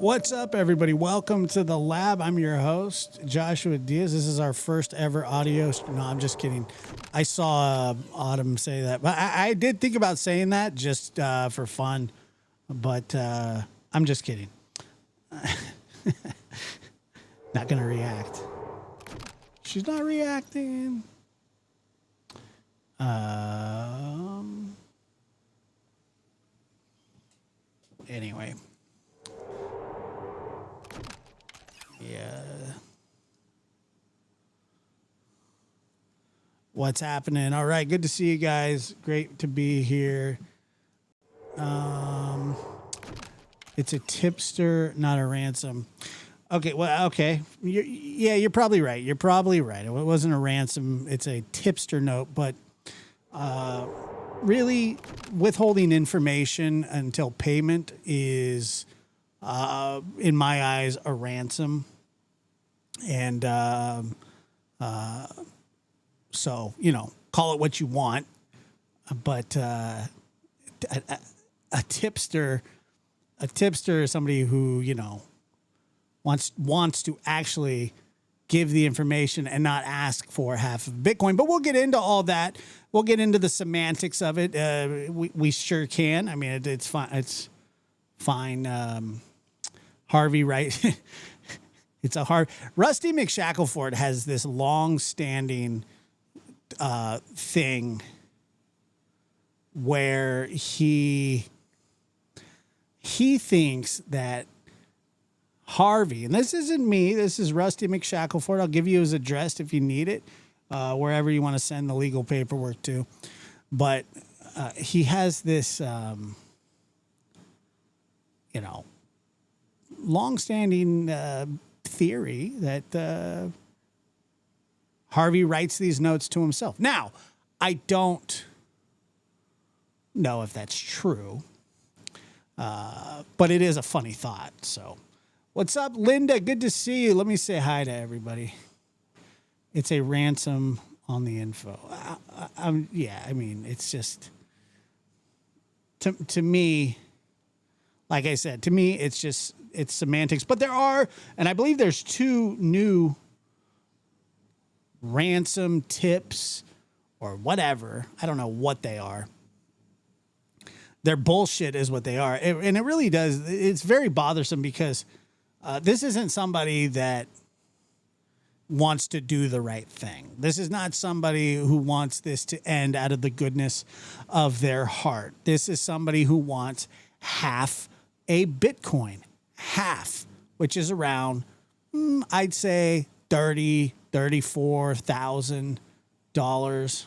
What's up, everybody? Welcome to the lab. I'm your host, Joshua Diaz. This is our first ever audio. No, I'm just kidding. I saw Autumn say that, but I did think about saying that just for fun, but I'm just kidding. Not going to react. She's not reacting. Anyway. Yeah. What's happening? All right. Good to see you guys. Great to be here. It's a tipster, not a ransom. Okay. Well, okay. You're probably right. You're probably right. It wasn't a ransom. It's a tipster note, but really withholding information until payment is, in my eyes, a ransom. And so, call it what you want. But a tipster is somebody who, wants to actually give the information and not ask for half of Bitcoin. But we'll get into all that. We'll get into the semantics of it. We sure can. I mean, it's fine. It's fine. Harvey, right? It's a hard. Rusty McShackleford has this long-standing thing where he thinks that Harvey, and this isn't me, this is Rusty McShackleford. I'll give you his address if you need it, wherever you want to send the legal paperwork to. But he has this, long-standing theory that Harvey writes these notes to himself. Now, I don't know if that's true, but it is a funny thought. So, what's up, Linda? Good to see you. Let me say hi to everybody. It's a ransom on the info. It's just to me. Like I said, to me, it's semantics. But there are, and I believe there's two new ransom tips or whatever. I don't know what they are. They're bullshit is what they are. And it really does. It's very bothersome because this isn't somebody that wants to do the right thing. This is not somebody who wants this to end out of the goodness of their heart. This is somebody who wants half a Bitcoin, which is around, I'd say $34,000.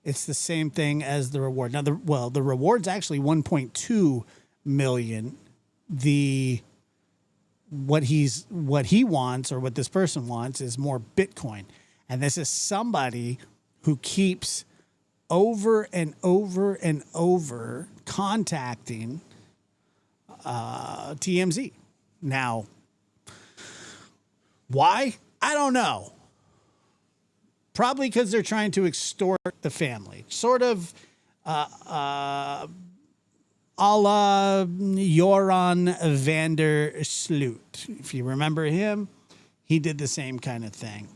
It's the same thing as the reward. Now, the reward's actually 1.2 million. What he wants, or what this person wants, is more Bitcoin, and this is somebody who keeps over and over and over contacting TMZ. Now, why? I don't know. Probably because they're trying to extort the family. Sort of a la Joran van der Sloot. If you remember him, he did the same kind of thing.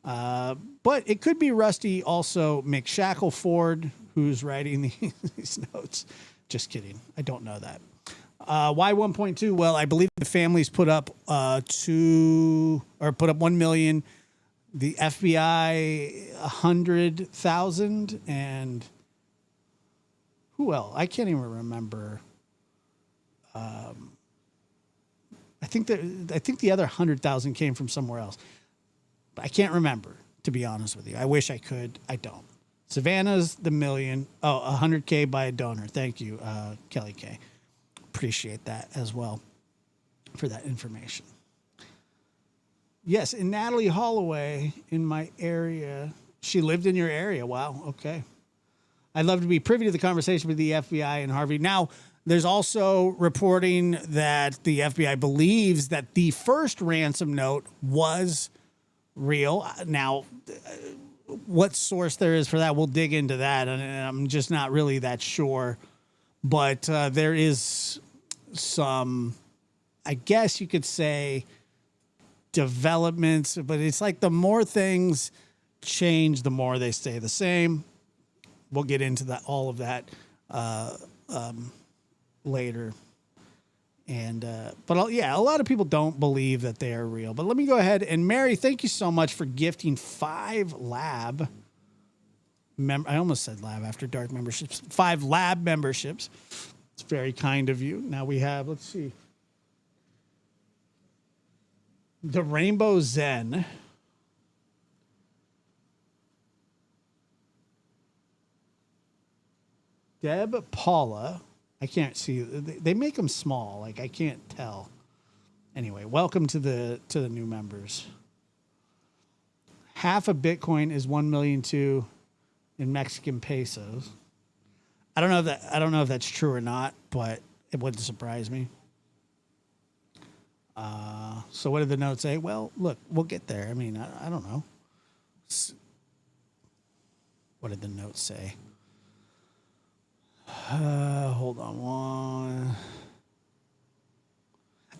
But it could be Rusty also McShackleford who's writing these notes. Just kidding. I don't know that. Why 1.2? Well, I believe the families put up 1 million. The FBI 100,000, and who else? I can't even remember. I think the other 100,000 came from somewhere else, but I can't remember, to be honest with you. I wish I could. I don't. Savannah's the million. Oh, 100K by a donor. Thank you, Kelly K. Appreciate that as well for that information. Yes, and Natalie Holloway in my area. She lived in your area. Wow. Okay. I'd love to be privy to the conversation with the FBI and Harvey. Now, there's also reporting that the FBI believes that the first ransom note was real. Now, what source there is for that, we'll dig into that. And I'm just not really that sure. But there is some I guess you could say developments, but it's like the more things change, the more they stay the same. We'll get into that, all of that later. And but yeah, a lot of people don't believe that they are real. But let me go ahead and Mary, thank you so much for gifting 5 lab. I almost said lab after dark memberships. 5 lab memberships. It's very kind of you. Now we have, let's see, the Rainbow Zen. Deb Paula. I can't see. They make them small. Like I can't tell. Anyway, welcome to the new members. Half a Bitcoin is 1,000,002 in Mexican pesos. I don't know if that's true or not, but it wouldn't surprise me. So what did the note say? Well, look, we'll get there. I mean, I don't know. What did the note say? Hold on one.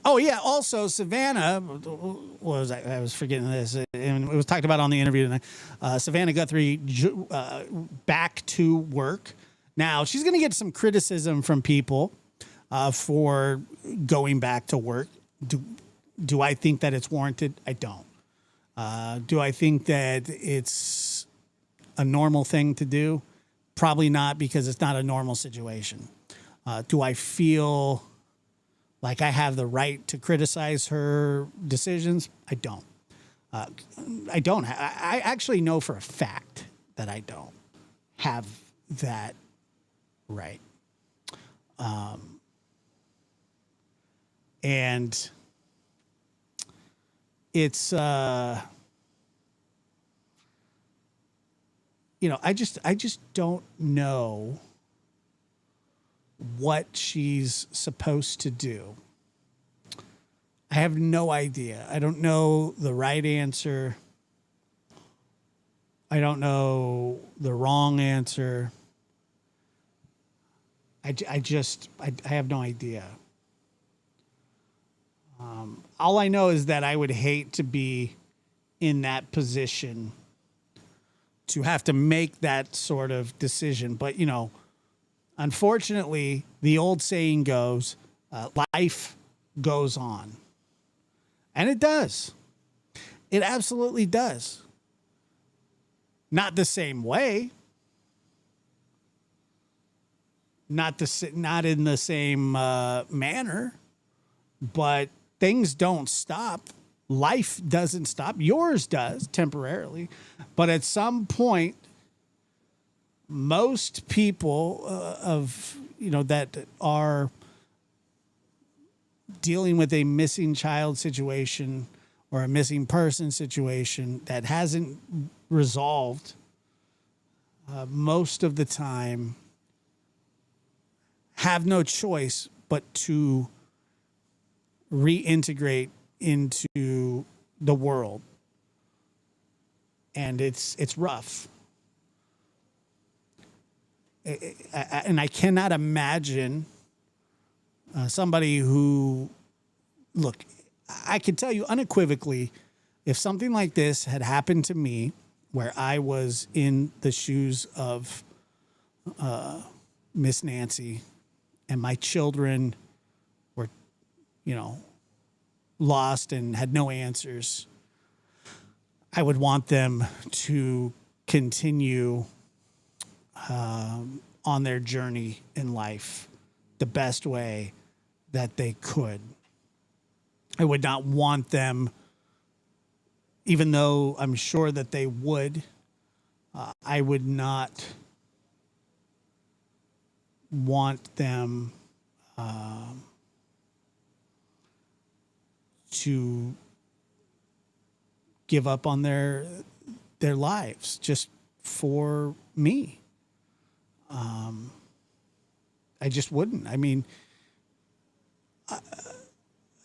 Oh yeah. Also, Savannah was I was forgetting this, and it was talked about on the interview tonight. Savannah Guthrie back to work. Now she's going to get some criticism from people for going back to work. Do I think that it's warranted? I don't. Do I think that it's a normal thing to do? Probably not, because it's not a normal situation. Do I feel like I have the right to criticize her decisions? I don't. I don't. I actually know for a fact that I don't have that right. And it's, you know, I just don't know what she's supposed to do. I have no idea. I don't know the right answer. I don't know the wrong answer. I have no idea. All I know is that I would hate to be in that position to have to make that sort of decision. But, you know, unfortunately, the old saying goes, life goes on. And it does. It absolutely does. Not the same way. Not in the same manner. But things don't stop. Life doesn't stop. Yours does temporarily. But at some point, most people that are dealing with a missing child situation or a missing person situation that hasn't resolved, most of the time have no choice but to reintegrate into the world. And it's rough. And I cannot imagine somebody who, look, I can tell you unequivocally, if something like this had happened to me, where I was in the shoes of Miss Nancy and my children were, lost and had no answers, I would want them to continue on their journey in life the best way that they could. I would not want them, even though I'm sure that they would, I would not want them to give up on their lives just for me. I just wouldn't. I mean,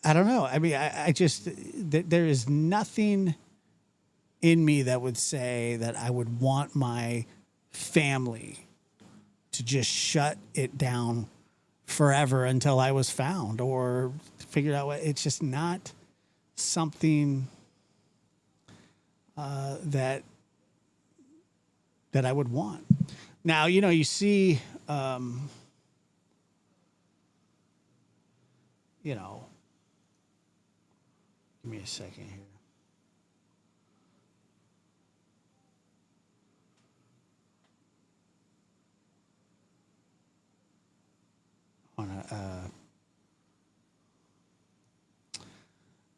I don't know. I mean, I just, there is nothing in me that would say that I would want my family to just shut it down forever until I was found, or figured out what. It's just not something that I would want. Now, you see, give me a second here.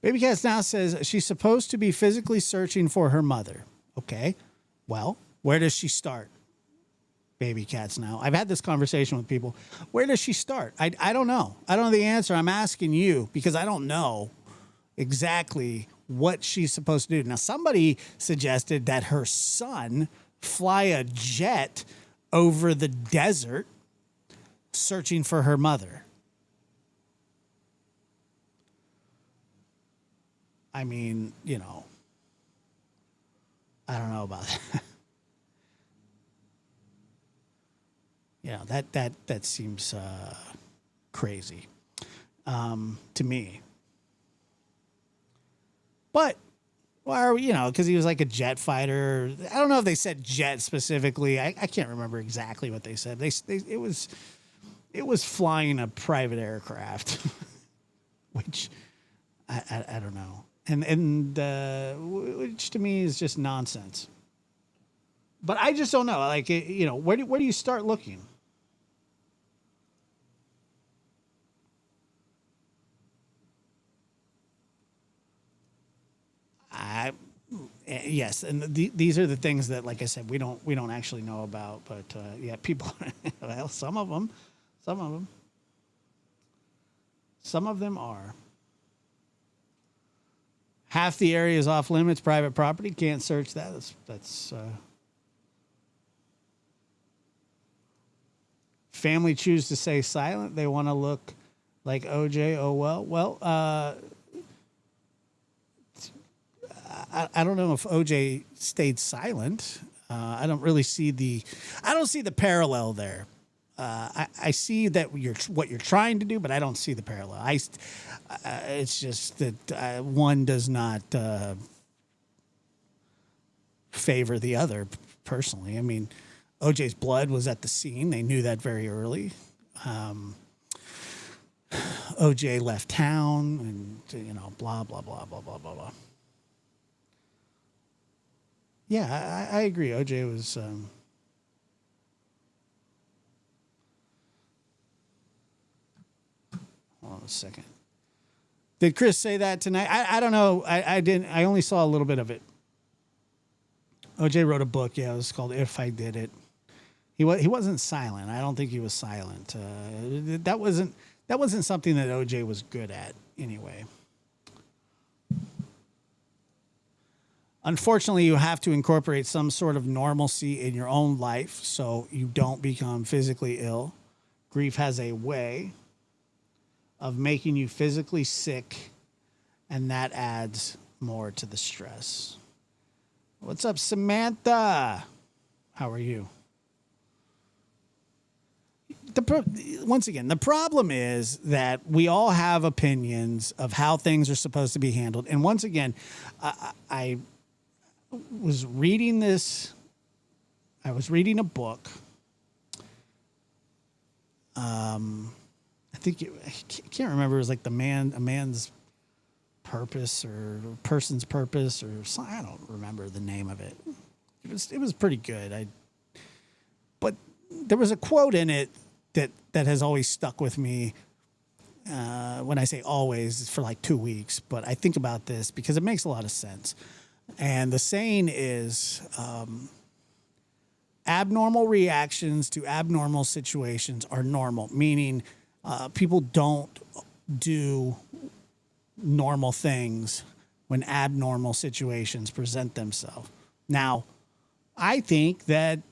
Baby Cats now says she's supposed to be physically searching for her mother. Okay. Well, where does she start? Baby Cats now. I've had this conversation with people. Where does she start? I don't know. I don't know the answer. I'm asking you because I don't know exactly what she's supposed to do. Now, somebody suggested that her son fly a jet over the desert searching for her mother. I mean, I don't know about that. That seems crazy to me. But why are we, because he was like a jet fighter. I don't know if they said jet specifically. I can't remember exactly what they said. It was flying a private aircraft, which I don't know. And which to me is just nonsense. But I just don't know. Like, where do you start looking? Yes, and these are the things that, like I said, we don't actually know about. But yeah, people. Well, some of them are. Half the area is off limits, private property. Can't search that. That's family choose to stay silent. They want to look like OJ. Oh well. I don't know if OJ stayed silent. I don't really see the parallel there. I see that what you're trying to do, but I don't see the parallel. It's just that one does not favor the other. Personally, I mean, OJ's blood was at the scene. They knew that very early. OJ left town, and blah blah blah blah blah blah blah. Yeah, I agree. OJ was. Hold on a second. Did Chris say that tonight? I don't know. I didn't. I only saw a little bit of it. OJ wrote a book. Yeah, it was called "If I Did It." He wasn't silent. I don't think he was silent. That wasn't something that OJ was good at anyway. Unfortunately, you have to incorporate some sort of normalcy in your own life so you don't become physically ill. Grief has a way of making you physically sick, and that adds more to the stress. What's up, Samantha? How are you? Once again, the problem is that we all have opinions of how things are supposed to be handled. And once again, I was reading this. I was reading a book. I can't remember. It was like a man's purpose or person's purpose or something. I don't remember the name of it. It was pretty good. But there was a quote in it that has always stuck with me. When I say always, it's for like 2 weeks. But I think about this because it makes a lot of sense. And the saying is, abnormal reactions to abnormal situations are normal, meaning people don't do normal things when abnormal situations present themselves. Now, I think that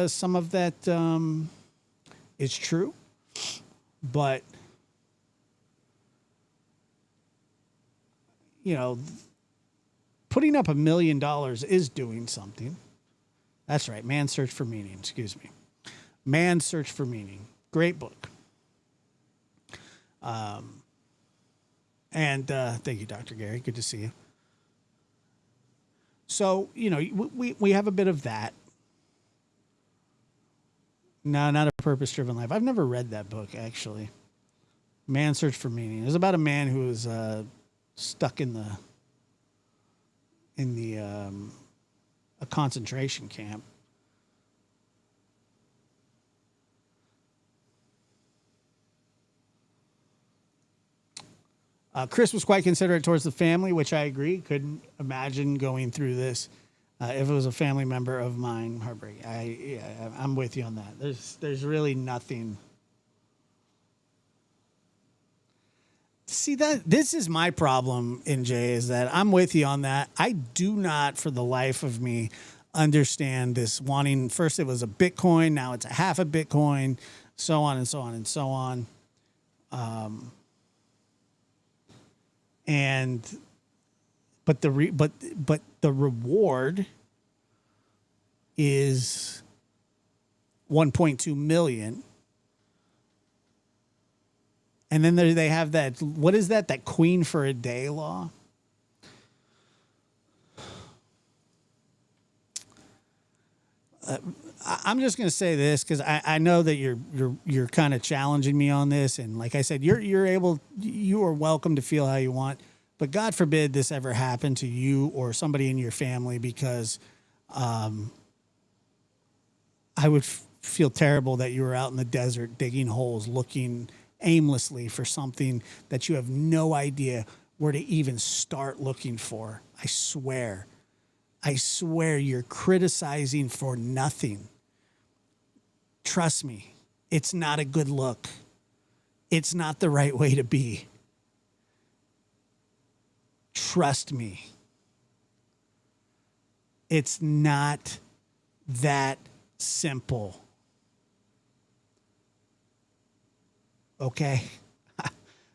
some of that is true, but putting up $1 million is doing something. That's right. Man's Search for Meaning. Excuse me. Man's Search for Meaning. Great book. And thank you, Dr. Gary. Good to see you. So, you know, we have a bit of that. No, not A Purpose-Driven Life. I've never read that book, actually. Man's Search for Meaning. It was about a man who was stuck in a concentration camp. Chris was quite considerate towards the family, which I agree. Couldn't imagine going through this if it was a family member of mine. Heartbreak. I'm with you on that. There's really nothing. See, that this is my problem, NJ, is that I'm with you on that. I do not, for the life of me, understand this wanting. First, it was a Bitcoin. Now it's a half a Bitcoin. So on and so on and so on. But the reward is 1.2 million. And then they have that, what is that? That queen for a day law. I'm just going to say this because I know that you're kind of challenging me on this, and like I said, you are welcome to feel how you want, but God forbid this ever happen to you or somebody in your family, because I would feel terrible that you were out in the desert digging holes, looking aimlessly for something that you have no idea where to even start looking for. I swear you're criticizing for nothing. Trust me, it's not a good look. It's not the right way to be. Trust me. It's not that simple. Okay?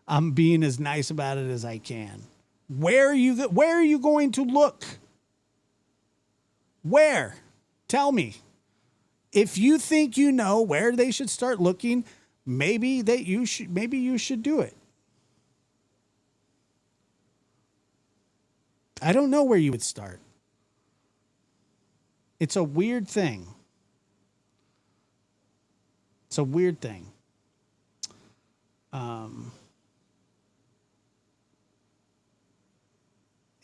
I'm being as nice about it as I can. Where are you going to look? Where? Tell me. If you think you know where they should start looking, maybe you should do it. I don't know where you would start. It's a weird thing. It's a weird thing.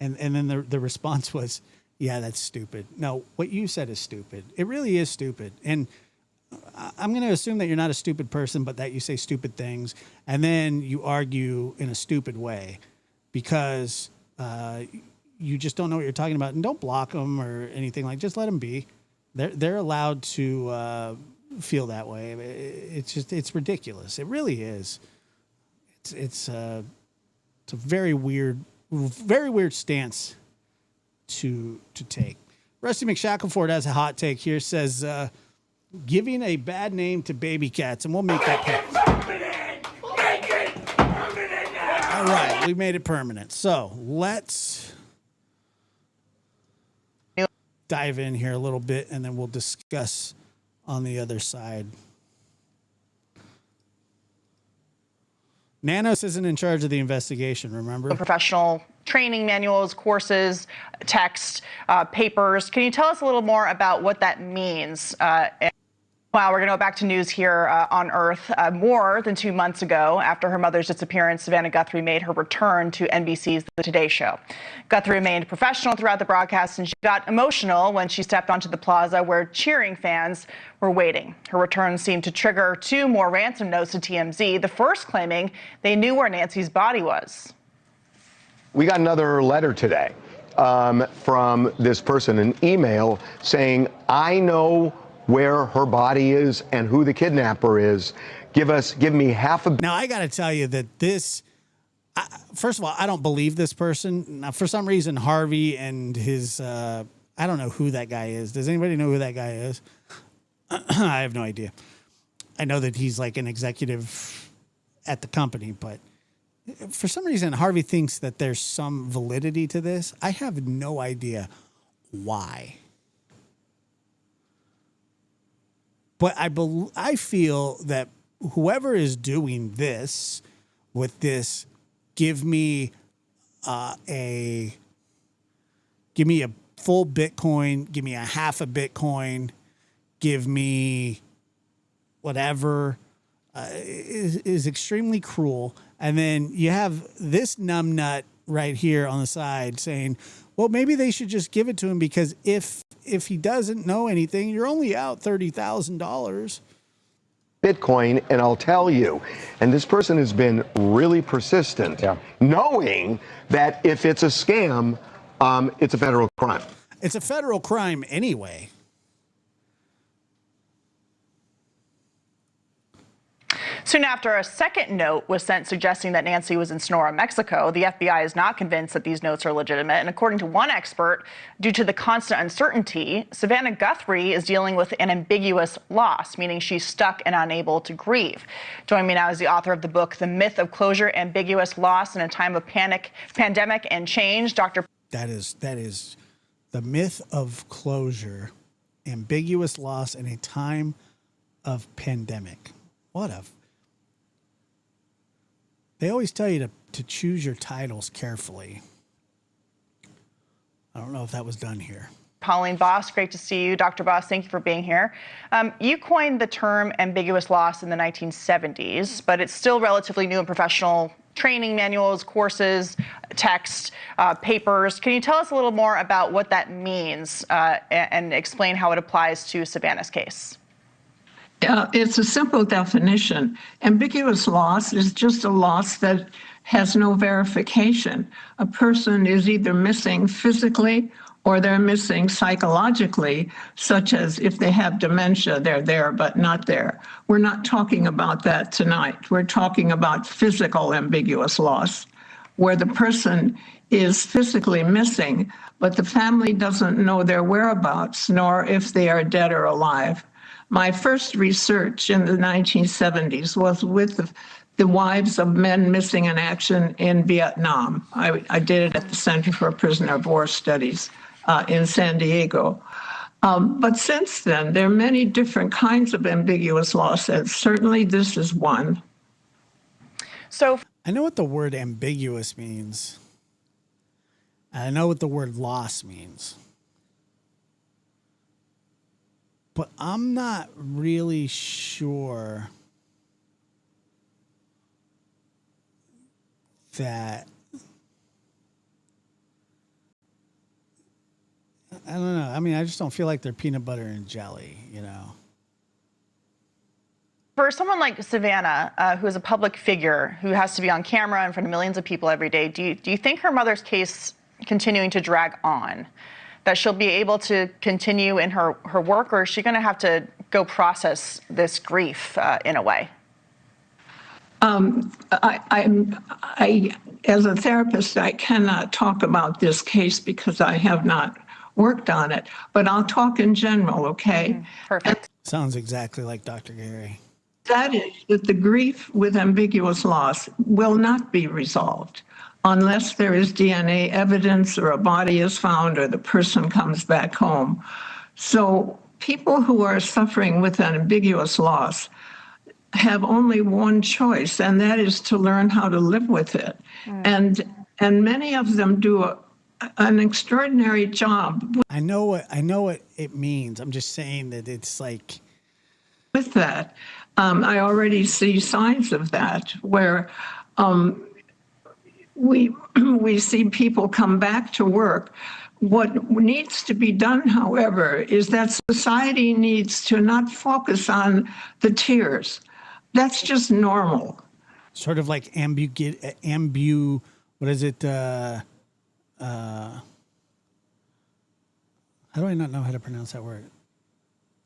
And then the response was, yeah, that's stupid. No, what you said is stupid. It really is stupid. And I'm going to assume that you're not a stupid person, but that you say stupid things. And then you argue in a stupid way because you just don't know what you're talking about. And don't block them or anything like. Just let them be. They're allowed to feel that way. It's ridiculous. It really is. It's a very weird stance to take. Rusty McShackleford has a hot take here. Says giving a bad name to baby cats, and we'll make that permanent. Make it permanent now. All right, we made it permanent. So let's dive in here a little bit, and then we'll discuss on the other side. Nanos isn't in charge of the investigation, remember? Professional training manuals, courses, text, papers. Can you tell us a little more about what that means? Wow, we're going to go back to news here on Earth. More than 2 months ago, after her mother's disappearance, Savannah Guthrie made her return to NBC's The Today Show. Guthrie remained professional throughout the broadcast, and she got emotional when she stepped onto the plaza where cheering fans were waiting. Her return seemed to trigger 2 more ransom notes to TMZ, the first claiming they knew where Nancy's body was. We got another letter today from this person, an email saying, I know where her body is and who the kidnapper is. Give me half a. Now, I got to tell you that this, first of all, I don't believe this person. Now, for some reason, Harvey and his, I don't know who that guy is. Does anybody know who that guy is? I have no idea. I know that he's like an executive at the company, but for some reason, Harvey thinks that there's some validity to this. I have no idea why. But I feel that whoever is doing this with this, give me a full Bitcoin, give me a half a Bitcoin, give me whatever, is extremely cruel. And then you have this numbnut right here on the side saying, well, maybe they should just give it to him because if he doesn't know anything, you're only out $30,000. Bitcoin, and I'll tell you, and this person has been really persistent, knowing that if it's a scam, it's a federal crime. It's a federal crime anyway. Soon after, a second note was sent suggesting that Nancy was in Sonora, Mexico. The FBI is not convinced that these notes are legitimate. And according to one expert, due to the constant uncertainty, Savannah Guthrie is dealing with an ambiguous loss, meaning she's stuck and unable to grieve. Joining me now is the author of the book, The Myth of Closure, Ambiguous Loss in a Time of Pandemic and Change, Dr. That is The Myth of Closure, Ambiguous Loss in a Time of Pandemic. They always tell you to choose your titles carefully. I don't know if that was done here. Pauline Boss, great to see you. Dr. Boss, thank you for being here. You coined the term ambiguous loss in the 1970s, but it's still relatively new in professional training manuals, courses, text, papers. Can you tell us a little more about what that means and explain how it applies to Savannah's case? It's a simple definition. Ambiguous loss is just a loss that has no verification. A person is either missing physically or they're missing psychologically, such as if they have dementia, they're there but not there. We're not talking about that tonight. We're talking about physical ambiguous loss, where the person is physically missing, but the family doesn't know their whereabouts, nor if they are dead or alive. My first research in the 1970s was with the wives of men missing in action in Vietnam. I did it at the Center for Prisoner of War Studies in San Diego. But since then, there are many different kinds of ambiguous loss, and certainly this is one. So I know what the word ambiguous means. And I know what the word loss means. But I'm not really sure that, I don't know. I mean, I just don't feel like they're peanut butter and jelly, you know. For someone like Savannah, who is a public figure, who has to be on camera in front of millions of people every day, do you think her mother's case continuing to drag on, that she'll be able to continue in her work, or is she going to have to go process this grief in a way? As a therapist, I cannot talk about this case because I have not worked on it, but I'll talk in general, okay? Perfect. Sounds exactly like Dr. Gary. That is that the grief with ambiguous loss will not be resolved unless there is DNA evidence or a body is found or the person comes back home. So people who are suffering with an ambiguous loss have only one choice, and that is to learn how to live with it. And many of them do an extraordinary job. I know what it means. I'm just saying that it's like With that, I already see signs of that where we see people come back to work. What needs to be done, however, is that society needs to not focus on the tears. That's just normal. sort of like what is it? How do I not know how to pronounce that word?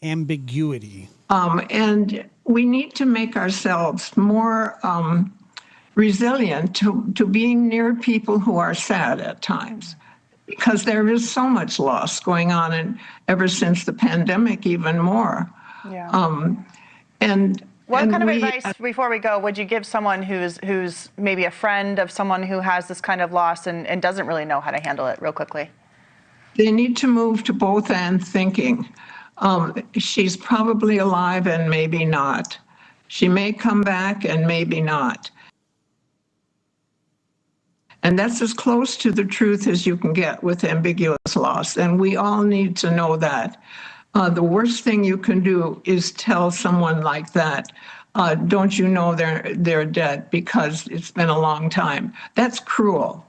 Ambiguity. And we need to make ourselves more resilient to being near people who are sad at times, because there is so much loss going on, and ever since the pandemic, even more. Yeah. What kind of advice, before we go, would you give someone who's maybe a friend of someone who has this kind of loss and doesn't really know how to handle it, real quickly? They need to move to both and thinking. She's probably alive and maybe not. She may come back and maybe not. And that's as close to the truth as you can get with ambiguous loss. And we all need to know that. The worst thing you can do is tell someone like that, don't you know they're dead because it's been a long time. That's cruel.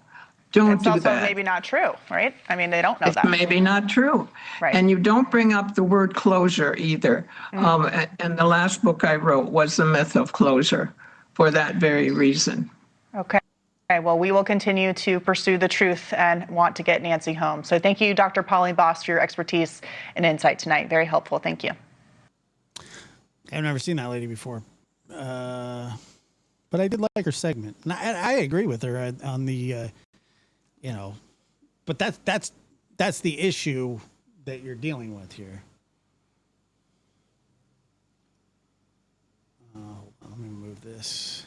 Don't It's do also that. maybe not true, right? I mean, they don't know It's that. maybe not true. Right. And you don't bring up the word closure either. And the last book I wrote was The Myth of Closure for that very reason. Okay. Well, we will continue to pursue the truth and want to get Nancy home. So thank you, Dr. Pauline Boss, for your expertise and insight tonight. Very helpful. Thank you. I've never seen that lady before. But I did like her segment. And I agree with her on the, but that's the issue that you're dealing with here. Let me move this.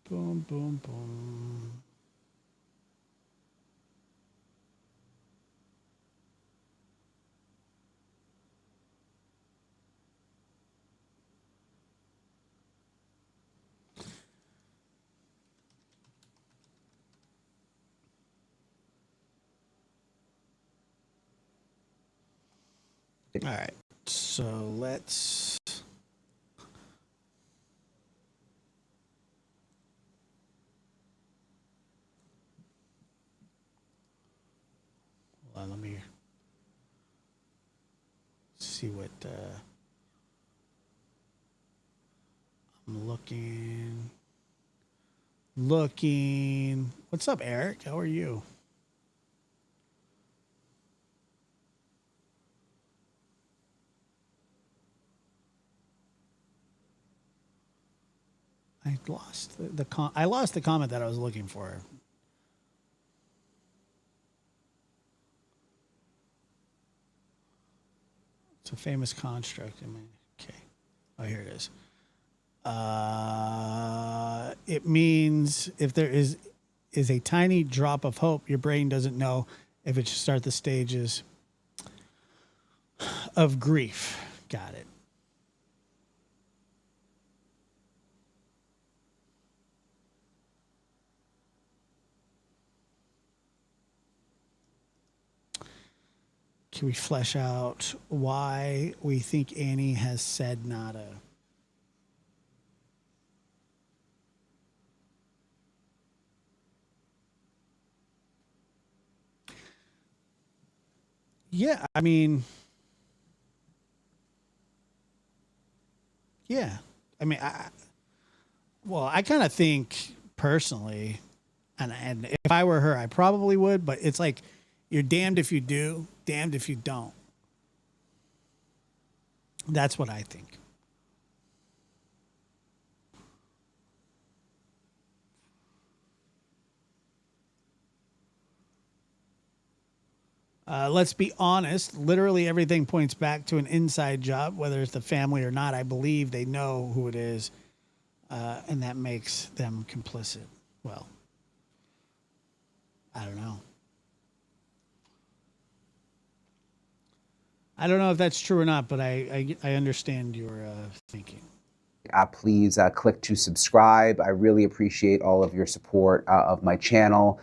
Boom, boom, boom. All right, so let's. Hold on, let me see what I'm looking. What's up, Eric? How are you? I lost I lost the comment that I was looking for. It's a famous construct. Okay. Oh, here it is. It means if there is a tiny drop of hope, your brain doesn't know if it should start the stages of grief. Got it. Can we flesh out why we think Annie has said nada? Yeah, I mean, yeah. I mean, I kind of think personally, and if I were her, I probably would, but it's like, you're damned if you do, damned if you don't. That's what I think. Let's be honest. Literally everything points back to an inside job, whether it's the family or not. I believe they know who it is, and that makes them complicit. Well, I don't know. I don't know if that's true or not, but I understand your thinking. Please click to subscribe. I really appreciate all of your support of my channel.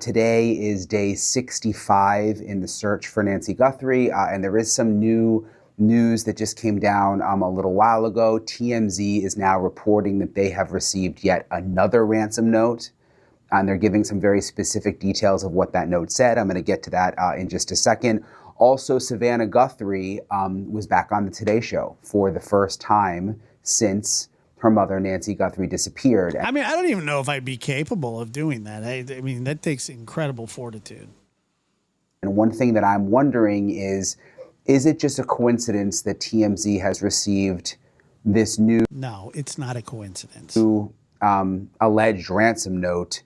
Today is day 65 in the search for Nancy Guthrie, and there is some new news that just came down a little while ago. TMZ is now reporting that they have received yet another ransom note, and they're giving some very specific details of what that note said. I'm going to get to that in just a second. Also, Savannah Guthrie was back on the Today Show for the first time since her mother, Nancy Guthrie, disappeared. I mean, I don't even know if I'd be capable of doing that. I mean, that takes incredible fortitude. And one thing that I'm wondering is it just a coincidence that TMZ has received this new... No, it's not a coincidence. Alleged ransom note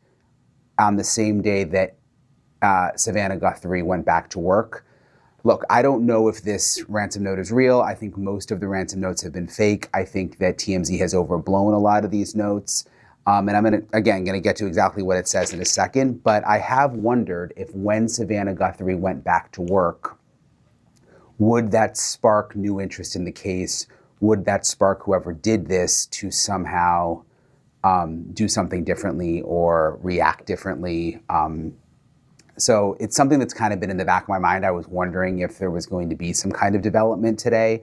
on the same day that Savannah Guthrie went back to work? Look, I don't know if this ransom note is real. I think most of the ransom notes have been fake. I think that TMZ has overblown a lot of these notes. And I'm going to get to exactly what it says in a second. But I have wondered if when Savannah Guthrie went back to work, would that spark new interest in the case? Would that spark whoever did this to somehow do something differently or react differently? So it's something that's kind of been in the back of my mind. I was wondering if there was going to be some kind of development today.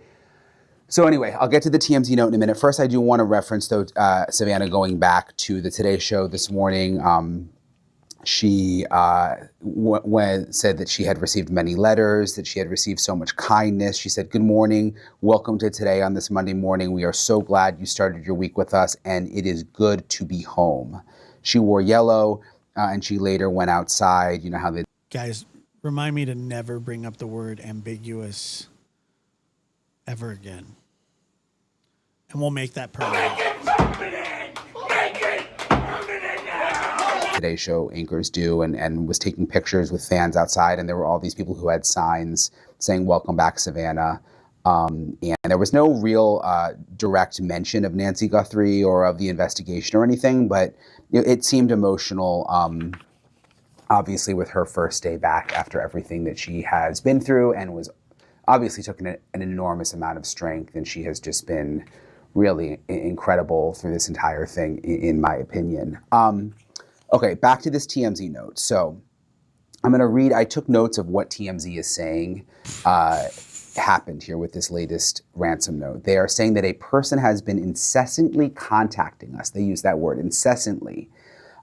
So anyway, I'll get to the TMZ note in a minute. First, I do want to reference, though, Savannah, going back to the Today Show this morning. She said that she had received many letters, that she had received so much kindness. She said, "Good morning. Welcome to Today on this Monday morning. We are so glad you started your week with us, and it is good to be home." She wore yellow, and she later went outside. You know how they... Guys, remind me to never bring up the word ambiguous ever again. And we'll make that permanent. Make it permanent! Make it permanent now! Today Show anchors do, and was taking pictures with fans outside, and there were all these people who had signs saying, "Welcome back, Savannah." And there was no real direct mention of Nancy Guthrie or of the investigation or anything, but it seemed emotional, obviously, with her first day back after everything that she has been through, and was obviously took an enormous amount of strength, and she has just been really incredible through this entire thing, in my opinion. Okay, back to this TMZ note. So I'm going to read, I took notes of what TMZ is saying happened here with this latest ransom note. They are saying that a person has been incessantly contacting us. They use that word, incessantly.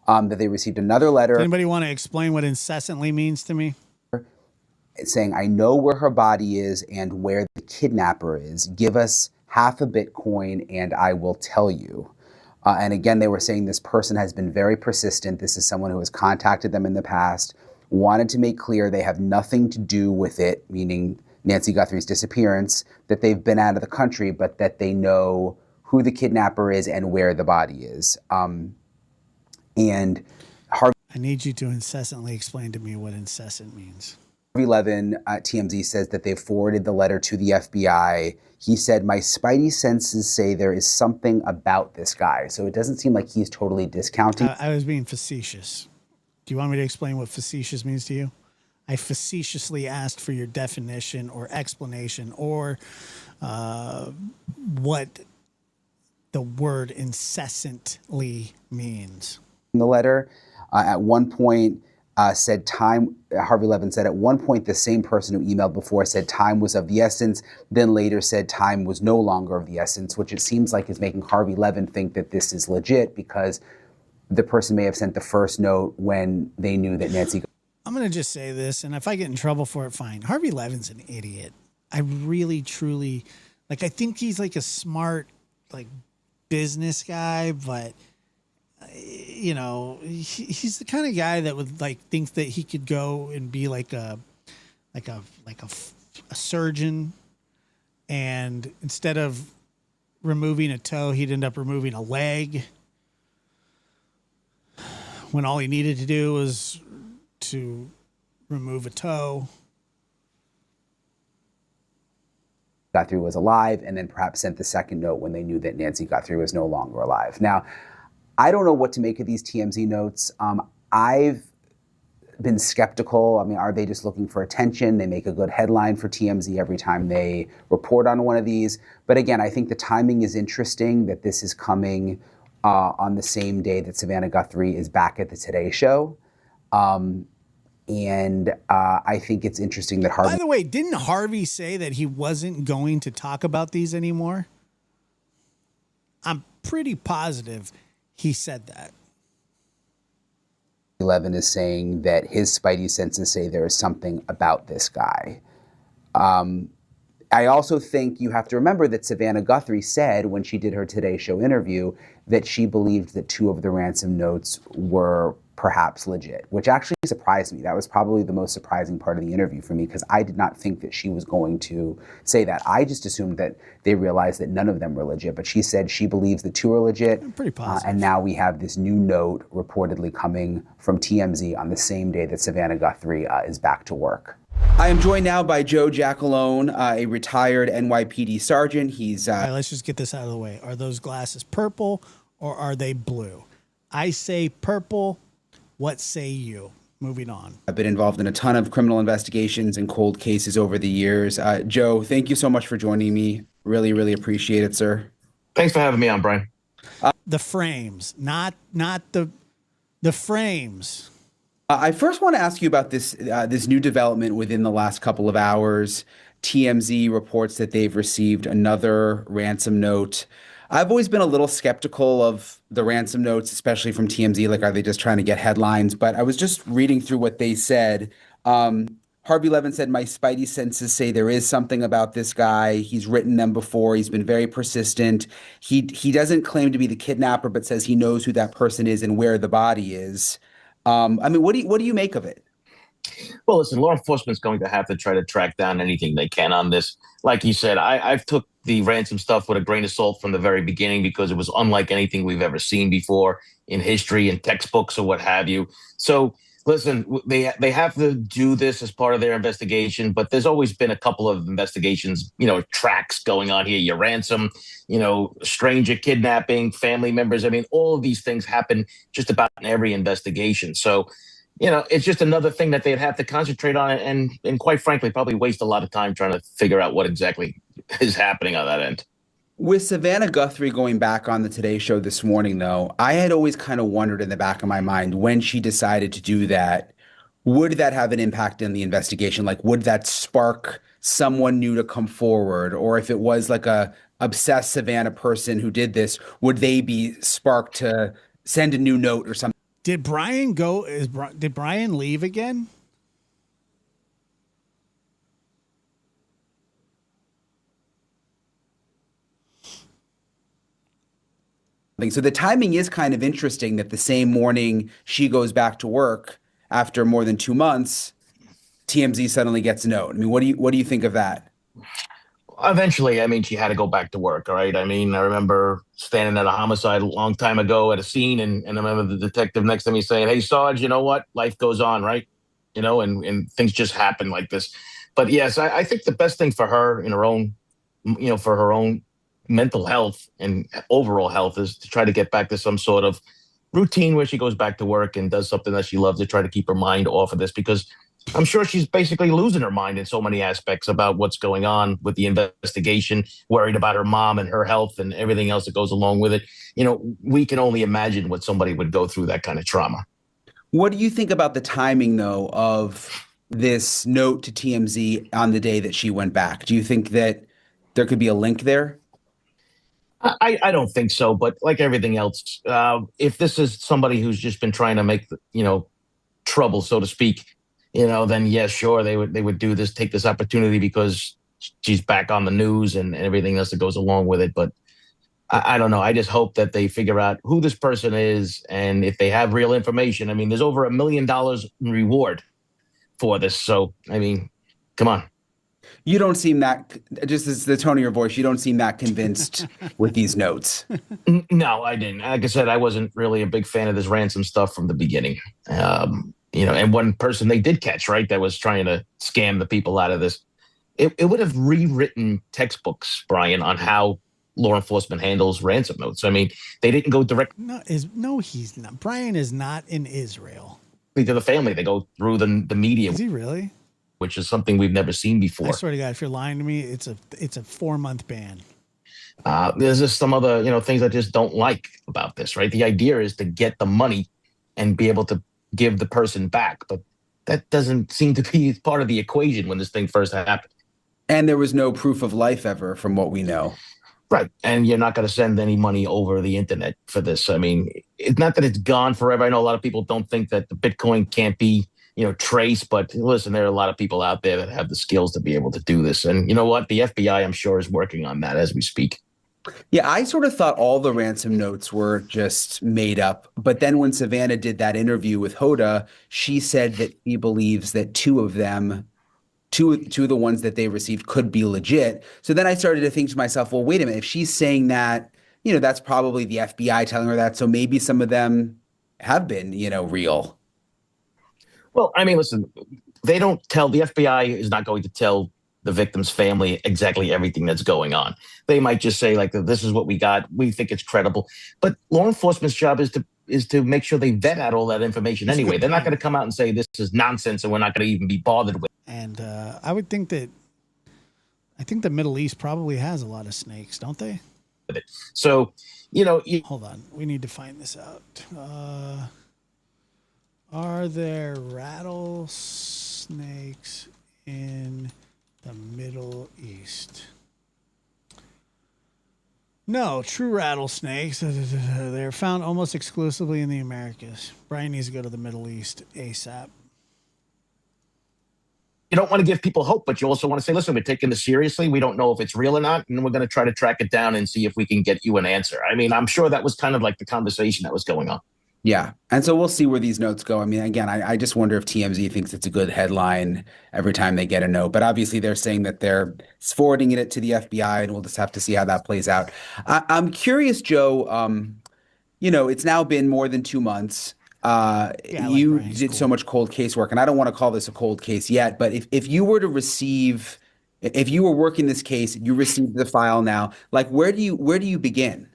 That they received another letter. Does anybody want to explain what incessantly means to me? Saying, "I know where her body is and where the kidnapper is. Give us half a Bitcoin and I will tell you." And again, they were saying this person has been very persistent. This is someone who has contacted them in the past, wanted to make clear they have nothing to do with it, meaning Nancy Guthrie's disappearance, that they've been out of the country, but that they know who the kidnapper is and where the body is. And Harvey... I need you to incessantly explain to me what incessant means. Harvey Levin at TMZ says that they forwarded the letter to the FBI. He said, "My spidey senses say there is something about this guy." So it doesn't seem like he's totally discounting. I was being facetious. Do you want me to explain what facetious means to you? I facetiously asked for your definition or explanation or what the word incessantly means. In the letter, at one point, said time, Harvey Levin said at one point the same person who emailed before said time was of the essence, then later said time was no longer of the essence, which it seems like is making Harvey Levin think that this is legit because the person may have sent the first note when they knew that Nancy... I'm going to just say this, and if I get in trouble for it, fine. Harvey Levin's an idiot. I really, truly, I think he's like a smart, business guy, but... he's the kind of guy that would think that he could go and be like a surgeon, and instead of removing a toe, he'd end up removing a leg when all he needed to do was to remove a toe. Guthrie was alive, and then perhaps sent the second note when they knew that Nancy Guthrie was no longer alive. Now, I don't know what to make of these TMZ notes. I've been skeptical. I mean, are they just looking for attention? They make a good headline for TMZ every time they report on one of these. But again, I think the timing is interesting that this is coming on the same day that Savannah Guthrie is back at the Today Show. And I think it's interesting that Harvey... By the way, didn't Harvey say that he wasn't going to talk about these anymore? I'm pretty positive he said that. Levin is saying that his spidey senses say there is something about this guy. I also think you have to remember that Savannah Guthrie said when she did her Today Show interview that she believed that 2 of the ransom notes were perhaps legit, which actually surprised me. That was probably the most surprising part of the interview for me, because I did not think that she was going to say that. I just assumed that they realized that none of them were legit, but she said she believes the 2 are legit. I'm pretty positive. And now we have this new note reportedly coming from TMZ on the same day that Savannah Guthrie is back to work. I am joined now by Joe Jackalone, a retired NYPD sergeant. He's... All right, let's just get this out of the way. Are those glasses purple or are they blue? I say purple. What say you? moving on. I've been involved in a ton of criminal investigations and cold cases over the years. Joe, thank you so much for joining me. Really, really appreciate it, sir. Thanks for having me on, Brian. The frames, not the frames. I first want to ask you about this new development within the last couple of hours. TMZ reports that they've received another ransom note. I've always been a little skeptical of the ransom notes, especially from TMZ. Like, are they just trying to get headlines? But I was just reading through what they said. Harvey Levin said, my spidey senses say there is something about this guy. He's written them before. He's been very persistent. He doesn't claim to be the kidnapper, but says he knows who that person is and where the body is. I mean, what do you make of it? Well, listen, law enforcement's going to have to try to track down anything they can on this. Like you said, I've took the ransom stuff with a grain of salt from the very beginning because it was unlike anything we've ever seen before in history and textbooks or what have you. So, listen, they have to do this as part of their investigation, but there's always been a couple of investigations, tracks going on here. Your ransom, stranger kidnapping, family members. I mean, all of these things happen just about in every investigation. So, it's just another thing that they'd have to concentrate on and quite frankly, probably waste a lot of time trying to figure out what exactly is happening on that end. With Savannah Guthrie going back on the Today Show this morning, though, I had always kind of wondered in the back of my mind when she decided to do that, would that have an impact in the investigation? Like, would that spark someone new to come forward? Or if it was like a obsessed Savannah person who did this, would they be sparked to send a new note or something? Did Brian go? Did Brian leave again? So the timing is kind of interesting that the same morning she goes back to work after more than 2 months, TMZ suddenly gets a note. I mean, what do you think of that? Eventually, I mean, she had to go back to work, all right? I mean, I remember standing at a homicide a long time ago at a scene, and I remember the detective next to me saying, hey, Sarge, you know what? Life goes on, right? And things just happen like this. But yes, I think the best thing for her in her own, for her own mental health and overall health is to try to get back to some sort of routine where she goes back to work and does something that she loves to try to keep her mind off of this, because I'm sure she's basically losing her mind in so many aspects about what's going on with the investigation, worried about her mom and her health and everything else that goes along with it. We can only imagine what somebody would go through that kind of trauma. What do you think about the timing, though, of this note to TMZ on the day that she went back? Do you think that there could be a link there? I don't think so, but like everything else, if this is somebody who's just been trying to make, trouble, so to speak, then yes, sure, they would do this, take this opportunity because she's back on the news and everything else that goes along with it. But I don't know. I just hope that they figure out who this person is, and if they have real information. I mean, there's over $1 million in reward for this. So, I mean, come on. You don't seem that, just as the tone of your voice, you don't seem that convinced with these notes. No, I didn't. Like I said, I wasn't really a big fan of this ransom stuff from the beginning. And one person they did catch, right, that was trying to scam the people out of this, it would have rewritten textbooks, Brian, on how law enforcement handles ransom notes. I mean, they didn't go direct. No, he's not. Brian is not in Israel. To the family. They go through the media. Is he really? Which is something we've never seen before. I swear to God, if you're lying to me, it's a 4-month ban. There's just some other, things I just don't like about this, right? The idea is to get the money and be able to give the person back, but that doesn't seem to be part of the equation when this thing first happened. And there was no proof of life ever, from what we know. Right. And you're not going to send any money over the internet for this. I mean, it's not that it's gone forever. I know a lot of people don't think that the Bitcoin can't be trace, but listen, there are a lot of people out there that have the skills to be able to do this. And you know what? The FBI, I'm sure, is working on that as we speak. Yeah, I sort of thought all the ransom notes were just made up. But then when Savannah did that interview with Hoda, she said that she believes that two of the ones that they received could be legit. So then I started to think to myself, well, wait a minute, if she's saying that, that's probably the FBI telling her that. So maybe some of them have been, real. Well, I mean, listen, the FBI is not going to tell the victim's family exactly everything that's going on. They might just say, like, this is what we got. We think it's credible. But law enforcement's job is to is to make sure they vet out all that information anyway. They're not going to come out and say this is nonsense and we're not going to even be bothered with. And I would think that the Middle East probably has a lot of snakes, don't they? So, hold on, we need to find this out. Are there rattlesnakes in the Middle East? No, true rattlesnakes. They're found almost exclusively in the Americas. Brian needs to go to the Middle East ASAP. You don't want to give people hope, but you also want to say, listen, we're taking this seriously. We don't know if it's real or not. And we're going to try to track it down and see if we can get you an answer. I mean, I'm sure that was kind of like the conversation that was going on. Yeah. And so we'll see where these notes go. I mean, again, I just wonder if TMZ thinks it's a good headline every time they get a note. But obviously they're saying that they're forwarding it to the FBI, and we'll just have to see how that plays out. I'm curious, Joe, it's now been more than 2 months. You did so much cold case work, and I don't want to call this a cold case yet, but if you were working this case, you received the file now, like where do you begin?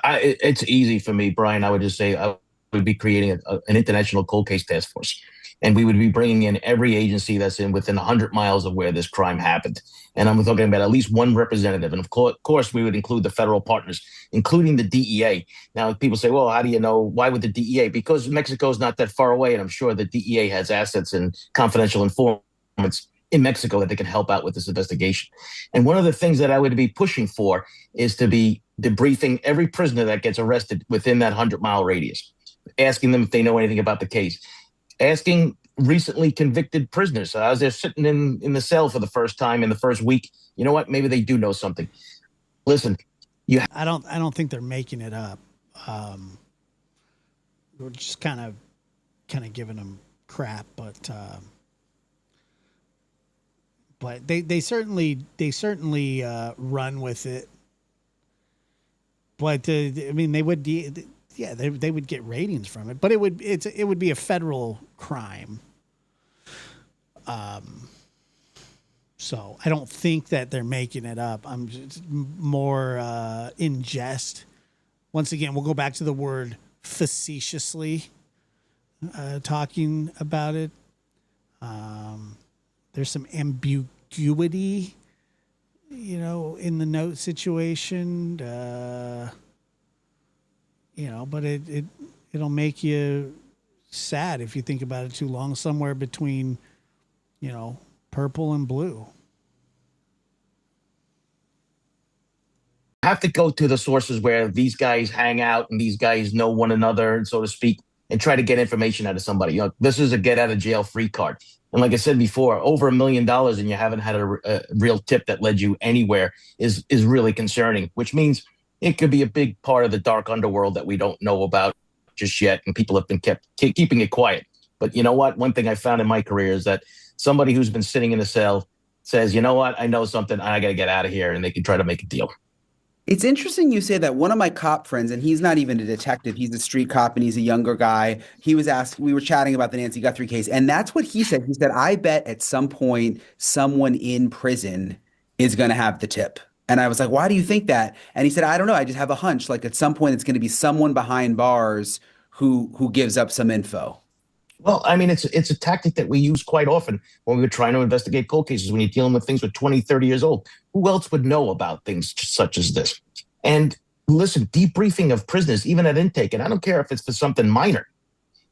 It's easy for me, Brian. I would just say I would be creating an international cold case task force. And we would be bringing in every agency that's within 100 miles of where this crime happened. And I'm talking about at least one representative. And of course, we would include the federal partners, including the DEA. Now, people say, well, how do you know? Why would the DEA? Because Mexico is not that far away. And I'm sure the DEA has assets and confidential informants in Mexico that they can help out with this investigation. And one of the things that I would be pushing for is to be debriefing every prisoner that gets arrested within that 100-mile radius, asking them if they know anything about the case, asking recently convicted prisoners as they're sitting in the cell for the first time in the first week, you know what, maybe they do know something. Listen, I don't think they're making it up. We're just kind of giving them crap, but they certainly run with it. But I mean, they would get ratings from it, but it would be a federal crime. So I don't think that they're making it up. I'm just more in jest. Once again, we'll go back to the word facetiously talking about it. There's some ambiguity, in the note situation, but it'll make you sad if you think about it too long, somewhere between, purple and blue. Have to go to the sources where these guys hang out and these guys know one another, so to speak, and try to get information out of somebody. This is a get out of jail free card. And like I said before, over $1 million and you haven't had a real tip that led you anywhere is really concerning, which means it could be a big part of the dark underworld that we don't know about just yet. And people have been keeping it quiet. But you know what? One thing I found in my career is that somebody who's been sitting in a cell says, you know what? I know something. I got to get out of here. And they can try to make a deal. It's interesting you say that. One of my cop friends, and he's not even a detective, he's a street cop and he's a younger guy. He was asked, we were chatting about the Nancy Guthrie case, and that's what he said. He said, I bet at some point someone in prison is going to have the tip. And I was like, why do you think that? And he said, I don't know. I just have a hunch. Like at some point it's going to be someone behind bars who gives up some info. Well, I mean, it's a tactic that we use quite often when we were trying to investigate cold cases, when you're dealing with things with 20, 30 years old. Who else would know about things such as this? And listen, debriefing of prisoners, even at intake, and I don't care if it's for something minor,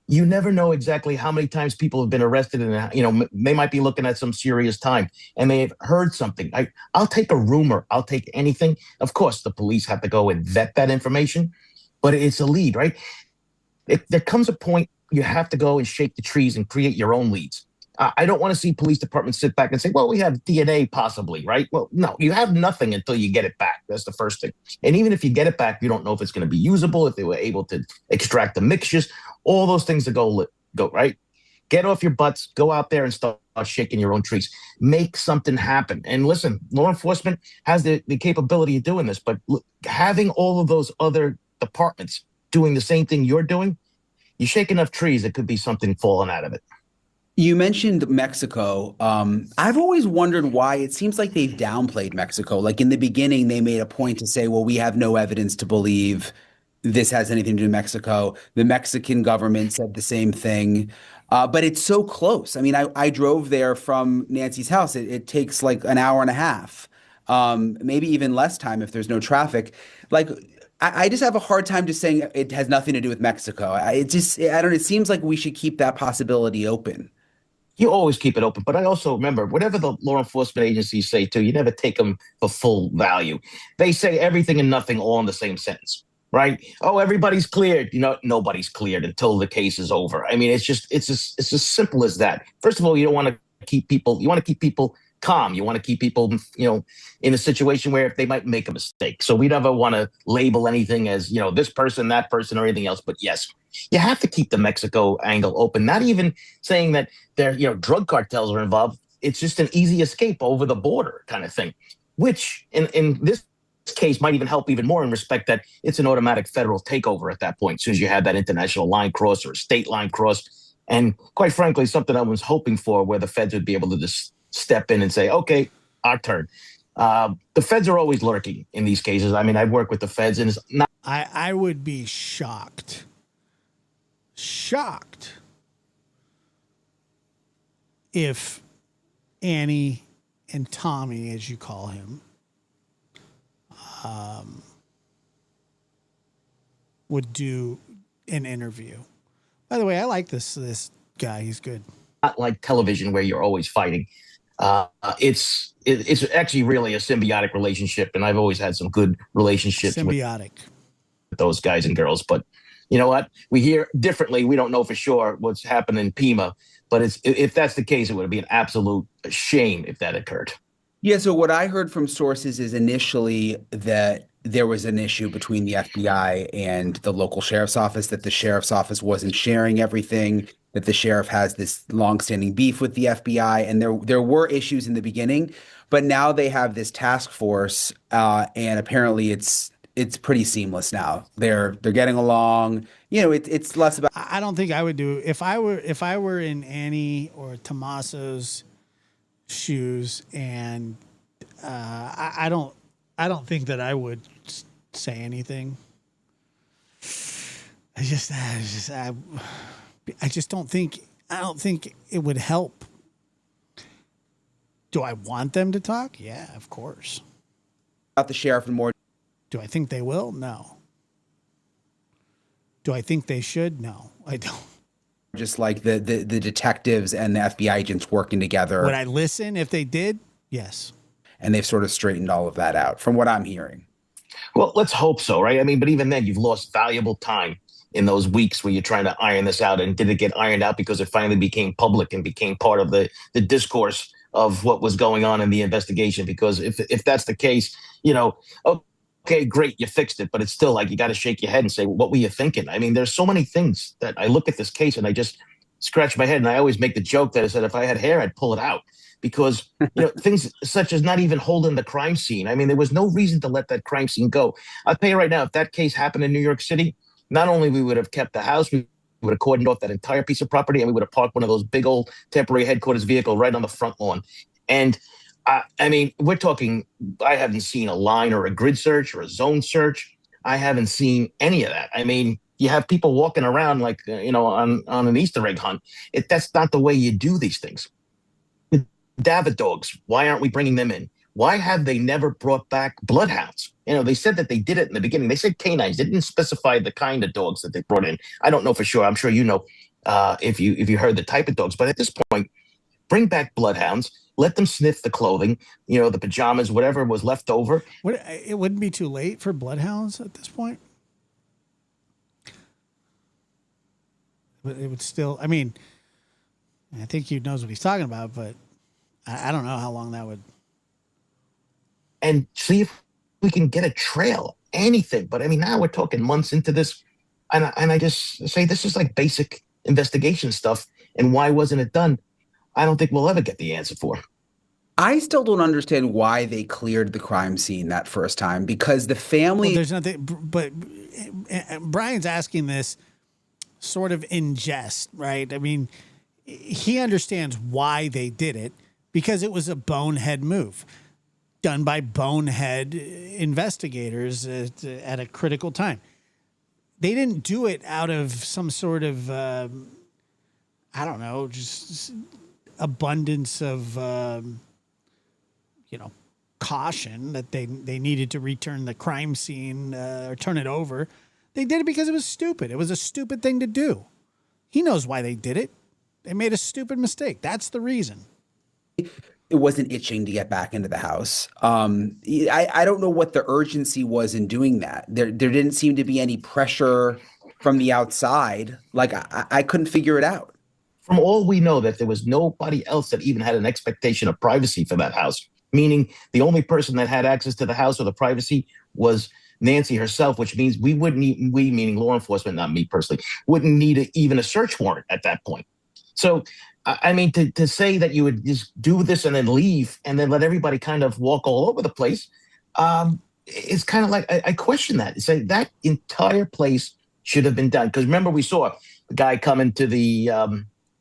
you never know exactly how many times people have been arrested and, they might be looking at some serious time and they have heard something. I'll take a rumor. I'll take anything. Of course, the police have to go and vet that information, but it's a lead, right? There comes a point you have to go and shake the trees and create your own leads. I don't want to see police departments sit back and say, well, we have DNA possibly, right? Well, no, you have nothing until you get it back. That's the first thing. And even if you get it back, you don't know if it's going to be usable, if they were able to extract the mixtures, all those things that go, right? Get off your butts, go out there and start shaking your own trees. Make something happen. And listen, law enforcement has the capability of doing this, but having all of those other departments doing the same thing you're doing, you shake enough trees, it could be something falling out of it. You mentioned Mexico. I've always wondered why it seems like they've downplayed Mexico. Like in the beginning, they made a point to say, well, we have no evidence to believe this has anything to do with Mexico. The Mexican government said the same thing. But it's so close. I mean, I drove there from Nancy's house. It takes like an hour and a half, maybe even less time if there's no traffic. Like, I just have a hard time just saying it has nothing to do with Mexico. I don't know. It seems like we should keep that possibility open. You always keep it open. But I also remember, whatever the law enforcement agencies say too, you never take them for full value. They say everything and nothing all in the same sentence, right? Oh, everybody's cleared. Nobody's cleared until the case is over. I mean, it's as simple as that. First of all, you want to keep people calm. You want to keep people, in a situation where they might make a mistake. So we never want to label anything as, this person, that person, or anything else. But yes, you have to keep the Mexico angle open. Not even saying that there, drug cartels are involved. It's just an easy escape over the border kind of thing, which in this case might even help even more in respect that it's an automatic federal takeover at that point, as soon as you have that international line cross or a state line cross. And quite frankly, something I was hoping for, where the feds would be able to just step in and say, okay, our turn. The feds are always lurking in these cases. I mean, I've worked with the feds, and it's not. I would be shocked if Annie and Tommy, as you call him, would do an interview. By the way, I like this guy. He's good. Not like television where you're always fighting. It's actually really a symbiotic relationship, and I've always had some good relationships Symbiotic. with those guys and girls. But you know what? We hear differently. We don't know for sure what's happened in Pima, but if that's the case, it would be an absolute shame if that occurred. Yeah, so what I heard from sources is initially that there was an issue between the FBI and the local sheriff's office, that the sheriff's office wasn't sharing everything, that the sheriff has this longstanding beef with the FBI, and there were issues in the beginning, but now they have this task force, and apparently it's pretty seamless now. They're getting along. It's less about. I don't think I would do if I were in Annie or Tommaso's shoes, and I don't think that I would say anything. I don't think it would help. Do I want them to talk? Yeah, of course. About the sheriff and more. Do I think they will? No. Do I think they should? No, I don't. Just like the detectives and the FBI agents working together. Would I listen if they did? Yes. And they've sort of straightened all of that out from what I'm hearing. Well, let's hope so, right? I mean, but even then, you've lost valuable time in those weeks where you're trying to iron this out. And did it get ironed out because it finally became public and became part of the discourse of what was going on in the investigation? Because if that's the case, okay, great, you fixed it, but it's still like you got to shake your head and say, well, what were you thinking? I mean, there's so many things that I look at this case and I just scratch my head, and I always make the joke that I said if I had hair, I'd pull it out, because things such as not even holding the crime scene. I mean, there was no reason to let that crime scene go. I'll tell you right now, if that case happened in New York City, not only we would have kept the house, we would have cordoned off that entire piece of property, and we would have parked one of those big old temporary headquarters vehicle right on the front lawn. And I mean, we're talking, I haven't seen a line or a grid search or a zone search. I haven't seen any of that. I mean, you have people walking around like, on an Easter egg hunt. That's not the way you do these things. The David dogs, why aren't we bringing them in? Why have they never brought back bloodhounds? They said that they did it in the beginning. They said canines. They didn't specify the kind of dogs that they brought in. I don't know for sure. I'm sure if you heard the type of dogs. But at this point, bring back bloodhounds. Let them sniff the clothing, the pajamas, whatever was left over. It wouldn't be too late for bloodhounds at this point. But it would still, I mean, I think he knows what he's talking about, but I don't know how long that would. And see if we can get a trail, anything. But I mean, now we're talking months into this. And I just say this is like basic investigation stuff. And why wasn't it done? I don't think we'll ever get the answer for. I still don't understand why they cleared the crime scene that first time, because the family. Well, there's nothing, but Brian's asking this sort of in jest, right? I mean, he understands why they did it, because it was a bonehead move done by bonehead investigators at a critical time. they didn't do it out of some sort of, I don't know, just abundance of, caution that they needed to return the crime scene or turn it over. They did it because it was stupid. It was a stupid thing to do. He knows why they did it. They made a stupid mistake. That's the reason. It wasn't itching to get back into the house. I don't know what the urgency was in doing that. There didn't seem to be any pressure from the outside. Like I couldn't figure it out. From all we know, that there was nobody else that even had an expectation of privacy for that house, meaning the only person that had access to the house or the privacy was Nancy herself, which means we wouldn't need, we meaning law enforcement, not me personally, wouldn't need even a search warrant at that point. So, I mean, to say that you would just do this and then leave and then let everybody kind of walk all over the place, it's kind of like, I question that. Say that entire place should have been done. Because remember, we saw the guy come into the, I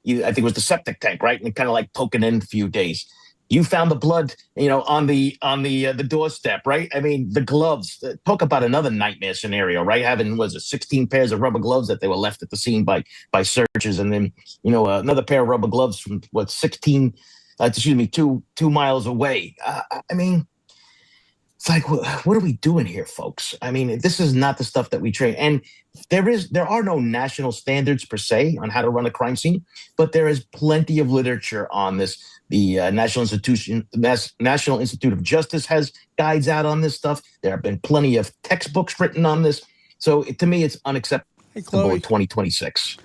think it was the septic tank, right? And kind of like poking in a few days. You found the blood, on the doorstep, right? I mean, the gloves. Talk about another nightmare scenario, right? Having 16 pairs of rubber gloves that they were left at the scene by searchers, and then another pair of rubber gloves from 2 miles away. I mean, it's like, what are we doing here, folks? I mean, this is not the stuff that we train. And there are no national standards per se on how to run a crime scene, but there is plenty of literature on this. The National Institute of Justice has guides out on this stuff. There have been plenty of textbooks written on this. So to me, it's unacceptable in 2026.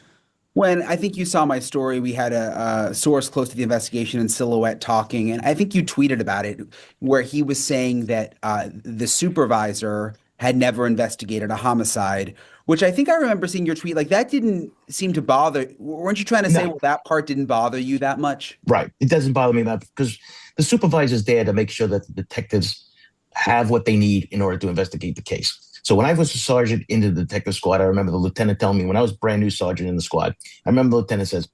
When I think you saw my story, we had a source close to the investigation in Silhouette talking, and I think you tweeted about it, where he was saying that the supervisor had never investigated a homicide, which I think I remember seeing your tweet. Like, that didn't seem to bother. Weren't you trying to say, well, that part didn't bother you that much? Right. It doesn't bother me that, because the supervisor's there to make sure that the detectives have what they need in order to investigate the case. So when I was a sergeant in the detective squad, I remember the lieutenant telling me, when I was brand new sergeant in the squad, I remember the lieutenant says,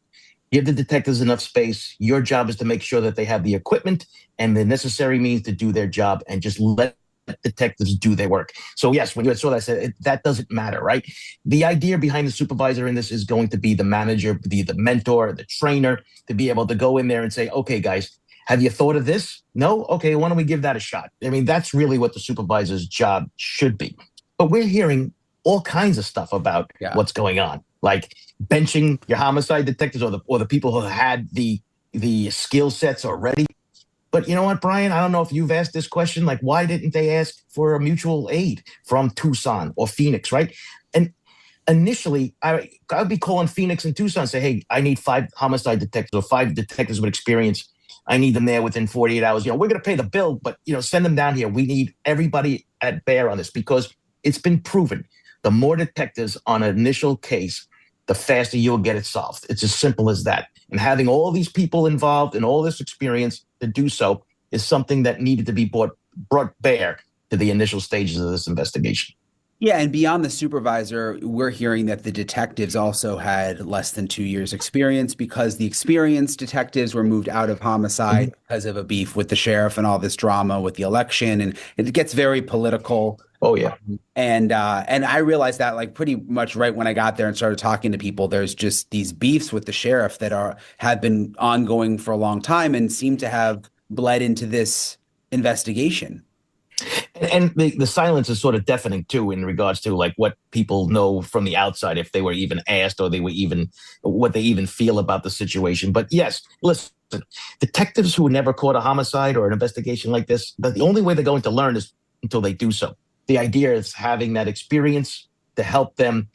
give the detectives enough space. Your job is to make sure that they have the equipment and the necessary means to do their job, and just let detectives do their work. So yes, when you saw that, I said, that doesn't matter, right? The idea behind the supervisor in this is going to be the manager, the mentor, the trainer, to be able to go in there and say, okay, guys, have you thought of this? No? Okay, why don't we give that a shot? I mean, that's really what the supervisor's job should be. But we're hearing all kinds of stuff about what's going on, like benching your homicide detectives or the people who had the skill sets already. But you know what, Brian? I don't know if you've asked this question, like, why didn't they ask for a mutual aid from Tucson or Phoenix, right? And initially, I'd be calling Phoenix and Tucson and say, hey, I need 5 homicide detectives or 5 detectives with experience. I need them there within 48 hours. We're going to pay the bill, but, send them down here. We need everybody at bear on this, because it's been proven. The more detectives on an initial case, the faster you'll get it solved. It's as simple as that. And having all these people involved and all this experience to do so is something that needed to be brought bare to the initial stages of this investigation. Yeah, and beyond the supervisor, we're hearing that the detectives also had less than 2 years experience, because the experienced detectives were moved out of homicide because of a beef with the sheriff and all this drama with the election, and it gets very political. Oh yeah. And I realized that, like, pretty much right when I got there and started talking to people, there's just these beefs with the sheriff that have been ongoing for a long time and seem to have bled into this investigation. And the silence is sort of deafening too, in regards to like what people know from the outside, if they were even asked, or what they even feel about the situation. But yes, listen, detectives who never caught a homicide or an investigation like this, the only way they're going to learn is until they do so. The idea is having that experience to help them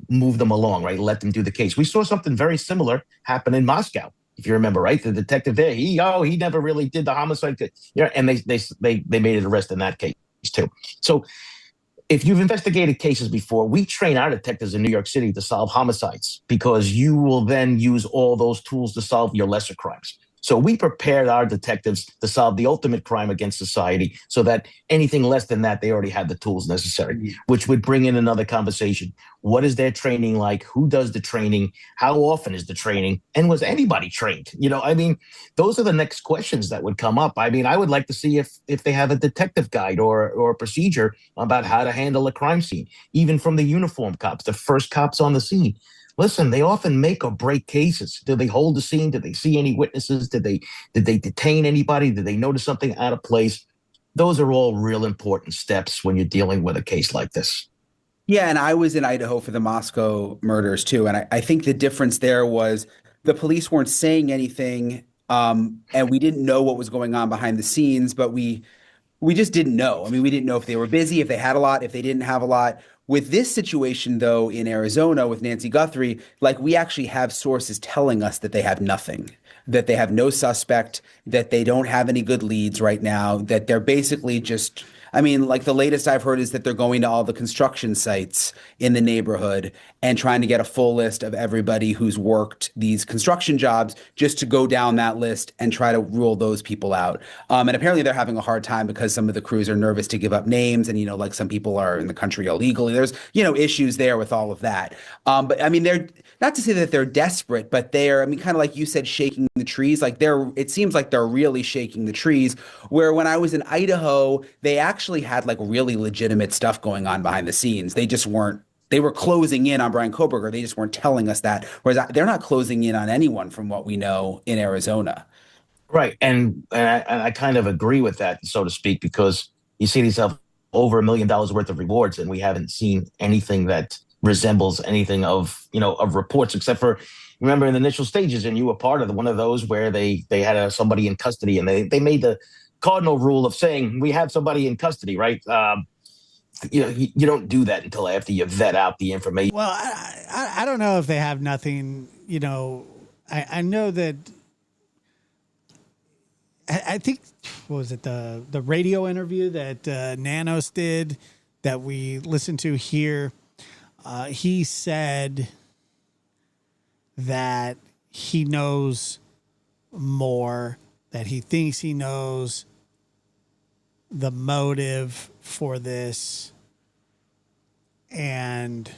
move them along, right? Let them do the case. We saw something very similar happen in Moscow, if you remember, right? The detective there, he never really did the homicide, and they made an arrest in that case too. So if you've investigated cases before, we train our detectives in New York City to solve homicides, because you will then use all those tools to solve your lesser crimes. So we prepared our detectives to solve the ultimate crime against society so that anything less than that, they already had the tools necessary, which would bring in another conversation. What is their training like? Who does the training? How often is the training? And was anybody trained? Those are the next questions that would come up. I mean, I would like to see if they have a detective guide or a procedure about how to handle a crime scene, even from the uniformed cops, the first cops on the scene. Listen, they often make or break cases. Did they hold the scene? Did they see any witnesses? Did they detain anybody? Did they notice something out of place? Those are all real important steps when you're dealing with a case like this. Yeah, and I was in Idaho for the Moscow murders too. And I think the difference there was the police weren't saying anything, and we didn't know what was going on behind the scenes, but we just didn't know. I mean, we didn't know if they were busy, if they had a lot, if they didn't have a lot. With this situation, though, in Arizona with Nancy Guthrie, like we actually have sources telling us that they have nothing, that they have no suspect, that they don't have any good leads right now, that they're basically just, I mean, like the latest I've heard is that they're going to all the construction sites in the neighborhood and trying to get a full list of everybody who's worked these construction jobs just to go down that list and try to rule those people out. And apparently they're having a hard time because some of the crews are nervous to give up names. And, like some people are in the country illegally. There's, issues there with all of that. But I mean, they're not to say that they're desperate, but they're, I mean, kind of like you said, shaking the trees. Like it seems like they're really shaking the trees. Where when I was in Idaho, they actually had like really legitimate stuff going on behind the scenes. They were closing in on Brian Koberger. They just weren't telling us that. Whereas they're not closing in on anyone from what we know in Arizona. Right. And I kind of agree with that, so to speak, because you see these over $1 million worth of rewards, and we haven't seen anything that resembles anything of reports, except for, remember in the initial stages, and you were part of one of those where they had somebody in custody, and they made the cardinal rule of saying, we have somebody in custody, right? You don't do that until after you vet out the information. Well, I don't know if they have nothing. I know that. I think, what was it, the radio interview that Nanos did that we listened to here? He said that he knows more, that he thinks he knows the motive for this, and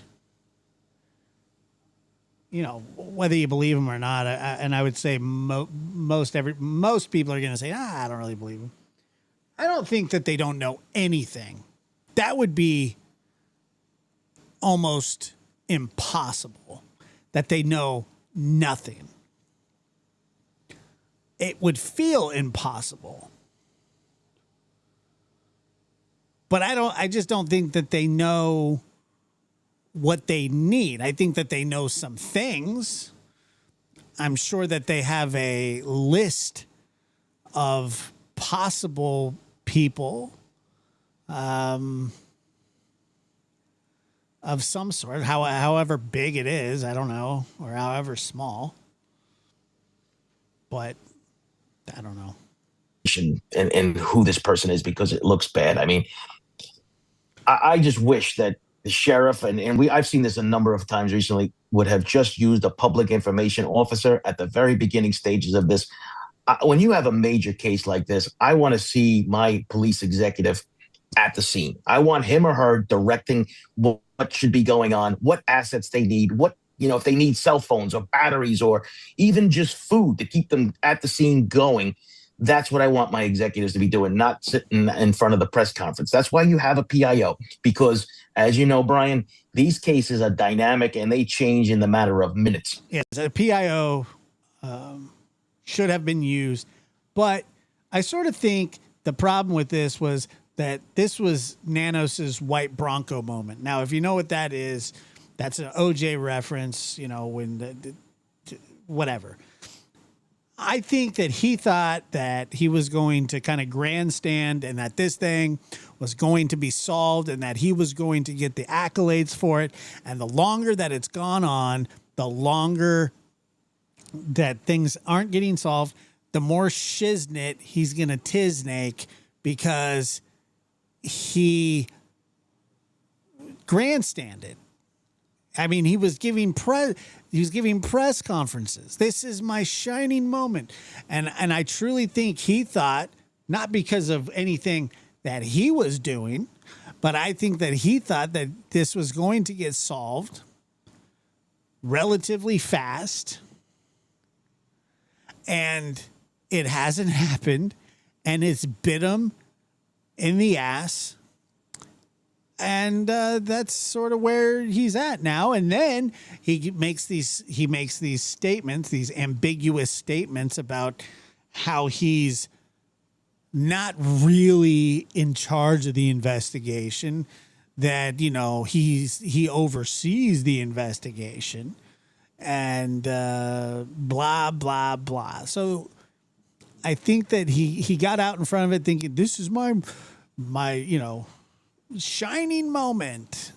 whether you believe him or not, and I would say most people are going to say, I don't really believe him. I don't think that they don't know anything. That would be almost impossible, that they know nothing. It would feel impossible. But I just don't think that they know what they need. I think that they know some things. I'm sure that they have a list of possible people of some sort, however big it is, I don't know, or however small. But I don't know. And who this person is, because it looks bad. I mean, I just wish that the sheriff, and I've seen this a number of times recently, would have just used a public information officer at the very beginning stages of this. When you have a major case like this, I want to see my police executive at the scene. I want him or her directing what should be going on, what assets they need, if they need cell phones or batteries or even just food to keep them at the scene going. That's what I want my executives to be doing, not sitting in front of the press conference. That's why you have a PIO, because as you know, Brian, these cases are dynamic and they change in the matter of minutes. Yes, a PIO should have been used, but I sort of think the problem with this was that this was Nanos's white Bronco moment. Now, if you know what that is, that's an OJ reference, when whatever. I think that he thought that he was going to kind of grandstand and that this thing was going to be solved and that he was going to get the accolades for it. And the longer that it's gone on, the longer that things aren't getting solved, the more shiznit he's going to tiznake because he grandstanded. I mean, he was giving press conferences. This is my shining moment. And I truly think he thought, not because of anything that he was doing, but I think that he thought that this was going to get solved relatively fast. And it hasn't happened. And it's bit him in the ass. And that's sort of where he's at now. And then he makes these statements, these ambiguous statements about how he's not really in charge of the investigation, that, you know, he oversees the investigation, and blah, blah, blah. So I think that he got out in front of it thinking, this is my, you know, shining moment,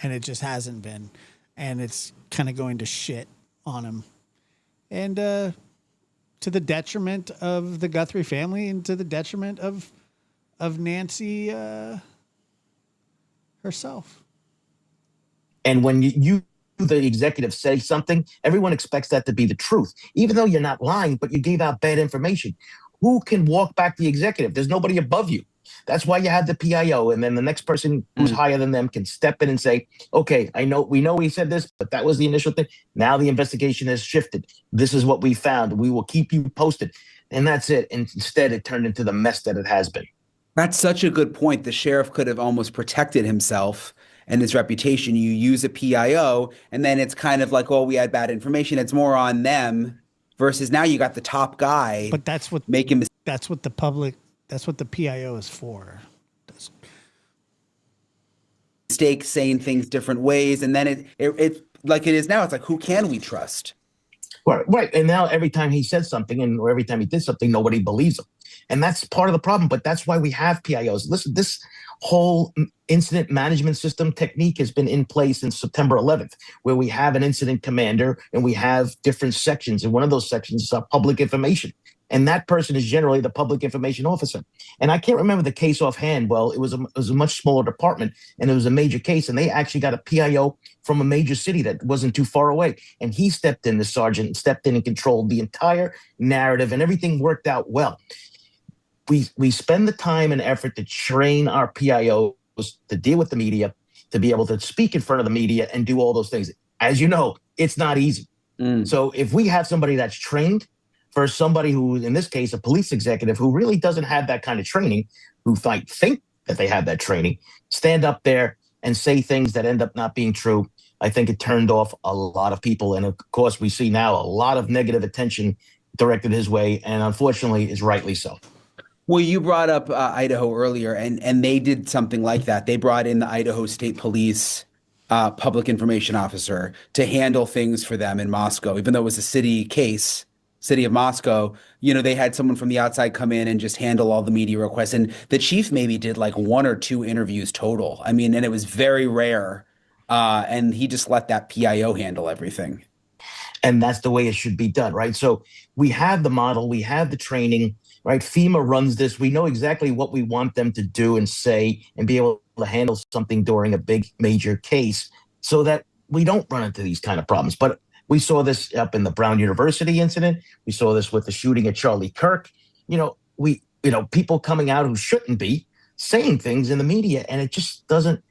and it just hasn't been, and it's kind of going to shit on him, and to the detriment of the Guthrie family, and to the detriment of Nancy herself. And when you the executive say something, everyone expects that to be the truth, even though you're not lying, but you gave out bad information. Who can walk back the executive? There's nobody above you. That's why you have the PIO, and then the next person who's higher than them can step in and say, okay, we know he said this, but that was the initial thing. Now the investigation has shifted. This is what we found. We will keep you posted. And that's it. And instead, it turned into the mess that it has been. That's such a good point. The sheriff could have almost protected himself and his reputation. You use a PIO, and then it's kind of like, oh, we had bad information. It's more on them, versus now you got the top guy. But that's what making that's what the PIO is for. Mistakes, saying things different ways, and then it like it is now. It's like, who can we trust? Right. And now every time he says something, or every time he did something, nobody believes him. And that's part of the problem. But that's why we have PIOs. Listen, this whole incident management system technique has been in place since September 11th, where we have an incident commander and we have different sections. And one of those sections is public information. And that person is generally the public information officer. And I can't remember the case offhand. Well, it was a much smaller department, and it was a major case. And they actually got a PIO from a major city that wasn't too far away. And he stepped in, the sergeant stepped in and controlled the entire narrative, and everything worked out well. We spend the time and effort to train our PIOs to deal with the media, to be able to speak in front of the media and do all those things. As you know, it's not easy. So if we have somebody that's trained, for somebody who, in this case, a police executive who really doesn't have that kind of training, who might think that they have that training, stand up there and say things that end up not being true, I think it turned off a lot of people. And of course, we see now a lot of negative attention directed his way, and unfortunately is rightly so. Well, you brought up Idaho earlier, and they did something like that. They brought in the Idaho State Police public information officer to handle things for them in Moscow, even though it was a city of Moscow. You know, they had someone from the outside come in and just handle all the media requests. And the chief maybe did like 1 or 2 interviews total. I mean, and it was very rare. And he just let that PIO handle everything. And that's the way it should be done, right? So we have the model, we have the training, right? FEMA runs this. We know exactly what we want them to do and say and be able to handle something during a big major case so that we don't run into these kind of problems. But we saw this up in the Brown University incident. We saw this with the shooting at Charlie Kirk. People coming out who shouldn't be saying things in the media, and it just doesn't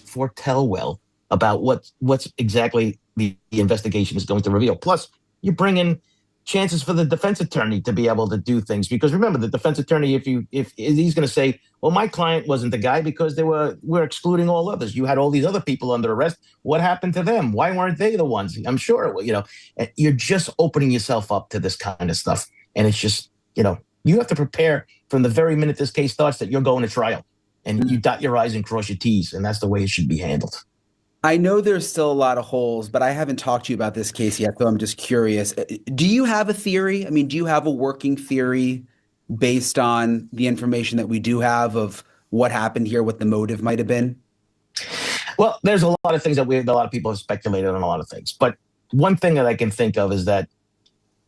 foretell well about what's exactly the investigation is going to reveal. Plus, you bring in chances for the defense attorney to be able to do things, because remember, the defense attorney, if he's going to say, well, my client wasn't the guy because we're excluding all others. You had all these other people under arrest. What happened to them? Why weren't they the ones? I'm sure, you're just opening yourself up to this kind of stuff. And it's just, you have to prepare from the very minute this case starts that you're going to trial, and you dot your I's and cross your T's. And that's the way it should be handled. I know there's still a lot of holes, but I haven't talked to you about this case yet, so I'm just curious. Do you have a theory? I mean, do you have a working theory based on the information that we do have of what happened here, what the motive might have been? Well, there's a lot of things that a lot of people have speculated on a lot of things. But one thing that I can think of is that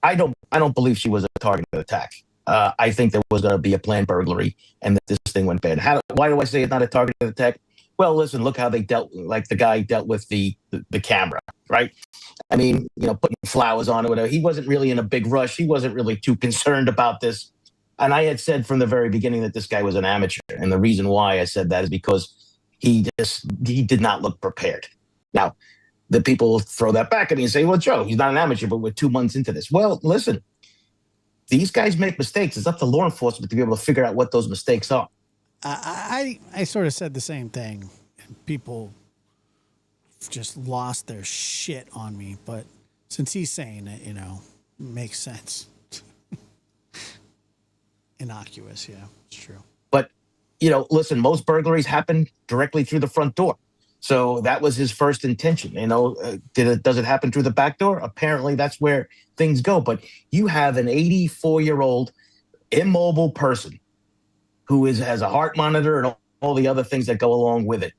I don't believe she was a targeted attack. I think there was going to be a planned burglary, and that this thing went bad. Why do I say it's not a targeted attack? Well, listen, look how they like the guy dealt with the camera, right? I mean, putting flowers on it, whatever. He wasn't really in a big rush. He wasn't really too concerned about this. And I had said from the very beginning that this guy was an amateur. And the reason why I said that is because he did not look prepared. Now, the people throw that back at me and say, well, Joe, he's not an amateur, but we're 2 months into this. Well, listen, these guys make mistakes. It's up to law enforcement to be able to figure out what those mistakes are. I sort of said the same thing. People just lost their shit on me, but since he's saying it, makes sense. Innocuous, yeah, it's true. But, listen, most burglaries happen directly through the front door. So that was his first intention. Does it happen through the back door? Apparently that's where things go. But you have an 84-year-old immobile person who has a heart monitor and all the other things that go along with it.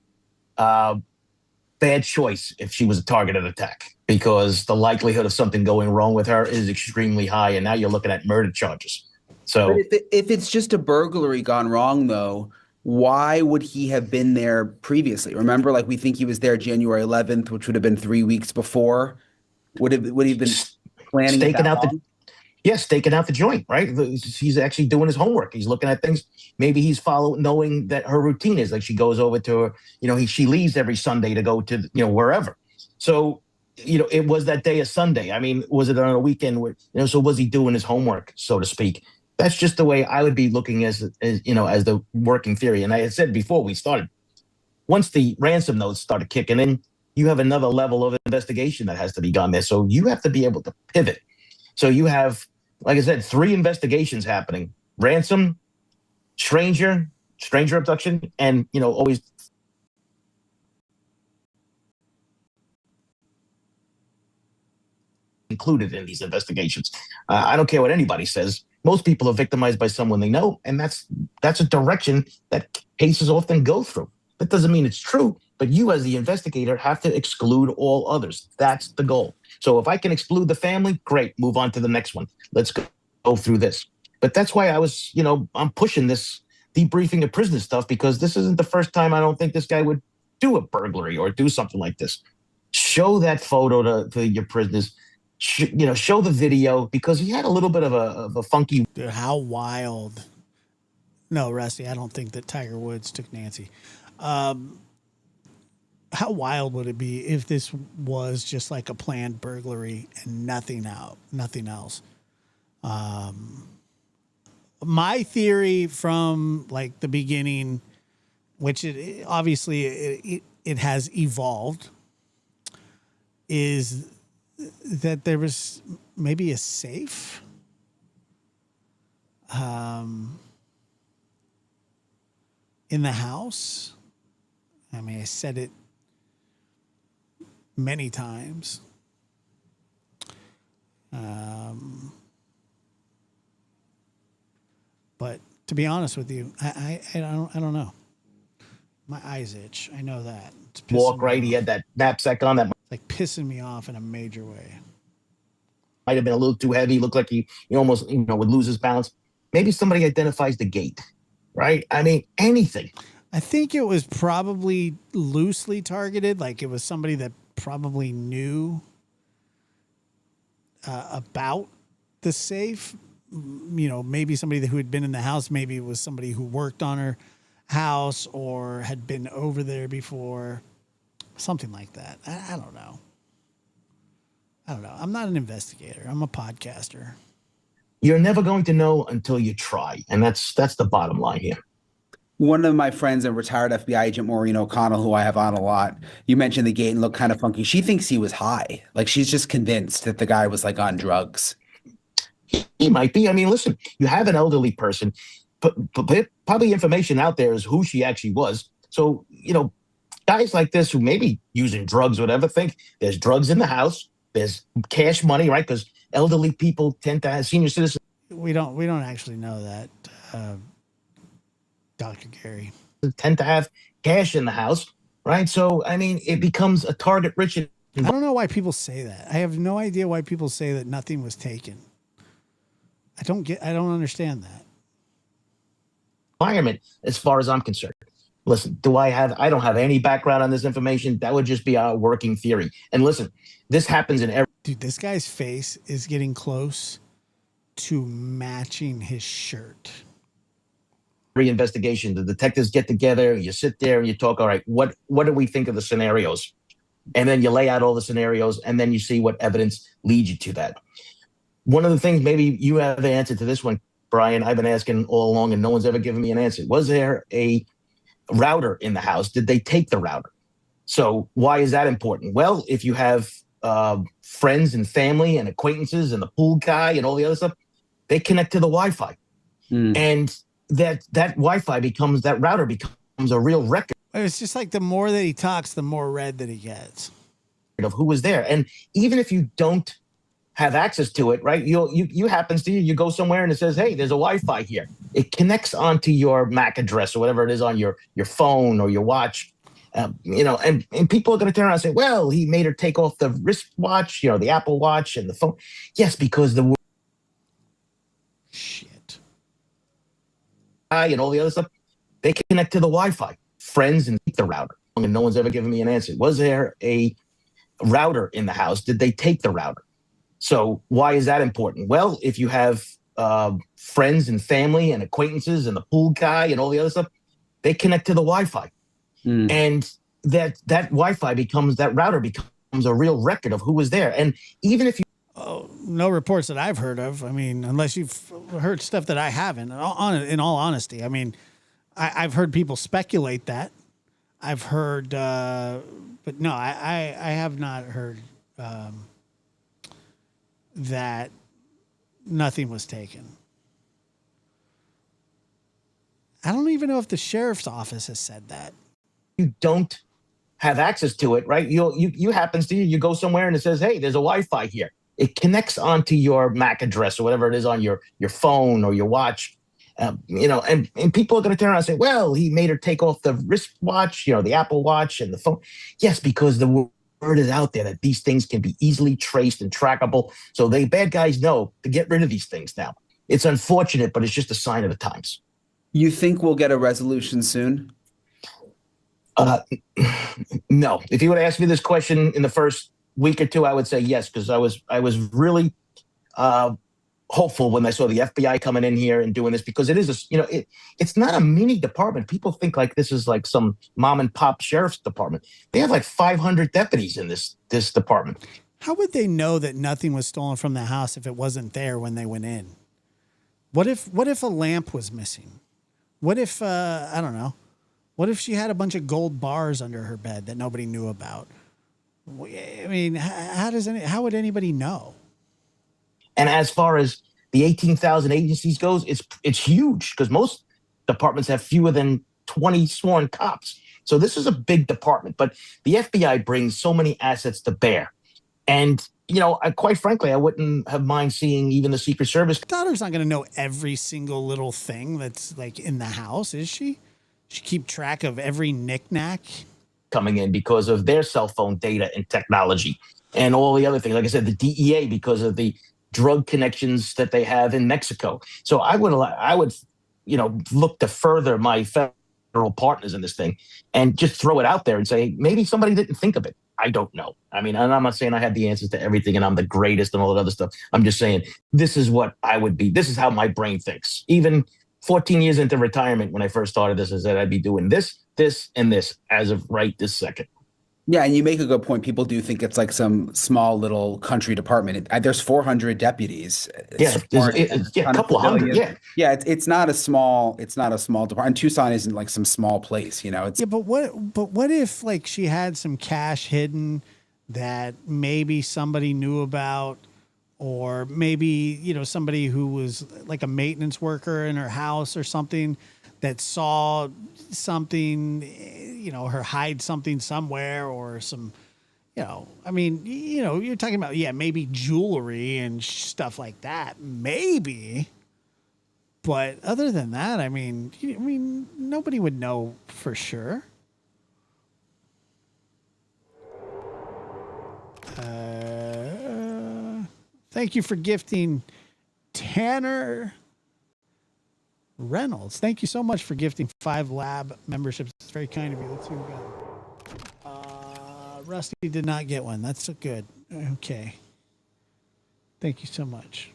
Bad choice if she was a targeted attack, because the likelihood of something going wrong with her is extremely high. And now you're looking at murder charges. So But if it's just a burglary gone wrong, though, why would he have been there previously? Remember, we think he was there January 11th, which would have been 3 weeks before. Would he have been planning it that long? Staking out the joint, right? He's actually doing his homework. He's looking at things. Maybe he's knowing that her routine is like she goes over to her, she leaves every Sunday to go to, wherever. So, it was that day of Sunday. I mean, was it on a weekend where, so was he doing his homework, so to speak? That's just the way I would be looking as the working theory. And I had said before we started, once the ransom notes started kicking in, you have another level of investigation that has to be done there. So you have to be able to pivot. So you have, like I said, 3 investigations happening: ransom, stranger abduction, and, always included in these investigations. I don't care what anybody says. Most people are victimized by someone they know, and that's a direction that cases often go through. That doesn't mean it's true, but you as the investigator have to exclude all others. That's the goal. So if I can exclude the family, great, move on to the next one. Let's go through this. But that's why I was, I'm pushing this debriefing of prisoner stuff, because this isn't the first time I don't think this guy would do a burglary or do something like this. Show that photo to your prisoners. Show the video, because he had a little bit of a funky. Dude, how wild. No, Rusty, I don't think that Tiger Woods took Nancy. How wild would it be if this was just like a planned burglary and nothing else? My theory from the beginning, which it obviously has evolved, is that there was maybe a safe in the house. I mean, I said it many times. But to be honest with you, I don't know. My eyes itch. I know that. Walk right. He had that knapsack on that pissing me off in a major way. Might have been a little too heavy. Looked like he almost would lose his balance. Maybe somebody identifies the gate, right? I mean, anything. I think it was probably loosely targeted. It was somebody that probably knew about the safe. Maybe somebody who had been in the house. Maybe it was somebody who worked on her house or had been over there before. Something like that. I don't know. I'm not an investigator. I'm a podcaster. You're never going to know until you try. And that's the bottom line here. One of my friends, a retired FBI agent, Maureen O'Connell, who I have on a lot, you mentioned the gate and looked kind of funky. She thinks he was high. She's just convinced that the guy was on drugs. He might be. I mean, listen, you have an elderly person, but probably information out there is who she actually was. So, guys like this who may be using drugs, whatever, think there's drugs in the house, there's cash money, right? Because elderly people tend to have senior citizens. We don't actually know that, Dr. Gary. Tend to have cash in the house, right? So, I mean, it becomes a target-rich. I don't know why people say that. I have no idea why people say that nothing was taken. I don't understand that. Environment, as far as I'm concerned. Listen, I don't have any background on this information. That would just be our working theory. And listen, this happens in every Dude, this guy's face is getting close to matching his shirt. investigation. The detectives get together, you sit there and you talk, all right, what do we think of the scenarios? And then you lay out all the scenarios and then you see what evidence leads you to that. One of the things, maybe you have the answer to this one, Brian, I've been asking all along and no one's ever given me an answer. Was there a router in the house? Did they take the router? So why is that important? Well, if you have friends and family and acquaintances and the pool guy and all the other stuff, they connect to the Wi-Fi. And that Wi-Fi that router becomes a real record. It's just like the more that he talks, the more red that he gets. Of who was there. And even if you don't have access to it, right? You happens to you go somewhere and it says, hey, there's a Wi-Fi here. It connects onto your MAC address or whatever it is on your phone or your watch. And people are going to turn around and say, well, he made her take off the wristwatch, the Apple Watch and the phone. Yes, because the shit and all the other stuff, they connect to the Wi-Fi. Friends and the router. And no one's ever given me an answer. Was there a router in the house? Did they take the router? So why is that important? Well, if you have friends and family and acquaintances and the pool guy and all the other stuff, they connect to the Wi-Fi. And that Wi-Fi that router becomes a real record of who was there. And even if you no reports that I've heard of. I mean, unless you've heard stuff that I haven't. In all honesty, I mean, I've heard people speculate that. I've heard, but no, I have not heard that nothing was taken. I don't even know if the sheriff's office has said that. You don't have access to it, right? You happens to you go somewhere and it says, hey, there's a Wi-Fi here. It connects onto your MAC address or whatever it is on your phone or your watch. And people are going to turn around and say, well, he made her take off the wristwatch, the Apple Watch and the phone. Yes, because the word is out there that these things can be easily traced and trackable. So bad guys know to get rid of these things now. It's unfortunate, but it's just a sign of the times. You think we'll get a resolution soon? No. If you would ask me this question in the first week or two, I would say yes, because I was really hopeful when I saw the FBI coming in here and doing this, because it is it's not a mini department. People think like this is like some mom and pop sheriff's department. They have like 500 deputies in this department. How would they know that nothing was stolen from the house if it wasn't there when they went in? What if a lamp was missing? What if I don't know? What if she had a bunch of gold bars under her bed that nobody knew about? I mean, how would anybody know? And as far as the 18,000 agencies goes, it's huge, because most departments have fewer than 20 sworn cops. So this is a big department, but the FBI brings so many assets to bear. And, quite frankly, I wouldn't have mind seeing even the Secret Service. Daughter's not going to know every single little thing that's like in the house, is she? She keep track of every knickknack coming in because of their cell phone data and technology and all the other things. Like I said, the DEA, because of the drug connections that they have in Mexico. So I would, look to further my federal partners in this thing and just throw it out there and say, maybe somebody didn't think of it. I don't know. I mean, and I'm not saying I have the answers to everything and I'm the greatest and all that other stuff. I'm just saying this is what I would be. This is how my brain thinks. Even 14 years into retirement, when I first started this, I said I'd be doing this, this, and this as of right this second. Yeah, and you make a good point. People do think it's like some small little country department. There's 400 deputies. Yeah, a couple hundred. Yeah, yeah. It's not a small department. Tucson isn't like some small place, It's but what if like she had some cash hidden that maybe somebody knew about, or maybe somebody who was like a maintenance worker in her house or something that saw something, her hide something somewhere, or some, I mean, you're talking about, maybe jewelry and stuff like that, maybe. But other than that, I mean, nobody would know for sure. Thank you for gifting Tanner Reynolds, thank you so much for gifting 5 lab memberships. It's very kind of you. Let's see what we got. Rusty did not get one. That's so good. Okay. Thank you so much.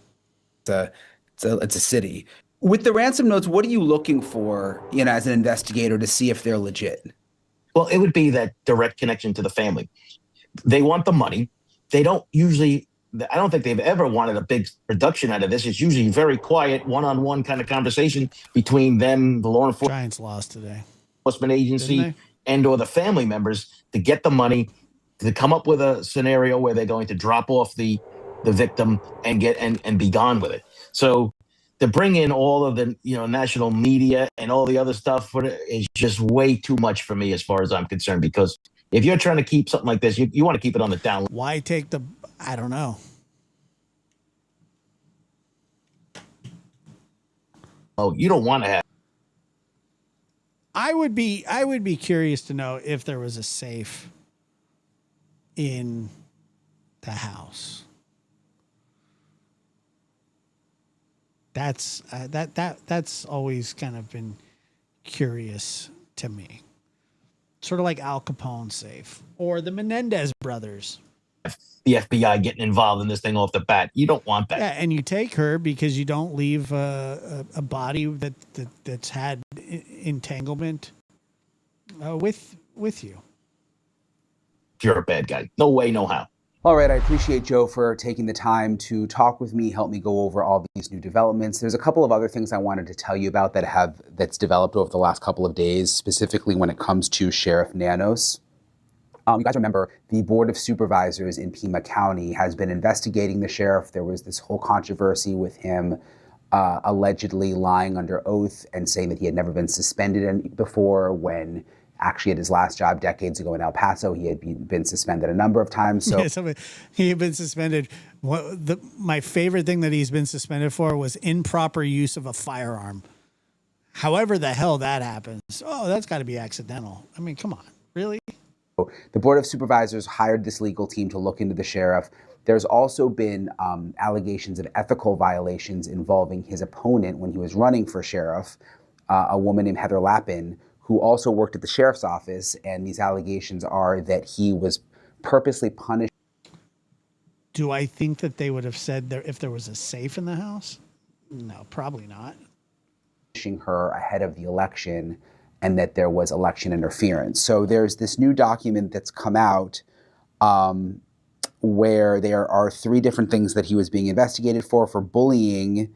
It's a city. With the ransom notes, what are you looking for, as an investigator to see if they're legit? Well, it would be that direct connection to the family. They want the money. They don't usually, I don't think they've ever wanted a big production out of this. It's usually very quiet, one-on-one kind of conversation between them, the law enforcement Giants lost today. Agency, and or the family members to get the money, to come up with a scenario where they're going to drop off the victim and get and be gone with it. So to bring in all of the national media and all the other stuff is just way too much for me as far as I'm concerned, because if you're trying to keep something like this, you want to keep it on the down. Why take the, I don't know. Oh, you don't want to have. I would be curious to know if there was a safe in the house. That's that's always kind of been curious to me. Sort of like Al Capone's safe or the Menendez brothers. The FBI getting involved in this thing off the bat. You don't want that. Yeah, and you take her because you don't leave a body that's had entanglement with you. You're a bad guy. No way, no how. All right, I appreciate Joe for taking the time to talk with me, help me go over all these new developments. There's a couple of other things I wanted to tell you about that's developed over the last couple of days, specifically when it comes to Sheriff Nanos. You guys remember the Board of Supervisors in Pima County has been investigating the sheriff. There was this whole controversy with him allegedly lying under oath and saying that he had never been suspended before, when actually at his last job decades ago in El Paso, he had been suspended a number of times. So yeah, he had been suspended. My favorite thing that he's been suspended for was improper use of a firearm. However the hell that happens. Oh, that's got to be accidental. I mean, come on, really? The Board of Supervisors hired this legal team to look into the sheriff. There's also been allegations of ethical violations involving his opponent when he was running for sheriff, a woman named Heather Lappin, who also worked at the sheriff's office. And these allegations are that he was purposely punished. Do I think that they would have said there if there was a safe in the house? No, probably not. Her ahead of the election, and that there was election interference. So there's this new document that's come out where there are 3 different things that he was being investigated for bullying.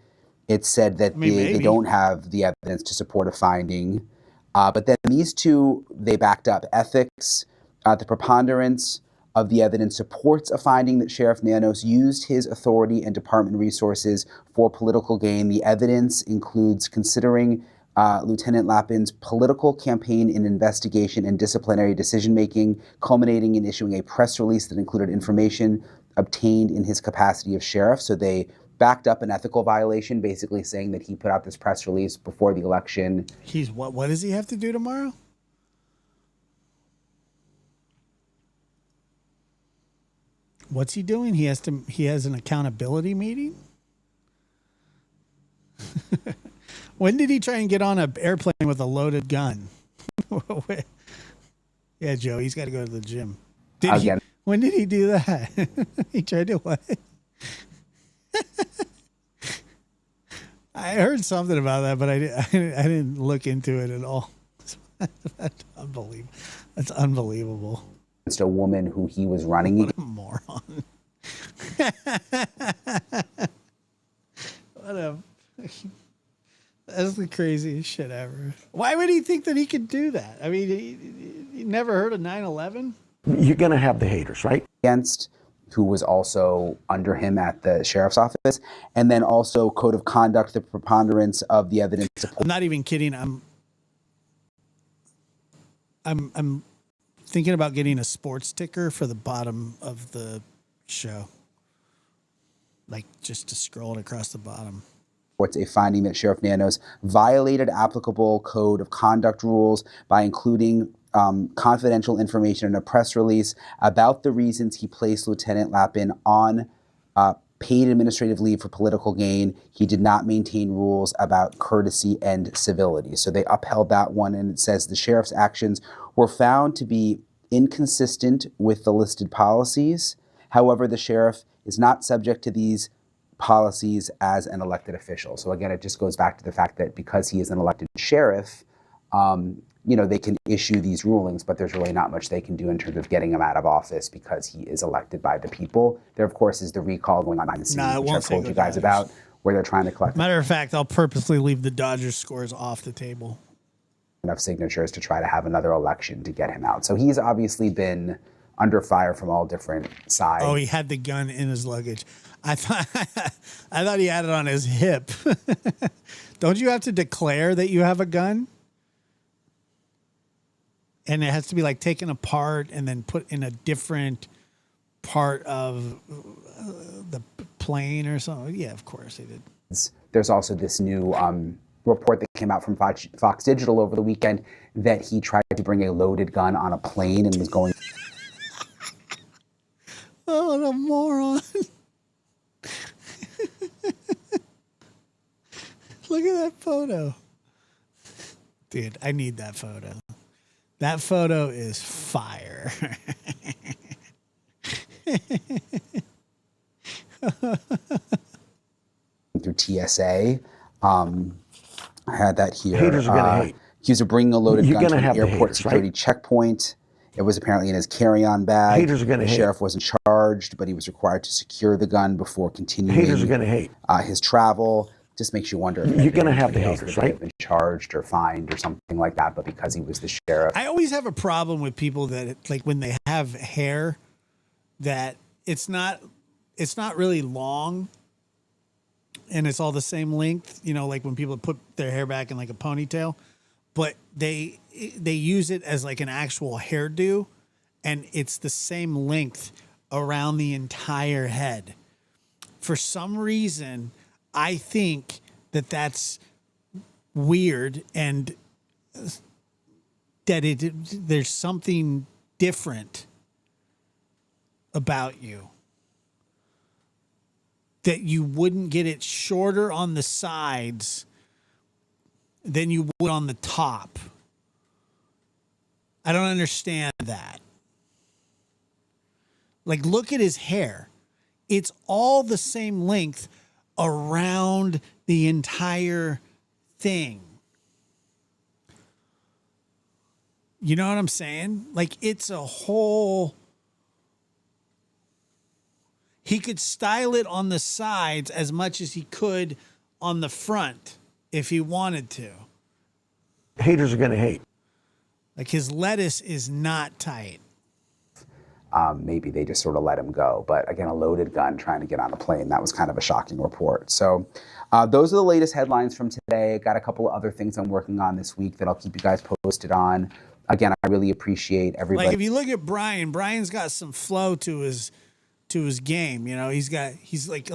It said that they don't have the evidence to support a finding. But then these 2, they backed up. Ethics, the preponderance of the evidence supports a finding that Sheriff Nanos used his authority and department resources for political gain. The evidence includes considering Lieutenant Lappin's political campaign in investigation and disciplinary decision-making, culminating in issuing a press release that included information obtained in his capacity of sheriff. So they backed up an ethical violation, basically saying that he put out this press release before the election. He's what does he have to do tomorrow? What's he doing? He has an accountability meeting? When did he try and get on an airplane with a loaded gun? Yeah, Joe, he's got to go to the gym. When did he do that? He tried to what? I heard something about that, but I didn't look into it at all. That's unbelievable. That's unbelievable. It's a woman who he was running against. What a moron. What a... That's the craziest shit ever. Why would he think that he could do that? I mean, he never heard of 9/11? You're going to have the haters, right? Against, who was also under him at the sheriff's office, and then also code of conduct, the preponderance of the evidence. I'm not even kidding. I'm thinking about getting a sports ticker for the bottom of the show, like just to scroll it across the bottom. It's a finding that Sheriff Nanos violated applicable code of conduct rules by including confidential information in a press release about the reasons he placed Lieutenant Lappin on paid administrative leave for political gain. He did not maintain rules about courtesy and civility. So they upheld that one, and it says the sheriff's actions were found to be inconsistent with the listed policies. However, the sheriff is not subject to these policies as an elected official. So again, it just goes back to the fact that because he is an elected sheriff, they can issue these rulings, but there's really not much they can do in terms of getting him out of office because he is elected by the people. There, of course, is the recall going on behind the scenes, which I've told you guys about, where they're trying to collect. Matter of fact, I'll purposely leave the Dodgers scores off the table. Enough signatures to try to have another election to get him out. So he's obviously been under fire from all different sides. Oh, he had the gun in his luggage. I thought he had it on his hip. Don't you have to declare that you have a gun? And it has to be like taken apart and then put in a different part of the plane or something. Yeah, of course they did. There's also this new report that came out from Fox Digital over the weekend that he tried to bring a loaded gun on a plane and was going. Oh, the moron. Look at that photo. Dude, I need that photo. That photo is fire. Through TSA. I had that here. Haters are gonna hate. Accused of bringing a loaded gun to an airport haters, security checkpoint. It was apparently in his carry-on bag. Haters are gonna the hate. sheriff wasn't charged, but he was required to secure the gun before continuing Haters are gonna hate. His travel. Just makes you wonder if you're going to have the anybody else haters, could right? have been charged or fined or something like that, but because he was the sheriff. I always have a problem with people that, like, when they have hair that it's not really long and it's all the same length, like when people put their hair back in like a ponytail, but they use it as like an actual hairdo and it's the same length around the entire head. For some reason, I think that that's weird and that there's something different about you. That you wouldn't get it shorter on the sides than you would on the top. I don't understand that. Like, look at his hair. It's all the same length around the entire thing. You know what I'm saying? Like, it's a whole... He could style it on the sides as much as he could on the front if he wanted to. Haters are going to hate. Like, his lettuce is not tight. Maybe they just sort of let him go. But again, a loaded gun trying to get on a plane. That was kind of a shocking report. So those are the latest headlines from today. Got a couple of other things I'm working on this week that I'll keep you guys posted on. Again, I really appreciate everybody. Like, if you look at Brian's got some flow to his game. He's like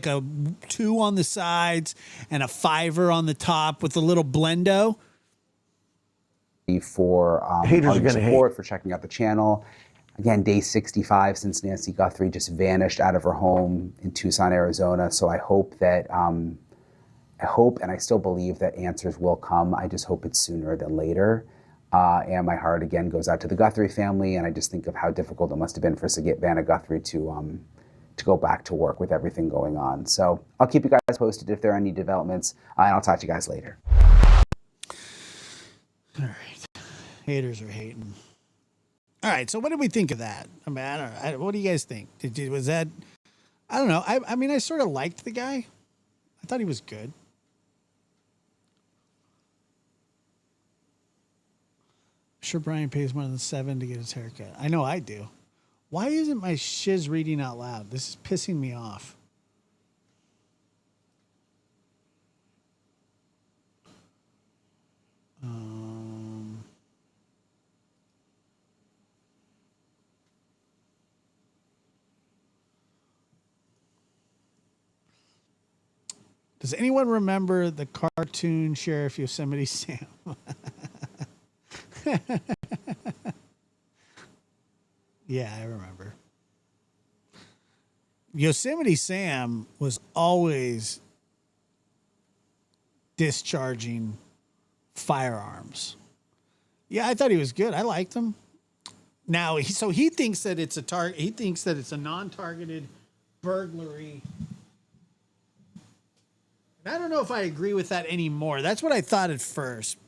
a 2 on the sides and a 5 on the top with a little blendo. For haters are going to support hate. For checking out the channel. Again, day 65 since Nancy Guthrie just vanished out of her home in Tucson, Arizona. So I hope that, and I still believe that answers will come. I just hope it's sooner than later. And my heart again goes out to the Guthrie family. And I just think of how difficult it must have been for Savannah Guthrie to go back to work with everything going on. So I'll keep you guys posted if there are any developments, and I'll talk to you guys later. All right. Haters are hating. All right, so what did we think of that? I mean, I don't know. What do you guys think? Was that? I don't know. I mean, I sort of liked the guy. I thought he was good. I'm sure Brian pays more than $7 to get his haircut. I know I do. Why isn't my shiz reading out loud? This is pissing me off. Does anyone remember the cartoon Sheriff Yosemite Sam? Yeah, I remember. Yosemite Sam was always discharging firearms. Yeah, I thought he was good. I liked him. Now, he thinks that it's a target. He thinks that it's a non-targeted burglary. And I don't know if I agree with that anymore. That's what I thought at first.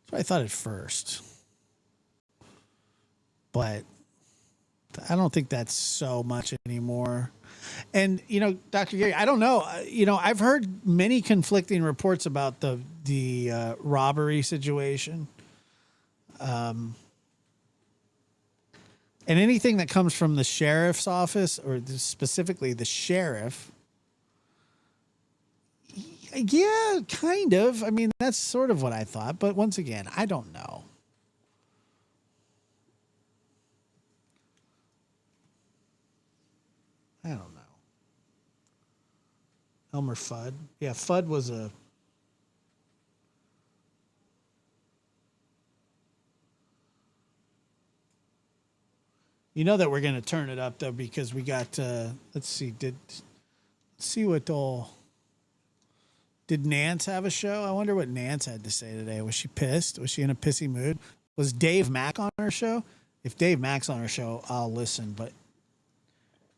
That's what I thought at first. But I don't think that's so much anymore. And, you know, Dr. Gary, I don't know. You know, I've heard many conflicting reports about the robbery situation. And anything that comes from the sheriff's office, or specifically the sheriff, yeah, kind of. I mean, that's sort of what I thought. But once again, I don't know. I don't know. Elmer Fudd. Yeah, Fudd was a... You know that we're going to turn it up, though, because we got... let's see. Let's see what all... Did Nance have a show? I wonder what Nance had to say today. Was she pissed? Was she in a pissy mood? Was Dave Mack on her show? If Dave Mack's on her show, I'll listen, but...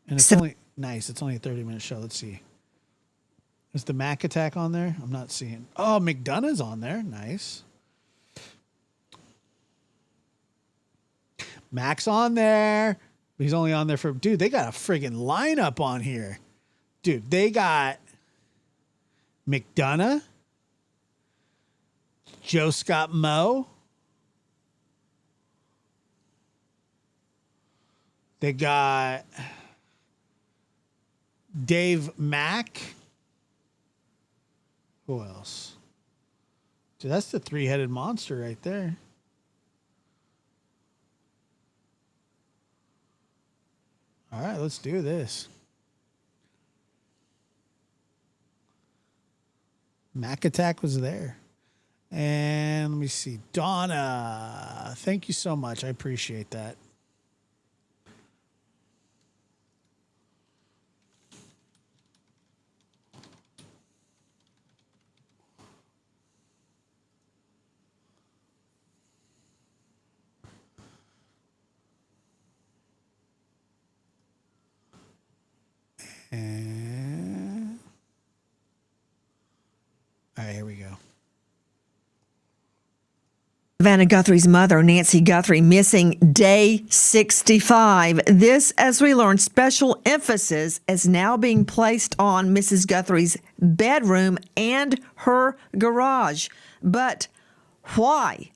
And it's only nice. It's only a 30-minute show. Let's see. Is the Mac Attack on there? I'm not seeing. Oh, McDonough's on there. Nice. Mac's on there. But he's only on there for... Dude, they got a friggin' lineup on here. Dude, they got McDonough, Joe Scott Moe. They got... Dave Mack. Who else? Dude, that's the three-headed monster right there. All right, let's do this. Mac Attack was there. And let me see. Donna. Thank you so much. I appreciate that. And all right, here we go. Savannah Guthrie's mother, Nancy Guthrie, missing day 65. This, as we learn, special emphasis is now being placed on Mrs. Guthrie's bedroom and her garage. But why?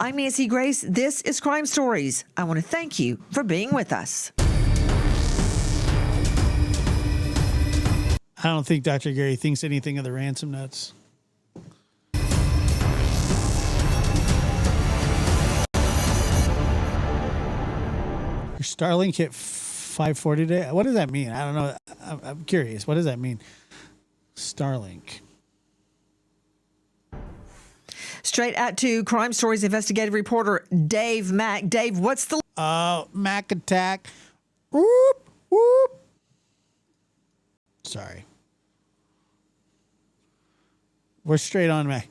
I'm Nancy Grace. This is Crime Stories. I want to thank you for being with us. I don't think Dr. Gary thinks anything of the ransom notes. Your Starlink hit 540 today. What does that mean? I don't know. I'm curious. What does that mean? Starlink. Straight out to Crime Stories investigative reporter Dave Mack. Dave, what's the... Mac Attack. Whoop, whoop. Sorry. We're straight on Mac.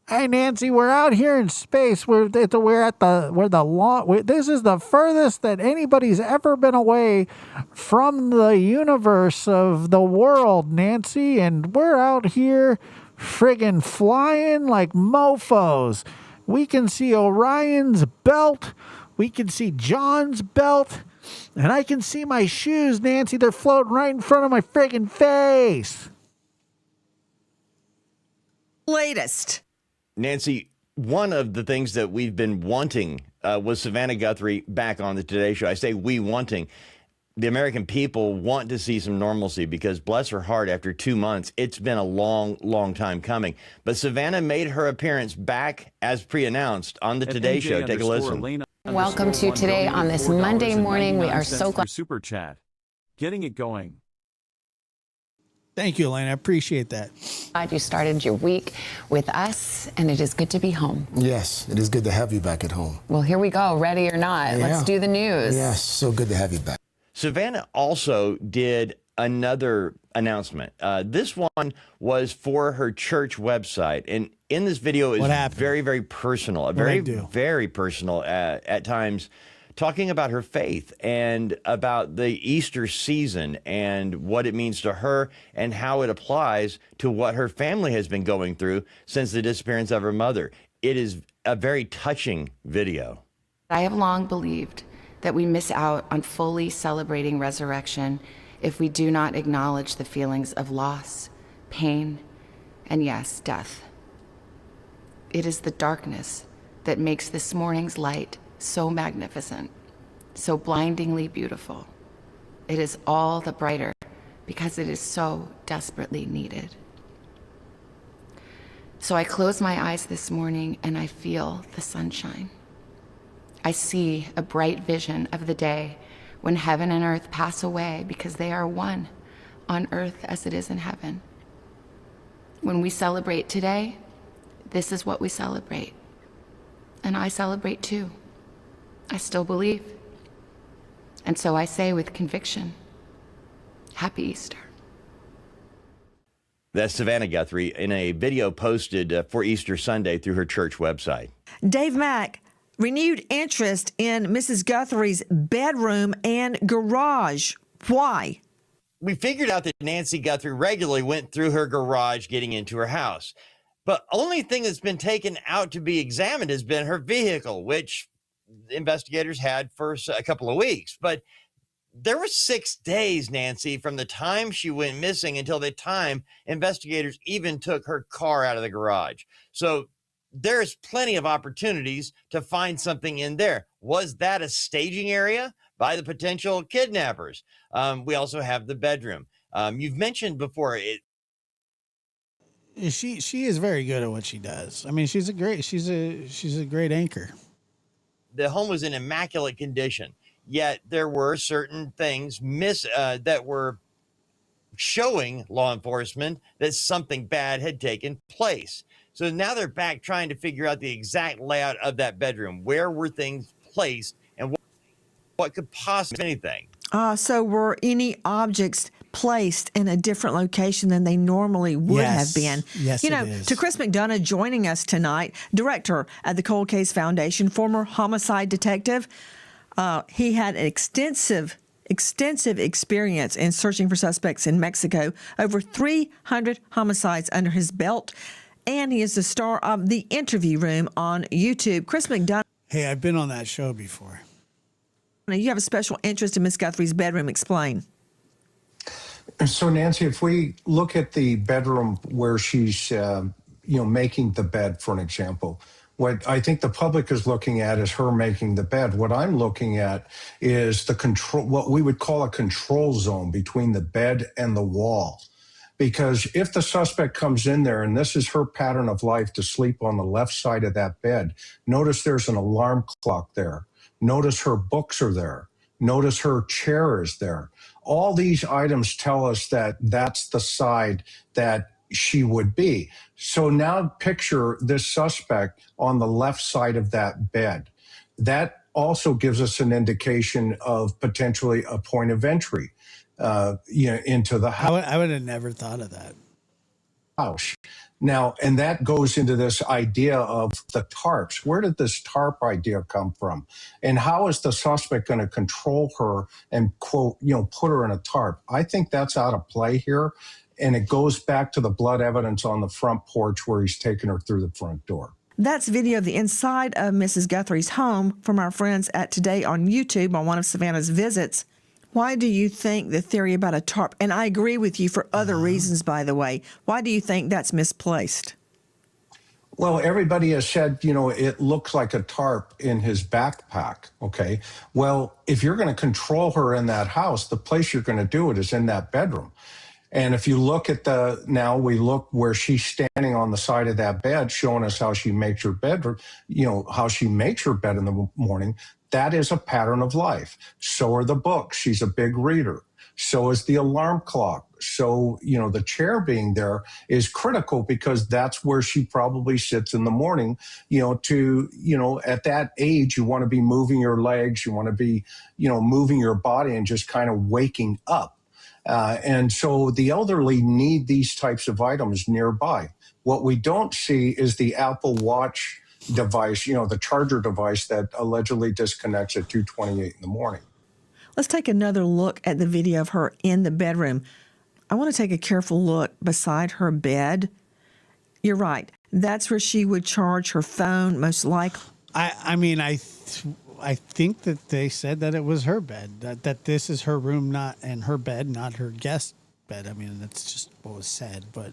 Hey Nancy, we're out here in space. We're at the launch. This is the furthest that anybody's ever been away from the universe of the world, Nancy, and we're out here friggin' flying like mofos. We can see Orion's belt. We can see John's belt. And I can see my shoes, Nancy. They're floating right in front of my friggin' face. latest? Nancy, one of the things that we've been wanting was Savannah Guthrie back on the Today Show. I say we wanting. The American people want to see some normalcy because, bless her heart, after 2 months, it's been a long, long time coming. But Savannah made her appearance back as pre-announced on the Today Show. Take a listen. Welcome to Today on this Monday morning. We are so glad. Super chat. Getting it going. Thank you, Elaine. I appreciate that. Glad you started your week with us, and it is good to be home. Yes, it is good to have you back at home. Well, here we go. Ready or not? Yeah. Let's do the news. Yes, so good to have you back. Savannah also did another announcement. This one was for her church website. And in this video is very, very personal, very personal at times, talking about her faith and about the Easter season and what it means to her and how it applies to what her family has been going through since the disappearance of her mother. It is a very touching video. I have long believed that we miss out on fully celebrating resurrection if we do not acknowledge the feelings of loss, pain, and yes, death. It is the darkness that makes this morning's light so magnificent, so blindingly beautiful. It is all the brighter because it is so desperately needed. So I close my eyes this morning and I feel the sunshine. I see a bright vision of the day when heaven and earth pass away because they are one on earth as it is in heaven. When we celebrate today, this is what we celebrate. And I celebrate too. I still believe. And so I say with conviction, Happy Easter. That's Savannah Guthrie in a video posted for Easter Sunday through her church website. Dave Mack, renewed interest in Mrs. Guthrie's bedroom and garage. Why? We figured out that Nancy Guthrie regularly went through her garage getting into her house. But only thing that's been taken out to be examined has been her vehicle, which investigators had for a couple of weeks. But there were 6 days, Nancy, from the time she went missing until the time investigators even took her car out of the garage. So there's plenty of opportunities to find something in there. Was that a staging area by the potential kidnappers? We also have the bedroom. You've mentioned before it. She is very good at what she does. I mean, she's a great anchor. The home was in immaculate condition, yet there were certain things that were showing law enforcement that something bad had taken place. So now they're back trying to figure out the exact layout of that bedroom. Where were things placed and what could possibly be anything? So were any objects placed in a different location than they normally would have been? Yes, you know, it is. to Chris McDonough joining us tonight, director at the Cold Case Foundation, former homicide detective. He had extensive experience in searching for suspects in Mexico, over 300 homicides under his belt. And he is the star of The Interview Room on YouTube. Chris McDonough. Hey, I've been on that show before. You have a special interest in Miss Guthrie's bedroom. Explain. So, Nancy, if we look at the bedroom where she's, making the bed, for an example, what I think the public is looking at is her making the bed. What I'm looking at is the control, what we would call a control zone between the bed and the wall. Because if the suspect comes in there, and this is her pattern of life to sleep on the left side of that bed, notice there's an alarm clock there. Notice her books are there. Notice her chair is there. All these items tell us that that's the side that she would be. So now picture this suspect on the left side of that bed. That also gives us an indication of potentially a point of entry. Into the house. I would have never thought of that. House. Now, and that goes into this idea of the tarps. Where did this tarp idea come from? And how is the suspect going to control her and, quote, put her in a tarp? I think that's out of play here. And it goes back to the blood evidence on the front porch where he's taken her through the front door. That's video of the inside of Mrs. Guthrie's home from our friends at Today on YouTube on one of Savannah's visits. Why do you think the theory about a tarp, and I agree with you for other reasons, by the way, why do you think that's misplaced? Well, everybody has said, it looks like a tarp in his backpack, okay? Well, if you're going to control her in that house, the place you're going to do it is in that bedroom. And if you look at we look where she's standing on the side of that bed, showing us how she makes her bedroom, how she makes her bed in the morning. That is a pattern of life. So are the books. She's a big reader. So is the alarm clock. So, the chair being there is critical because that's where she probably sits in the morning, at that age, you want to be moving your legs, you want to be, moving your body and just kind of waking up. And so the elderly need these types of items nearby. What we don't see is the Apple Watch device, the charger device that allegedly disconnects at 2:28 in the morning. Let's take another look at the video of her in the bedroom. I want to take a careful look beside her bed. You're right. That's where she would charge her phone, most likely. I think that they said that it was her bed, that this is her room, and her bed, not her guest bed. I mean, that's just what was said, but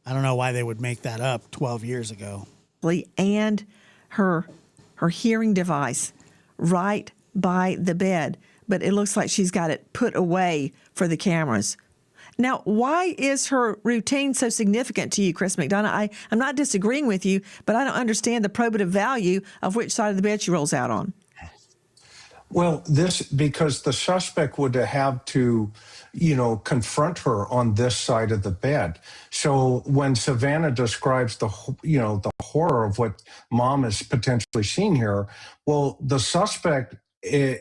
I don't know why they would make that up 12 years ago. And her hearing device right by the bed, but it looks like she's got it put away for the cameras. Now, why is her routine so significant to you, Chris McDonough? I'm not disagreeing with you, but I don't understand the probative value of which side of the bed she rolls out on. Well, because the suspect would have to, confront her on this side of the bed. So when Savannah describes the horror of what mom is potentially seeing here, well, the suspect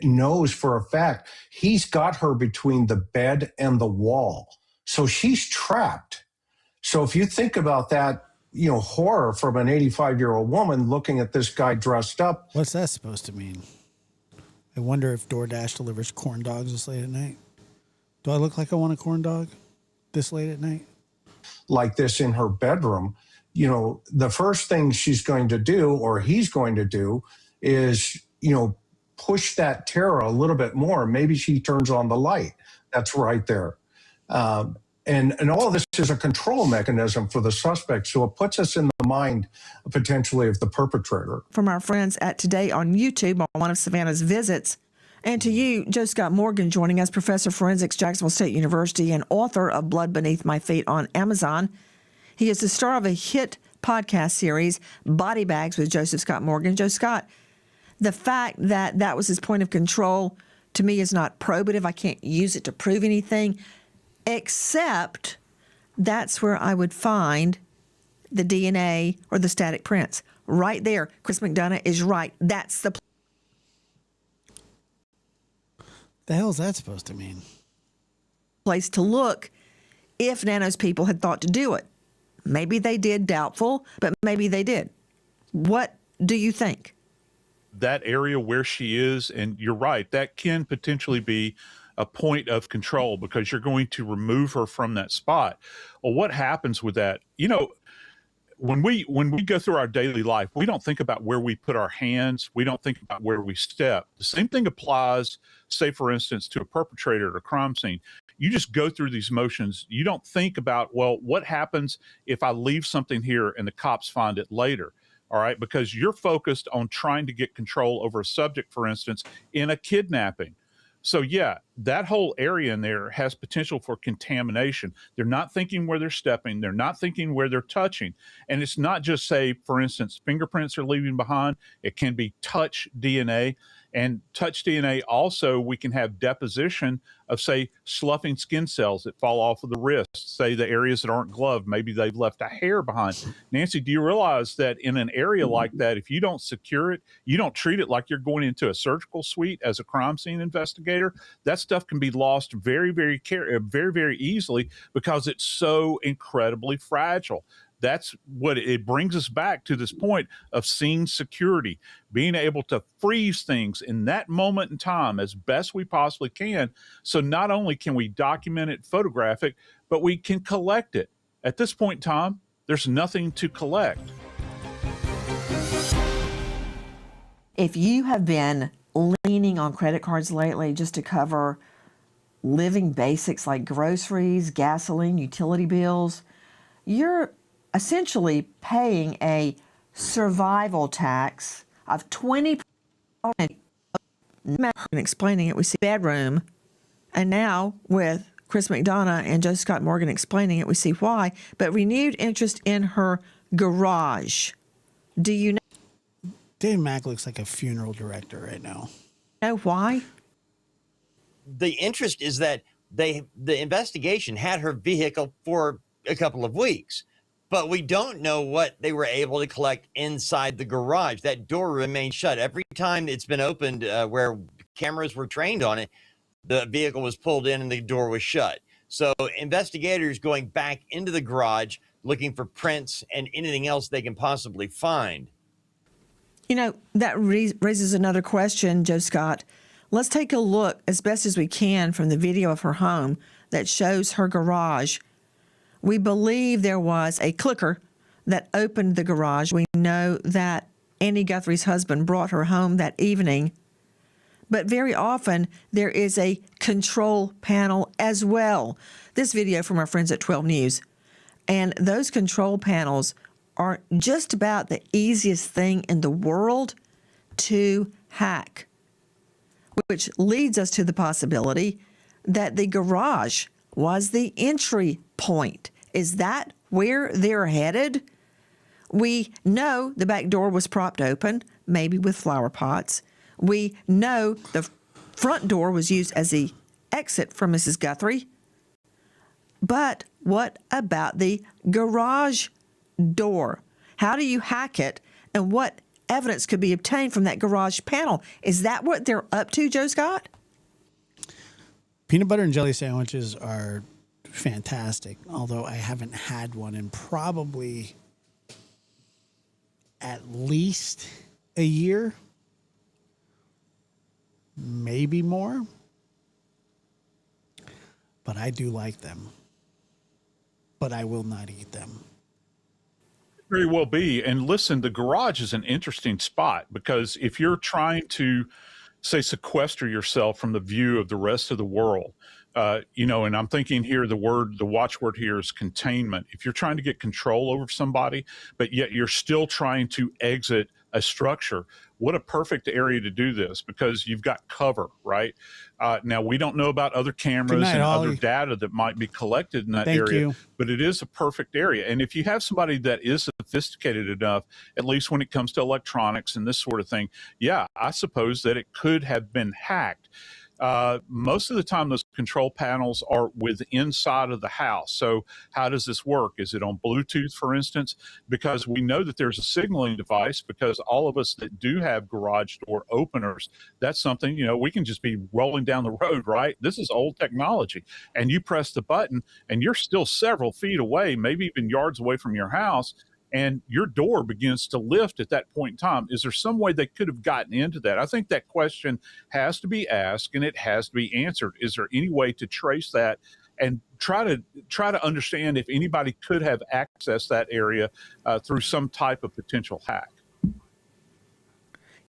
knows for a fact he's got her between the bed and the wall. So she's trapped. So if you think about that, horror from an 85-year-old woman looking at this guy dressed up. What's that supposed to mean? I wonder if DoorDash delivers corn dogs this late at night. Do I look like I want a corn dog this late at night? Like this in her bedroom, the first thing she's going to do, or he's going to do, is, push that terror a little bit more. Maybe she turns on the light. That's right there. And all of this is a control mechanism for the suspect. So it puts us in the mind potentially of the perpetrator. From our friends at Today on YouTube on one of Savannah's visits. And to you, Joe Scott Morgan joining us, professor of forensics, Jacksonville State University, and author of Blood Beneath My Feet on Amazon. He is the star of a hit podcast series, Body Bags with Joseph Scott Morgan. Joe Scott, the fact that that was his point of control, to me, is not probative. I can't use it to prove anything, except that's where I would find the DNA or the static prints. Right there. Chris McDonough is right. That's the The hell is that supposed to mean? place to look if Nanos people had thought to do it. Maybe they did, doubtful, but maybe they did. What do you think? That area where she is, and you're right, that can potentially be a point of control because you're going to remove her from that spot. Well, what happens with that? When we go through our daily life, we don't think about where we put our hands. We don't think about where we step. The same thing applies, say, for instance, to a perpetrator at a crime scene. You just go through these motions. You don't think about, well, what happens if I leave something here and the cops find it later? All right, because you're focused on trying to get control over a subject, for instance, in a kidnapping. So, yeah, that whole area in there has potential for contamination. They're not thinking where they're stepping. They're not thinking where they're touching. And it's not just, say, for instance, fingerprints are leaving behind. It can be touch DNA. And touch DNA also, we can have deposition of, say, sloughing skin cells that fall off of the wrist, say the areas that aren't gloved. Maybe they've left a hair behind. Nancy, do you realize that in an area like that, if you don't secure it, you don't treat it like you're going into a surgical suite as a crime scene investigator, that stuff can be lost very, very easily because it's so incredibly fragile. That's what it brings us back to, this point of scene security, being able to freeze things in that moment in time as best we possibly can. So not only can we document it, photograph it, but we can collect it. At this point in time, there's nothing to collect. If you have been leaning on credit cards lately just to cover living basics like groceries, gasoline, utility bills, you're essentially paying a survival tax of 20%. Explaining it, we see bedroom. And now with Chris McDonough and Joe Scott Morgan explaining it, we see why. But renewed interest in her garage. Do you know? Dave Mack looks like a funeral director right now. Know why? The interest is that the investigation had her vehicle for a couple of weeks, but we don't know what they were able to collect inside the garage. That door remained shut. Every time it's been opened where cameras were trained on it, the vehicle was pulled in and the door was shut. So investigators going back into the garage looking for prints and anything else they can possibly find. You know, that raises another question, Joe Scott. Let's take a look as best as we can from the video of her home that shows her garage. We believe there was a clicker that opened the garage. We know that Annie Guthrie's husband brought her home that evening. But very often there is a control panel as well. This video from our friends at 12 News. And those control panels are just about the easiest thing in the world to hack, which leads us to the possibility that the garage was the entry point. Is that where they're headed? We know the back door was propped open, maybe with flower pots. We know the front door was used as the exit for Mrs. Guthrie. But what about the garage door? How do you hack it, and what evidence could be obtained from that garage panel? Is that what they're up to, Joe Scott? Peanut butter and jelly sandwiches are fantastic, although I haven't had one in probably at least a year, maybe more. But I do like them. But I will not eat them. Very well be. And listen, the garage is an interesting spot because if you're trying to, say, sequester yourself from the view of the rest of the world, you know, and I'm thinking here the watchword here is containment. If you're trying to get control over somebody, but yet you're still trying to exit a structure, what a perfect area to do this because you've got cover, right? Now, we don't know about other cameras and other data that might be collected in that area, but it is a perfect area. And if you have somebody that is sophisticated enough, at least when it comes to electronics and this sort of thing, yeah, I suppose that it could have been hacked. Most of the time, those control panels are inside of the house. So how does this work? Is it on Bluetooth, for instance? Because we know that there's a signaling device because all of us that do have garage door openers, that's something, you know, we can just be rolling down the road, right? This is old technology. And you press the button and you're still several feet away, maybe even yards away from your house, and your door begins to lift at that point in time. Is there some way they could have gotten into that? I think that question has to be asked and it has to be answered. Is there any way to trace that and try to understand if anybody could have accessed that area through some type of potential hack?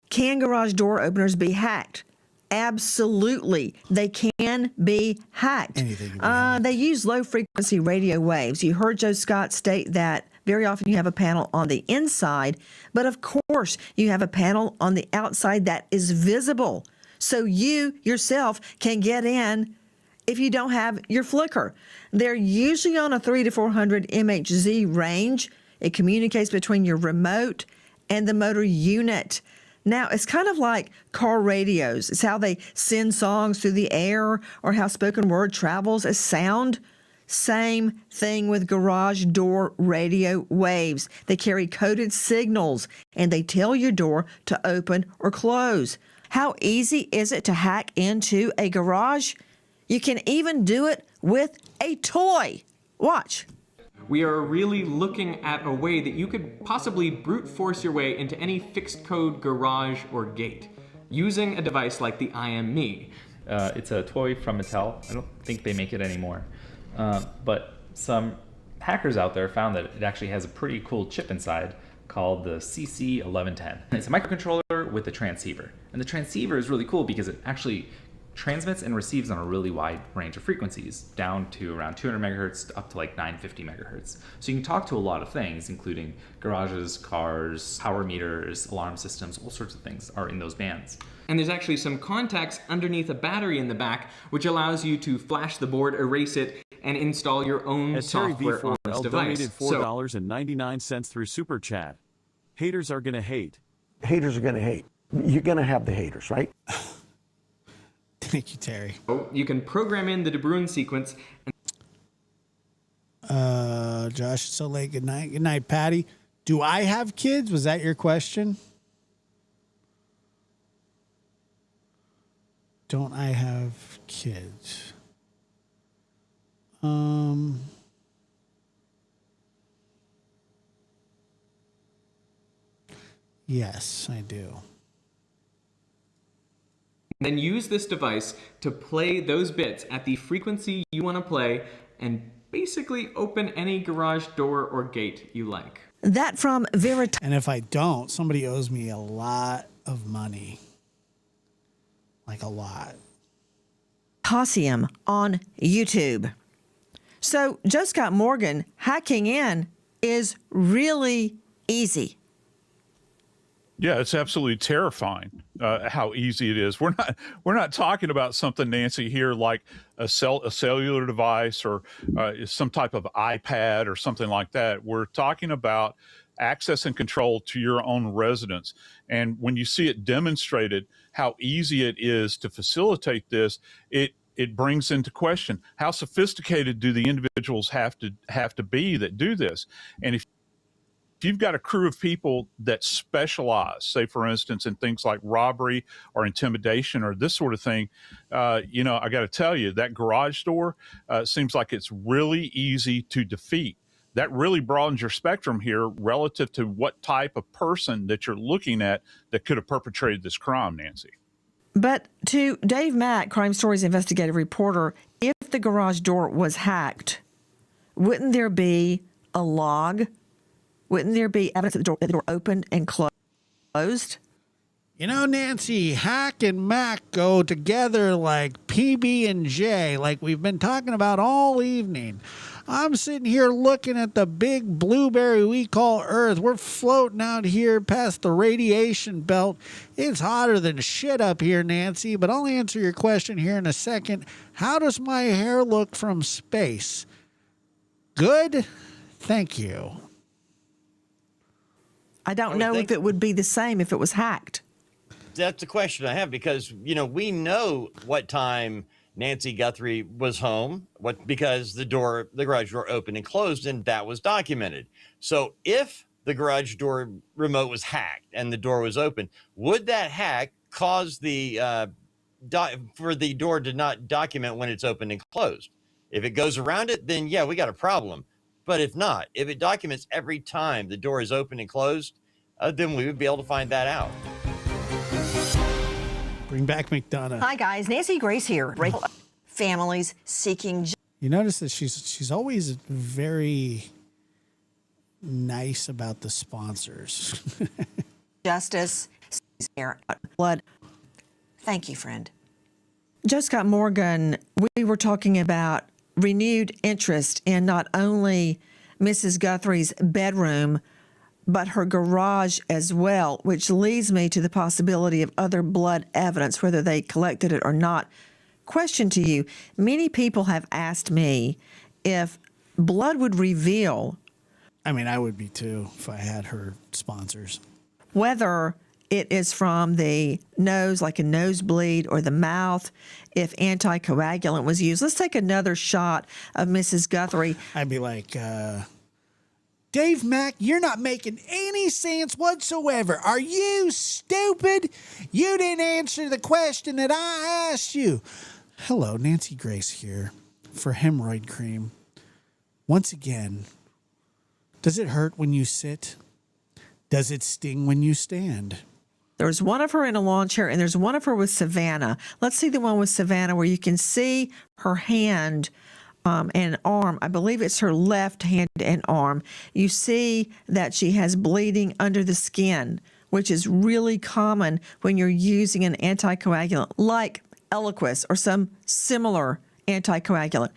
Can garage door openers be hacked? Absolutely. They can be hacked. They use low frequency radio waves. You heard Joe Scott state that very often you have a panel on the inside, but of course you have a panel on the outside that is visible. So you yourself can get in if you don't have your flicker. They're usually on a 300 to 400 MHz range. It communicates between your remote and the motor unit. Now, it's kind of like car radios. It's how they send songs through the air or how spoken word travels as sound. Same thing with garage door radio waves. They carry coded signals and they tell your door to open or close. How easy is it to hack into a garage? You can even do it with a toy. Watch. We are really looking at a way that you could possibly brute force your way into any fixed code garage or gate using a device like the IMMe. It's a toy from Mattel. I don't think they make it anymore. But some hackers out there found that it actually has a pretty cool chip inside called the CC1110. It's a microcontroller with a transceiver. And the transceiver is really cool because it actually transmits and receives on a really wide range of frequencies, down to around 200 megahertz up to like 950 megahertz. So you can talk to a lot of things, including garages, cars, power meters, alarm systems, all sorts of things are in those bands. And there's actually some contacts underneath a battery in the back, which allows you to flash the board, erase it, and install your own software on this device. Donated $4.99 through Super Chat. Haters are gonna hate. Haters are going to hate. You're going to have the haters, right? Thank you, Terry. You can program in the De Bruyn sequence. Josh, it's so late. Good night. Good night, Patty. Do I have kids? Was that your question? Don't I have kids? Yes, I do. Then use this device to play those bits at the frequency you want to play and basically open any garage door or gate you like. That from Veritasium. And if I don't, somebody owes me a lot of money. Like a lot. On YouTube. So Joe Scott Morgan, hacking in is really easy. Yeah, it's absolutely terrifying how easy it is. We're not talking about something, Nancy, here like a cellular device or some type of iPad or something like that. We're talking about access and control to your own residence. And when you see it demonstrated how easy it is to facilitate this, it brings into question how sophisticated do the individuals have to be that do this. And if you've got a crew of people that specialize, say, for instance, in things like robbery or intimidation or this sort of thing, I got to tell you, that garage door seems like it's really easy to defeat. That really broadens your spectrum here relative to what type of person that you're looking at that could have perpetrated this crime, Nancy. But to Dave Mack, Crime Stories investigative reporter, if the garage door was hacked, wouldn't there be a log? Wouldn't there be evidence that the door opened and closed? You know, Nancy, Hack and Mac go together like PB and J, like we've been talking about all evening. I'm sitting here looking at the big blueberry we call Earth. We're floating out here past the radiation belt. It's hotter than shit up here, Nancy, but I'll answer your question here in a second. How does my hair look from space? Good? Thank you. I don't know if it would be the same if it was hacked. That's the question I have because, we know what time Nancy Guthrie was home because the garage door opened and closed, and that was documented. So if the garage door remote was hacked and the door was open, would that hack cause for the door to not document when it's open and closed? If it goes around it, then yeah, we got a problem. But if not, if it documents every time the door is open and closed, then we would be able to find that out. Bring back McDonough. Hi, guys. Nancy Grace here. Families seeking. You notice that she's always very nice about the sponsors. Justice. Blood. Thank you, friend. Joe Scott Morgan, we were talking about renewed interest in not only Mrs. Guthrie's bedroom, but her garage as well, which leads me to the possibility of other blood evidence, whether they collected it or not. Question to you. Many people have asked me if blood would reveal. I mean, I would be too if I had her sponsors. Whether it is from the nose, like a nosebleed, or the mouth, if anticoagulant was used. Let's take another shot of Mrs. Guthrie. I'd be like, Dave Mack, you're not making any sense whatsoever. Are you stupid? You didn't answer the question that I asked you. Hello, Nancy Grace here for hemorrhoid cream. Once again, does it hurt when you sit? Does it sting when you stand? There's one of her in a lawn chair, and there's one of her with Savannah. Let's see the one with Savannah where you can see her hand and arm. I believe it's her left hand and arm. You see that she has bleeding under the skin, which is really common when you're using an anticoagulant like Eliquis or some similar anticoagulant.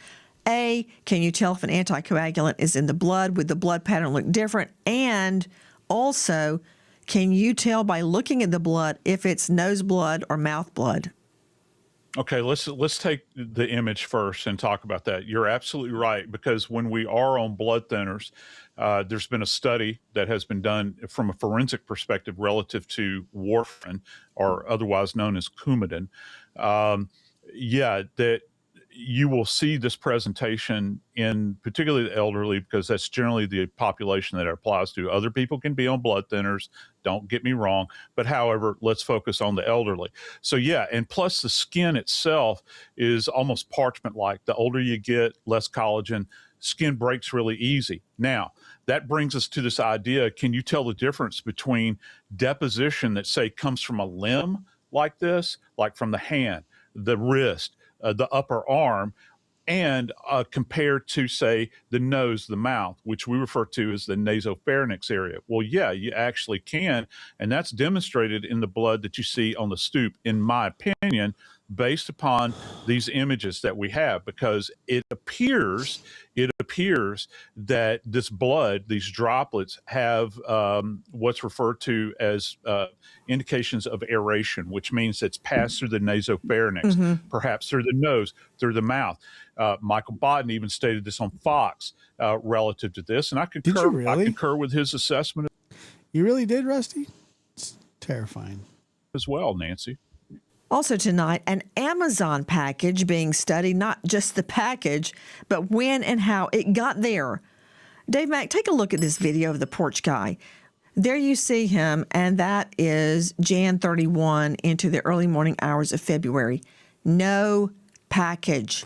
A, can you tell if an anticoagulant is in the blood? Would the blood pattern look different? And also, can you tell by looking at the blood if it's nose blood or mouth blood? Okay, let's take the image first and talk about that. You're absolutely right, because when we are on blood thinners, there's been a study that has been done from a forensic perspective relative to warfarin, or otherwise known as Coumadin. yeah, that you will see this presentation in particularly the elderly, because that's generally the population that it applies to. Other people can be on blood thinners, don't get me wrong, but however, let's focus on the elderly. So yeah, and plus the skin itself is almost parchment-like. The older you get, less collagen, skin breaks really easy. Now, that brings us to this idea, can you tell the difference between deposition that, say, comes from a limb like this, like from the hand, the wrist, the upper arm, and compared to, say, the nose, the mouth, which we refer to as the nasopharynx area? Well, yeah, you actually can, and that's demonstrated in the blood that you see on the stoop, in my opinion, based upon these images that we have, because it appears that this blood, these droplets, have what's referred to as indications of aeration, which means it's passed through the nasopharynx, perhaps through the nose, through the mouth. Michael Bodden even stated this on Fox relative to this, and I concur. Did you really? I concur with his assessment. You really did, Rusty? It's terrifying. As well, Nancy. Also tonight, an Amazon package being studied, not just the package, but when and how it got there. Dave Mack, take a look at this video of the porch guy. There you see him, and that is Jan 31 into the early morning hours of February. No package.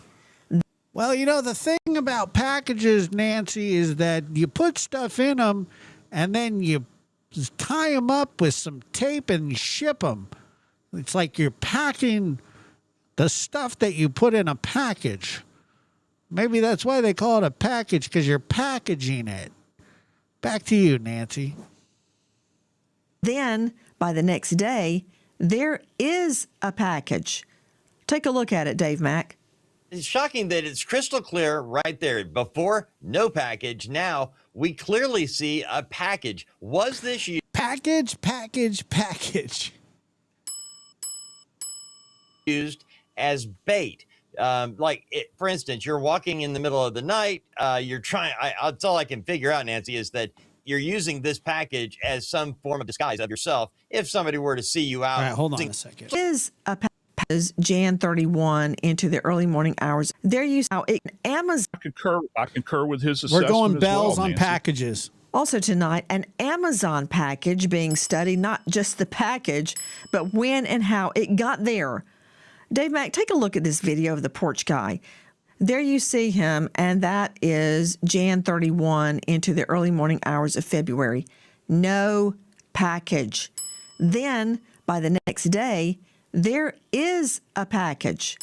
Well, you know, the thing about packages, Nancy, is that you put stuff in them and then you tie them up with some tape and ship them. It's like you're packing the stuff that you put in a package. Maybe that's why they call it a package, because you're packaging it. Back to you, Nancy. Then, by the next day, there is a package. Take a look at it, Dave Mack. It's shocking that it's crystal clear right there. Before, no package. Now, we clearly see a package. Was this you? Package. Used as bait. For instance, you're walking in the middle of the night. You're trying. That's all I can figure out, Nancy, is that you're using this package as some form of disguise of yourself. If somebody were to see you out. All right, hold on a second. Is a package. Jan 31 into the early morning hours. There you see how Amazon. I concur with his assessment. We're going bells as well, on Nancy. packages. Also tonight, an Amazon package being studied, not just the package, but when and how it got there. Dave Mack, take a look at this video of the porch guy. There you see him, and that is Jan 31 into the early morning hours of February. No package. Then, by the next day, there is a package.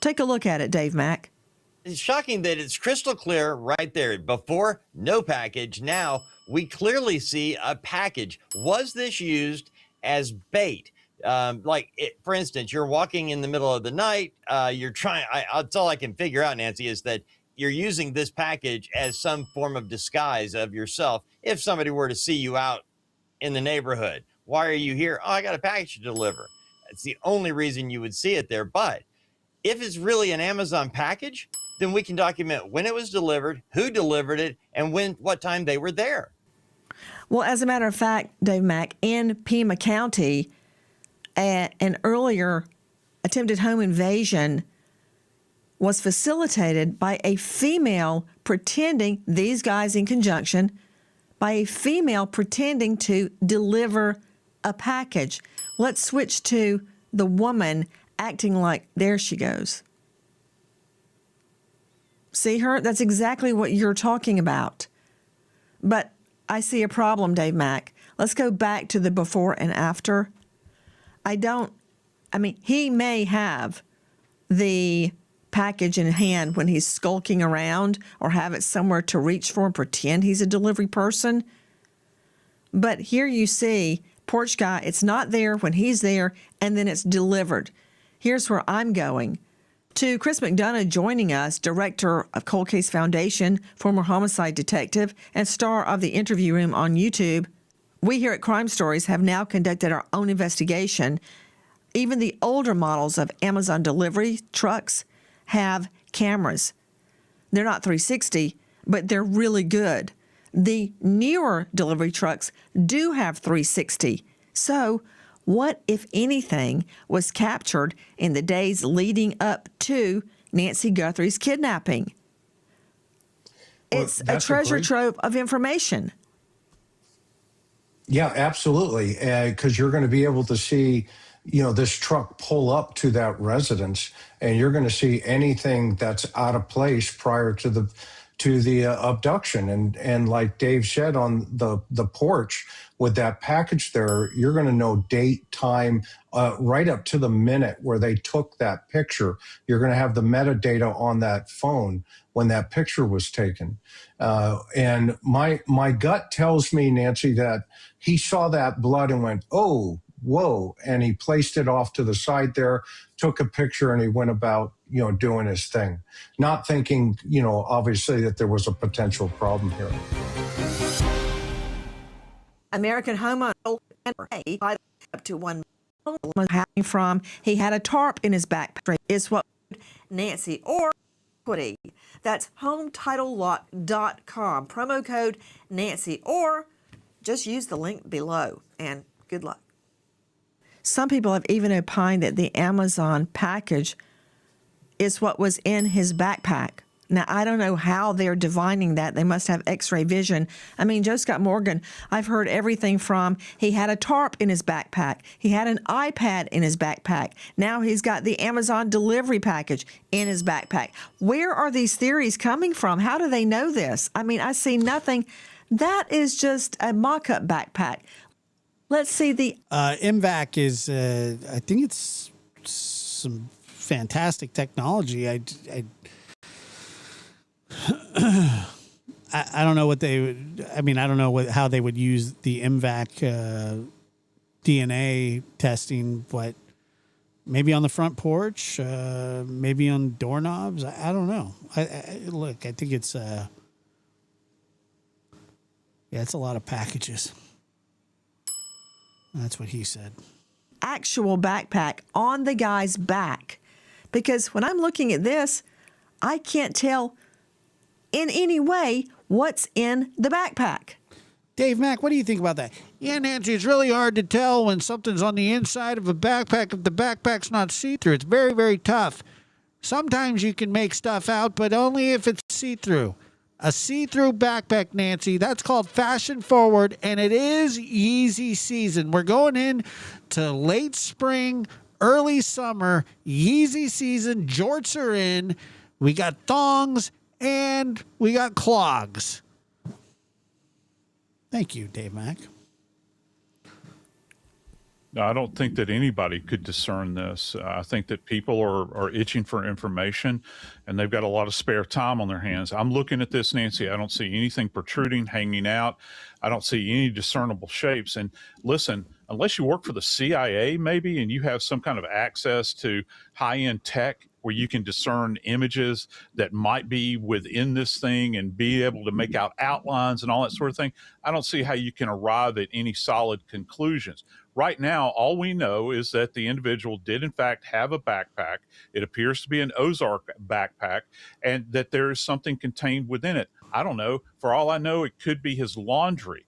Take a look at it, Dave Mack. It's shocking that it's crystal clear right there. Before, no package. Now, we clearly see a package. Was this used as bait? For instance, you're walking in the middle of the night. You're trying. That's all I can figure out, Nancy, is that you're using this package as some form of disguise of yourself. If somebody were to see you out in the neighborhood, why are you here? Oh, I got a package to deliver. It's the only reason you would see it there. But if it's really an Amazon package, then we can document when it was delivered, who delivered it, and what time they were there. Well, as a matter of fact, Dave Mack, in Pima County, an earlier attempted home invasion was facilitated by a female pretending, these guys in conjunction, by a female pretending to deliver a package. Let's switch to the woman acting like, there she goes. See her? That's exactly what you're talking about. But I see a problem, Dave Mack. Let's go back to the before and after. He may have the package in hand when he's skulking around or have it somewhere to reach for and pretend he's a delivery person. But here you see, porch guy, it's not there when he's there, and then it's delivered. Here's where I'm going. To Chris McDonough joining us, director of Cold Case Foundation, former homicide detective, and star of The Interview Room on YouTube. We here at Crime Stories have now conducted our own investigation. Even the older models of Amazon delivery trucks have cameras. They're not 360, but they're really good. The newer delivery trucks do have 360. So What, if anything, was captured in the days leading up to Nancy Guthrie's kidnapping? Well, It's a that's treasure great- trove of information. Yeah, absolutely. Because you're going to be able to see, this truck pull up to that residence, and you're going to see anything that's out of place prior to the abduction. And like Dave said on the porch with that package there, you're going to know date, time, right up to the minute where they took that picture. You're going to have the metadata on that phone when that picture was taken. And my gut tells me, Nancy, that he saw that blood and went, oh, whoa, and he placed it off to the side there, took a picture, and he went about, doing his thing, not thinking, obviously that there was a potential problem here. American homeowner up to $1 million from he had a tarp in his backpack is what Nancy or equity. That's HomeTitleLock.com. Promo code Nancy, or just use the link below, and good luck. Some people have even opined that the Amazon package is what was in his backpack. Now, I don't know how they're divining that. They must have x-ray vision. I mean, Joe Scott Morgan, I've heard everything from he had a tarp in his backpack. He had an iPad in his backpack. Now he's got the Amazon delivery package in his backpack. Where are these theories coming from? How do they know this? I mean, I see nothing. That is just a mock-up backpack. Let's see the... MVAC is, I think it's some fantastic technology. I don't know what they would, I mean, I don't know how they would use the MVAC DNA testing, but maybe on the front porch, maybe on doorknobs. I don't know. Look, I think it's, it's a lot of packages. That's what he said. Actual backpack on the guy's back. Because when I'm looking at this, I can't tell in any way what's in the backpack. Dave Mack, what do you think about that? Yeah, Nancy, it's really hard to tell when something's on the inside of a backpack if the backpack's not see-through. It's very, very tough. Sometimes you can make stuff out, but only if it's see-through. A see-through backpack, Nancy, that's called fashion forward, and it is Yeezy season. We're going in to late spring, early summer, Yeezy season. Jorts are in. We got thongs, and we got clogs. Thank you, Dave Mack. No, I don't think that anybody could discern this. I think that people are itching for information, and they've got a lot of spare time on their hands. I'm looking at this, Nancy. I don't see anything protruding, hanging out. I don't see any discernible shapes. And listen, unless you work for the CIA maybe, and you have some kind of access to high-end tech where you can discern images that might be within this thing and be able to make out outlines and all that sort of thing, I don't see how you can arrive at any solid conclusions. Right now, all we know is that the individual did, in fact, have a backpack. It appears to be an Ozark backpack, and that there is something contained within it. I don't know. For all I know, it could be his laundry.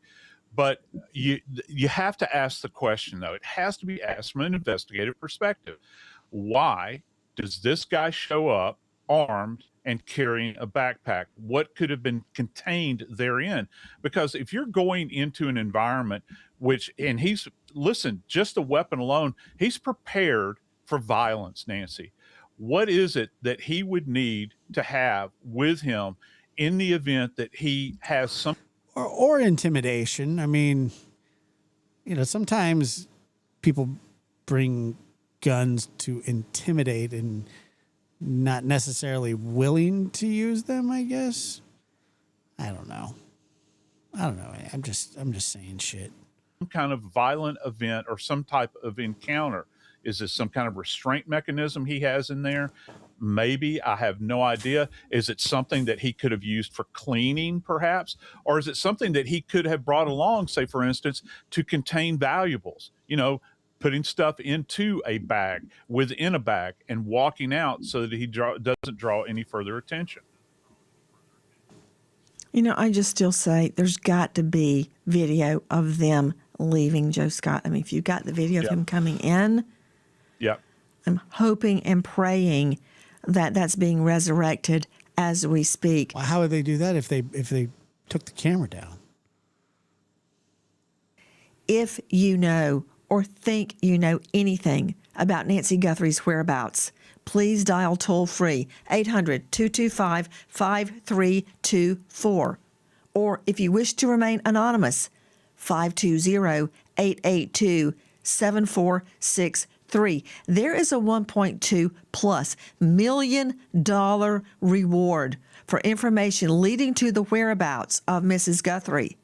But you have to ask the question, though. It has to be asked from an investigative perspective. Why does this guy show up armed and carrying a backpack? What could have been contained therein? Because if you're going into an environment and listen, just the weapon alone, he's prepared for violence, Nancy. What is it that he would need to have with him in the event that he has some... Or intimidation. I mean, sometimes people bring guns to intimidate and not necessarily willing to use them, I guess. I don't know. I'm just saying shit. Some kind of violent event or some type of encounter. Is this some kind of restraint mechanism he has in there? Maybe. I have no idea. Is it something that he could have used for cleaning, perhaps? Or is it something that he could have brought along, say, for instance, to contain valuables? Putting stuff into a bag, within a bag, and walking out so that he doesn't draw any further attention. I just still say there's got to be video of them leaving Joe Scott. I mean, if you got the video of him coming in, I'm hoping and praying that that's being resurrected as we speak. Well, how would they do that if they took the camera down? If you know or think you know anything about Nancy Guthrie's whereabouts, please dial toll-free 800-225-5324. Or if you wish to remain anonymous, 520-882-7463. There is a $1.2+ million reward for information leading to the whereabouts of Mrs. Guthrie.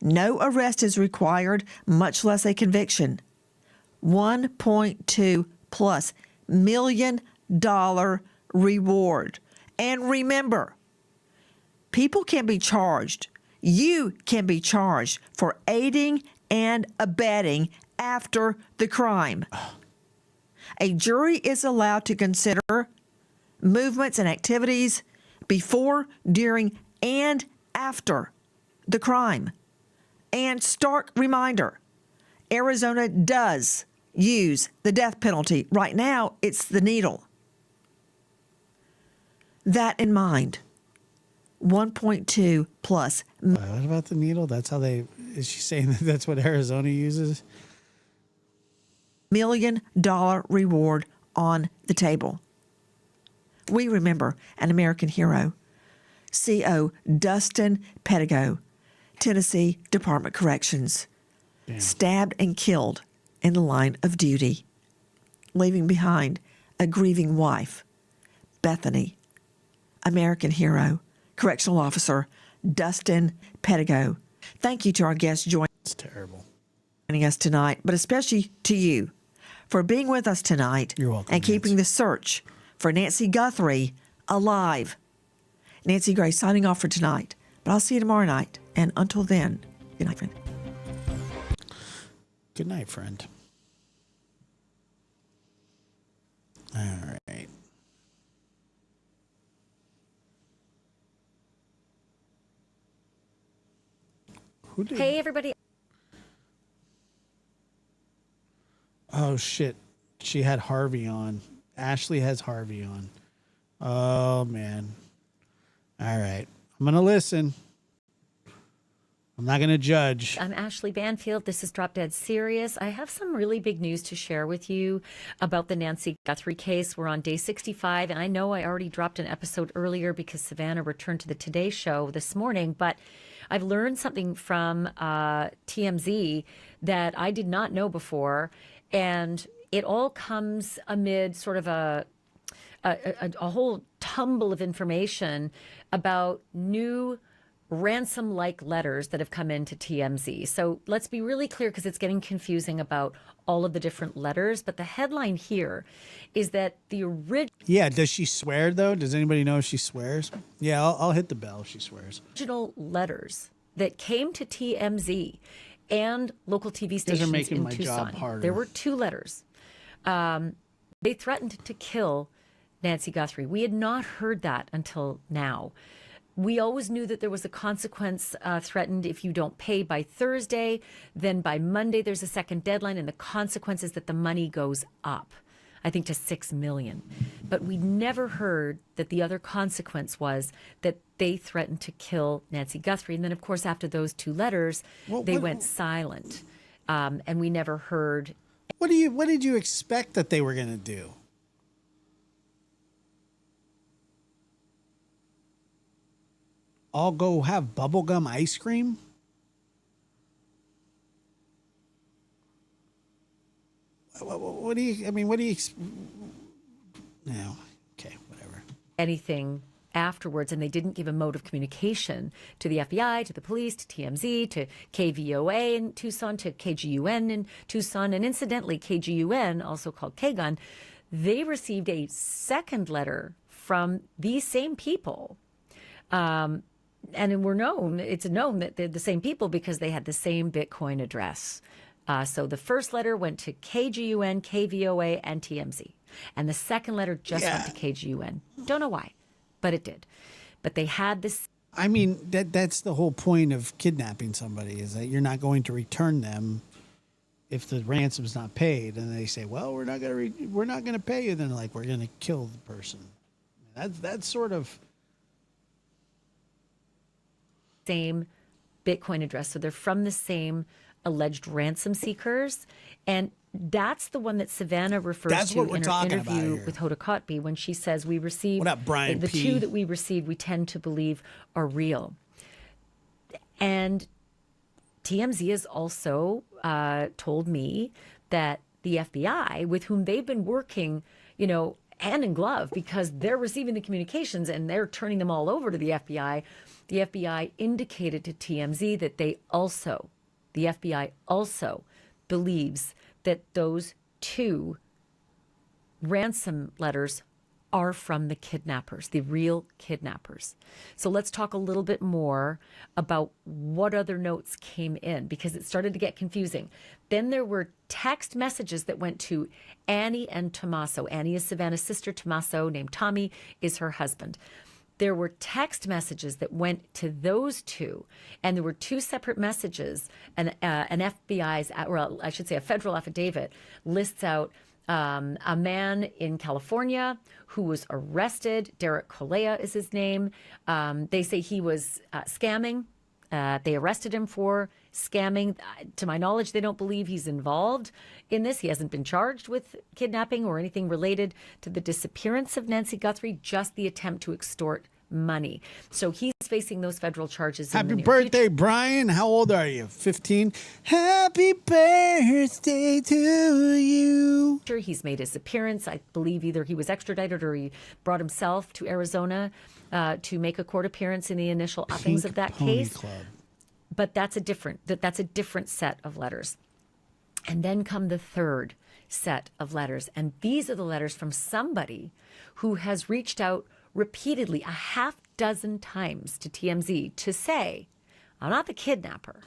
No arrest is required, much less a conviction. $1.2+ million reward. And remember, people can be charged. You can be charged for aiding and abetting after the crime. A jury is allowed to consider movements and activities before, during, and after the crime. And stark reminder, Arizona does use the death penalty. Right now, it's the needle. That in mind, 1.2+. What about the needle? That's how they, is she saying that that's what Arizona uses? $1 million reward on the table. We remember an American hero, C.O. Dustin Pettigo, Tennessee Department of Corrections, stabbed and killed in the line of duty, leaving behind a grieving wife, Bethany. American hero, correctional officer Dustin Pettigo. Thank you to our guests joining us tonight, but especially to you for being with us tonight. You're welcome, and keeping the search for Nancy Guthrie alive. Nancy Gray signing off for tonight, but I'll see you tomorrow night. And until then, good night, friend. Good night, friend. All right. Hey, everybody. Oh, shit. She had Harvey on. Ashley has Harvey on. Oh, man. All right. I'm going to listen. I'm not going to judge. I'm Ashley Banfield. This is Drop Dead Serious. I have some really big news to share with you about the Nancy Guthrie case. We're on day 65, and I know I already dropped an episode earlier because Savannah returned to the Today Show this morning, but I've learned something from TMZ that I did not know before, and it all comes amid sort of a whole tumble of information about new ransom-like letters that have come into TMZ. So let's be really clear because it's getting confusing about all of the different letters. But the headline here is that the original... Yeah, does she swear, though? Does anybody know if she swears? Yeah, I'll hit the bell if she swears. Original letters that came to TMZ and local TV stations making in my Tucson. job harder. There were two letters. They threatened to kill Nancy Guthrie. We had not heard that until now. We always knew that there was a consequence threatened if you don't pay by Thursday. Then by Monday, there's a second deadline, and the consequence is that the money goes up, I think, to $6 million. But we never heard that the other consequence was that they threatened to kill Nancy Guthrie. And then, of course, after those two letters, they went silent, and we never heard. What did you expect that they were going to do? All go have bubblegum ice cream? What do you, I mean, what do you, no, okay, whatever. Anything afterwards, and they didn't give a mode of communication to the FBI, to the police, to TMZ, to KVOA in Tucson, to KGUN in Tucson, and incidentally, KGUN, also called KGUN, they received a second letter from these same people. And it's known that they're the same people because they had the same Bitcoin address. So the first letter went to KGUN, KVOA, and TMZ. And the second letter just went to KGUN. Don't know why, but it did. But they had this. I mean, that's the whole point of kidnapping somebody, is that you're not going to return them if the ransom's not paid. And they say, well, we're not going to pay you. Then they're like, we're going to kill the person. That's sort of same Bitcoin address. So they're from the same alleged ransom seekers. And that's the one that Savannah refers to in her interview with Hoda Kotb when she says we received what up, Brian the P? two that we received, we tend to believe are real. And TMZ has also told me that the FBI, with whom they've been working, hand in glove, because they're receiving the communications and they're turning them all over to the FBI indicated to TMZ that the FBI also believes that those two ransom letters are from the kidnappers, the real kidnappers. So let's talk a little bit more about what other notes came in, because it started to get confusing. Then there were text messages that went to Annie and Tommaso. Annie is Savannah's sister. Tommaso, named Tommy, is her husband. There were text messages that went to those two, and there were two separate messages. An FBI's, or I should say a federal affidavit, lists out a man in California who was arrested. Derek Colea is his name. They say he was scamming. They arrested him for scamming. To my knowledge, they don't believe he's involved in this. He hasn't been charged with kidnapping or anything related to the disappearance of Nancy Guthrie, just the attempt to extort money. So he's facing those federal charges. Happy birthday, Brian. How old are you? 15? Happy birthday to you. He's made his appearance. I believe either he was extradited or he brought himself to Arizona to make a court appearance in the initial uppings of that case. But that's a different set of letters. And then come the third set of letters. And these are the letters from somebody who has reached out repeatedly, a half dozen times, to TMZ to say, I'm not the kidnapper,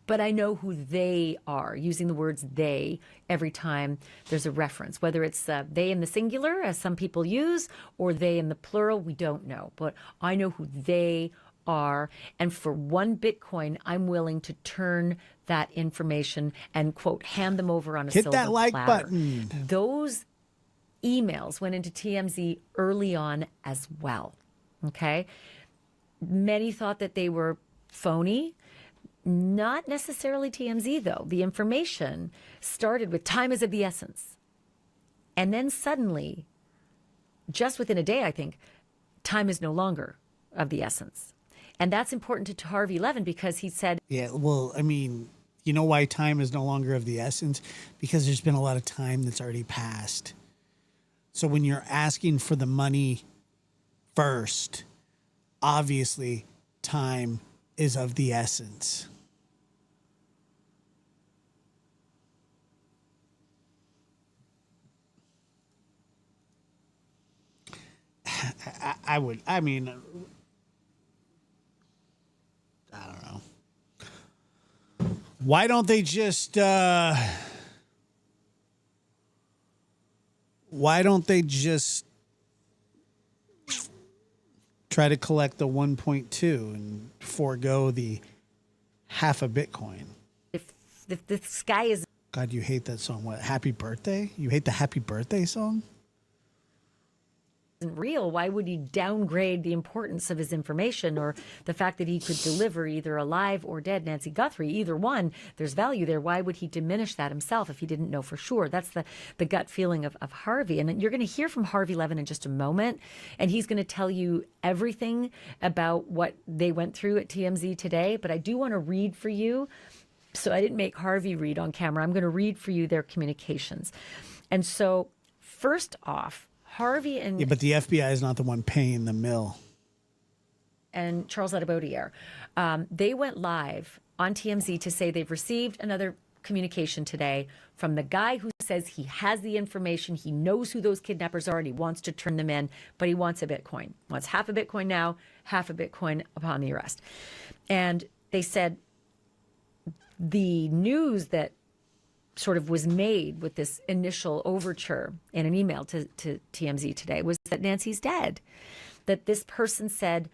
but I know who they are, using the words they every time there's a reference, whether it's they in the singular, as some people use, or they in the plural, we don't know. But I know who they are. And for 1 Bitcoin, I'm willing to turn that information and, quote, hand them over on a silver platter. Hit that like button. Those emails went into TMZ early on as well. Okay. Many thought that they were phony. Not necessarily TMZ, though. The information started with time is of the essence. And then suddenly, just within a day, I think, time is no longer of the essence. And that's important to Harvey Levin, because he said, yeah, well, I mean, you know why time is no longer of the essence? Because there's been a lot of time that's already passed. So when you're asking for the money first, obviously time is of the essence. I don't know. Why don't they just try to collect the 1.2 and forego the half a Bitcoin? if the sky is... God, you hate that song. What, Happy Birthday? You hate the Happy Birthday song? Real, why would he downgrade the importance of his information, or the fact that he could deliver either alive or dead Nancy Guthrie? Either one, there's value there. Why would he diminish that himself if he didn't know for sure? That's the gut feeling of Harvey. And you're going to hear from Harvey Levin in just a moment, and he's going to tell you everything about what they went through at TMZ today. But I do want to read for you. So I didn't make Harvey read on camera. I'm going to read for you their communications. And so first off, Harvey and... Yeah, but the FBI is not the one paying the mill. And Charles Adebaudriere, they went live on TMZ to say they've received another communication today from the guy who says he has the information, he knows who those kidnappers are, and he wants to turn them in, but he wants a Bitcoin. Wants half a Bitcoin now, half a Bitcoin upon the arrest. And they said the news that sort of was made with this initial overture in an email to TMZ today was that Nancy's dead. That this person said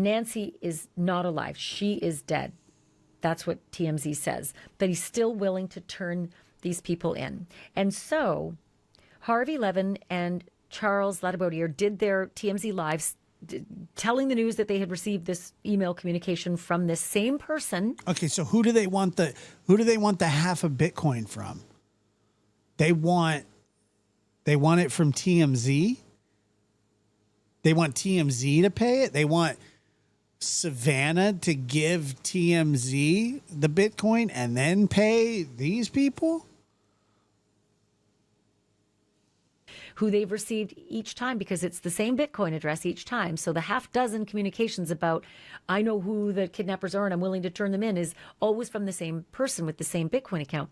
Nancy is not alive. She is dead. That's what TMZ says. But he's still willing to turn these people in. And so Harvey Levin and Charles Latibaudier did their TMZ lives telling the news that they had received this email communication from this same person. Okay, so who do they want the half a Bitcoin from? They want it from TMZ? They want TMZ to pay it? They want Savannah to give TMZ the Bitcoin and then pay these people? Who they've received each time, because it's the same Bitcoin address each time. So the half dozen communications about, I know who the kidnappers are and I'm willing to turn them in, is always from the same person with the same Bitcoin account.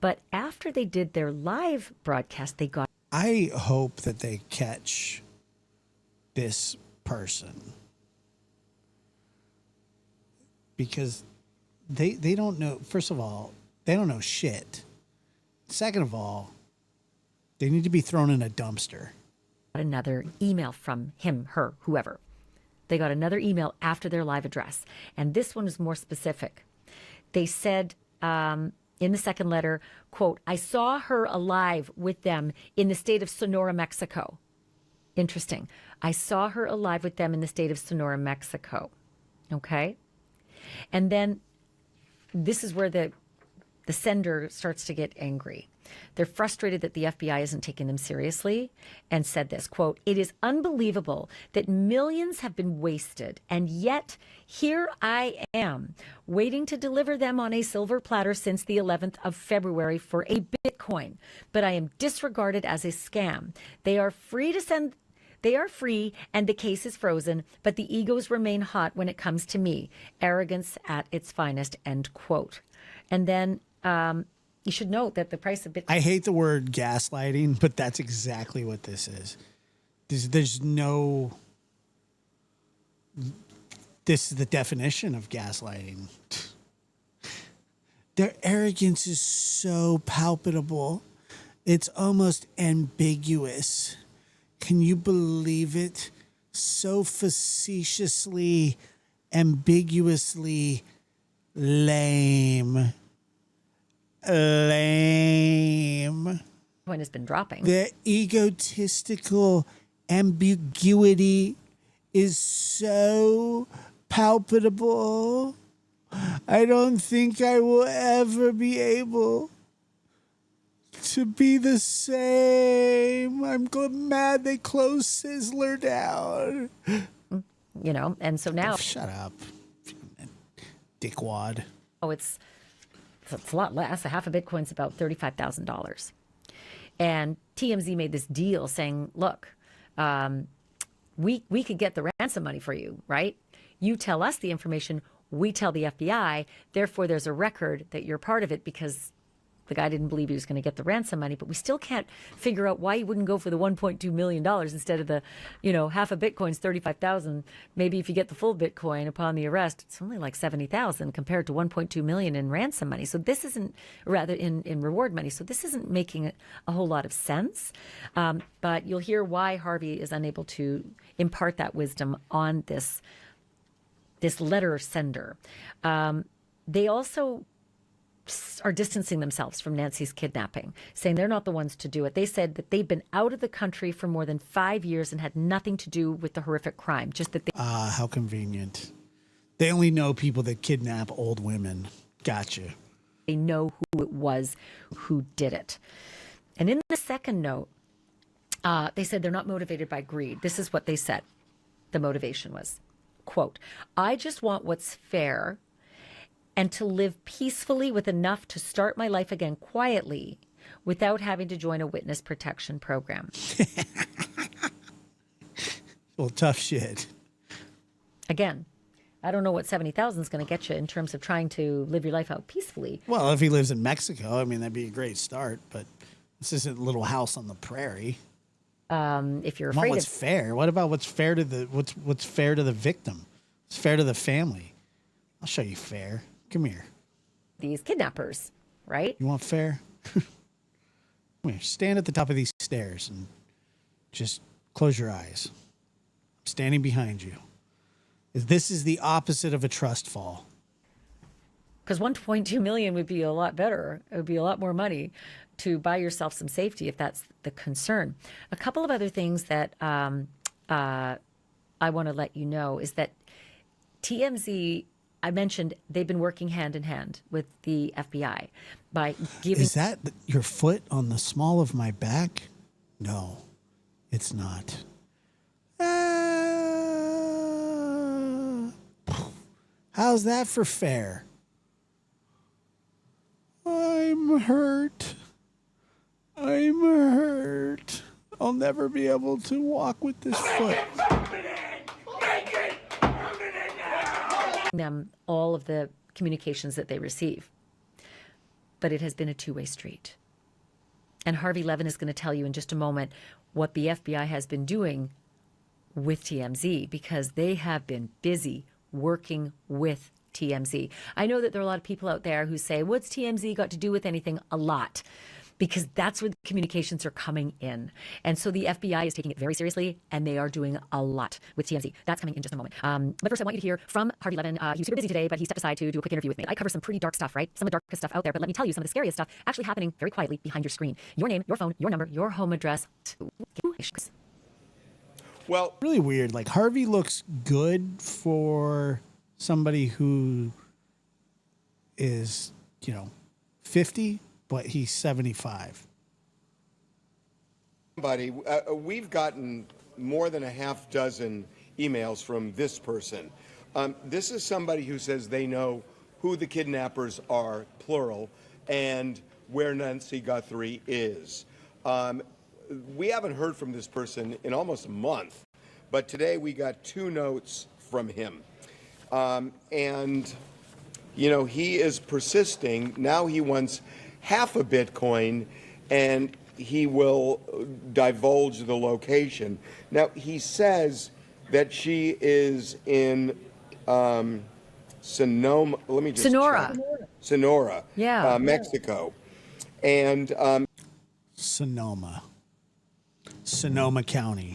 But after they did their live broadcast, they got... I hope that they catch this person, because they don't know. First of all, they don't know shit. Second of all, they need to be thrown in a dumpster. Another email from him, her, whoever. They got another email after their live address. And this one is more specific. They said in the second letter, quote, I saw her alive with them in the state of Sonora, Mexico. Interesting. I saw her alive with them in the state of Sonora, Mexico. Okay. And then this is where the sender starts to get angry. They're frustrated that the FBI isn't taking them seriously and said this, quote, it is unbelievable that millions have been wasted, and yet here I am waiting to deliver them on a silver platter since the 11th of February for a Bitcoin, but I am disregarded as a scam. They are free and the case is frozen, but the egos remain hot when it comes to me. Arrogance at its finest, end quote. And then you should note that the price of Bitcoin... I hate the word gaslighting, but that's exactly what this is. There's no... This is the definition of gaslighting. Their arrogance is so palpable. It's almost ambiguous. Can you believe it? So facetiously, ambiguously lame. Lame. Bitcoin has been dropping. The egotistical ambiguity is so palpable. I don't think I will ever be able to be the same. I'm mad they closed Sizzler down. You know, and so now... Shut up, dickwad. Oh, it's a lot less. A half a Bitcoin's about $35,000. And TMZ made this deal saying, look, we could get the ransom money for you, right? You tell us the information, we tell the FBI, therefore there's a record that you're part of it because the guy didn't believe he was going to get the ransom money, but we still can't figure out why he wouldn't go for the $1.2 million instead of the, half a Bitcoin's $35,000. Maybe if you get the full Bitcoin upon the arrest, it's only like $70,000 compared to $1.2 million in ransom money. So this isn't, rather in reward money. So this isn't making a whole lot of sense. But you'll hear why Harvey is unable to impart that wisdom on this letter sender. They also are distancing themselves from Nancy's kidnapping, saying they're not the ones to do it. They said that they've been out of the country for more than 5 years and had nothing to do with the horrific crime. Just that they... How convenient. They only know people that kidnap old women. Gotcha. They know who it was who did it. And in the second note, they said they're not motivated by greed. This is what they said. The motivation was, quote, I just want what's fair and to live peacefully with enough to start my life again quietly without having to join a witness protection program. Well, tough shit. Again, I don't know what 70,000 is going to get you in terms of trying to live your life out peacefully. Well, if he lives in Mexico, I mean, that'd be a great start, but this isn't a little house on the prairie. If you're afraid what's fair? What about what's fair to the what's fair to the victim? What's fair to the family? I'll show you fair. Come here. These kidnappers, right? You want fair? Come here. Stand at the top of these stairs and just close your eyes. I'm standing behind you. This is the opposite of a trust fall. Because 1.2 million would be a lot better. It would be a lot more money to buy yourself some safety if that's the concern. A couple of other things that I want to let you know is that TMZ, I mentioned they've been working hand in hand with the FBI by giving. Is that your foot on the small of my back? No, it's not. How's that for fair? I'm hurt. I'm hurt. I'll never be able to walk with this foot. Them all of the communications that they receive. But it has been a two-way street. And Harvey Levin is going to tell you in just a moment what the FBI has been doing with TMZ, because they have been busy working with TMZ. I know that there are a lot of people out there who say, what's TMZ got to do with anything? A lot. Because that's where the communications are coming in. And so the FBI is taking it very seriously, and they are doing a lot with TMZ. That's coming in just a moment. But first, I want you to hear from Harvey Levin. He was super busy today, but he stepped aside to do a quick interview with me. I cover some pretty dark stuff, right? Some of the darkest stuff out there. But let me tell you, some of the scariest stuff actually happening very quietly behind your screen. Your name, your phone, your number, your home address. Well, really weird. Like, Harvey looks good for somebody who is, 50, but he's 75. We've gotten more than a half dozen emails from this person. This is somebody who says they know who the kidnappers are, plural, and where Nancy Guthrie is. We haven't heard from this person in almost a month, but today we got 2 notes from him. He is persisting. Now he wants half a Bitcoin, and he will divulge the location. Now, he says that she is in Sonoma. Let me just Sonora. check. Sonora, Yeah. Mexico. And Sonoma County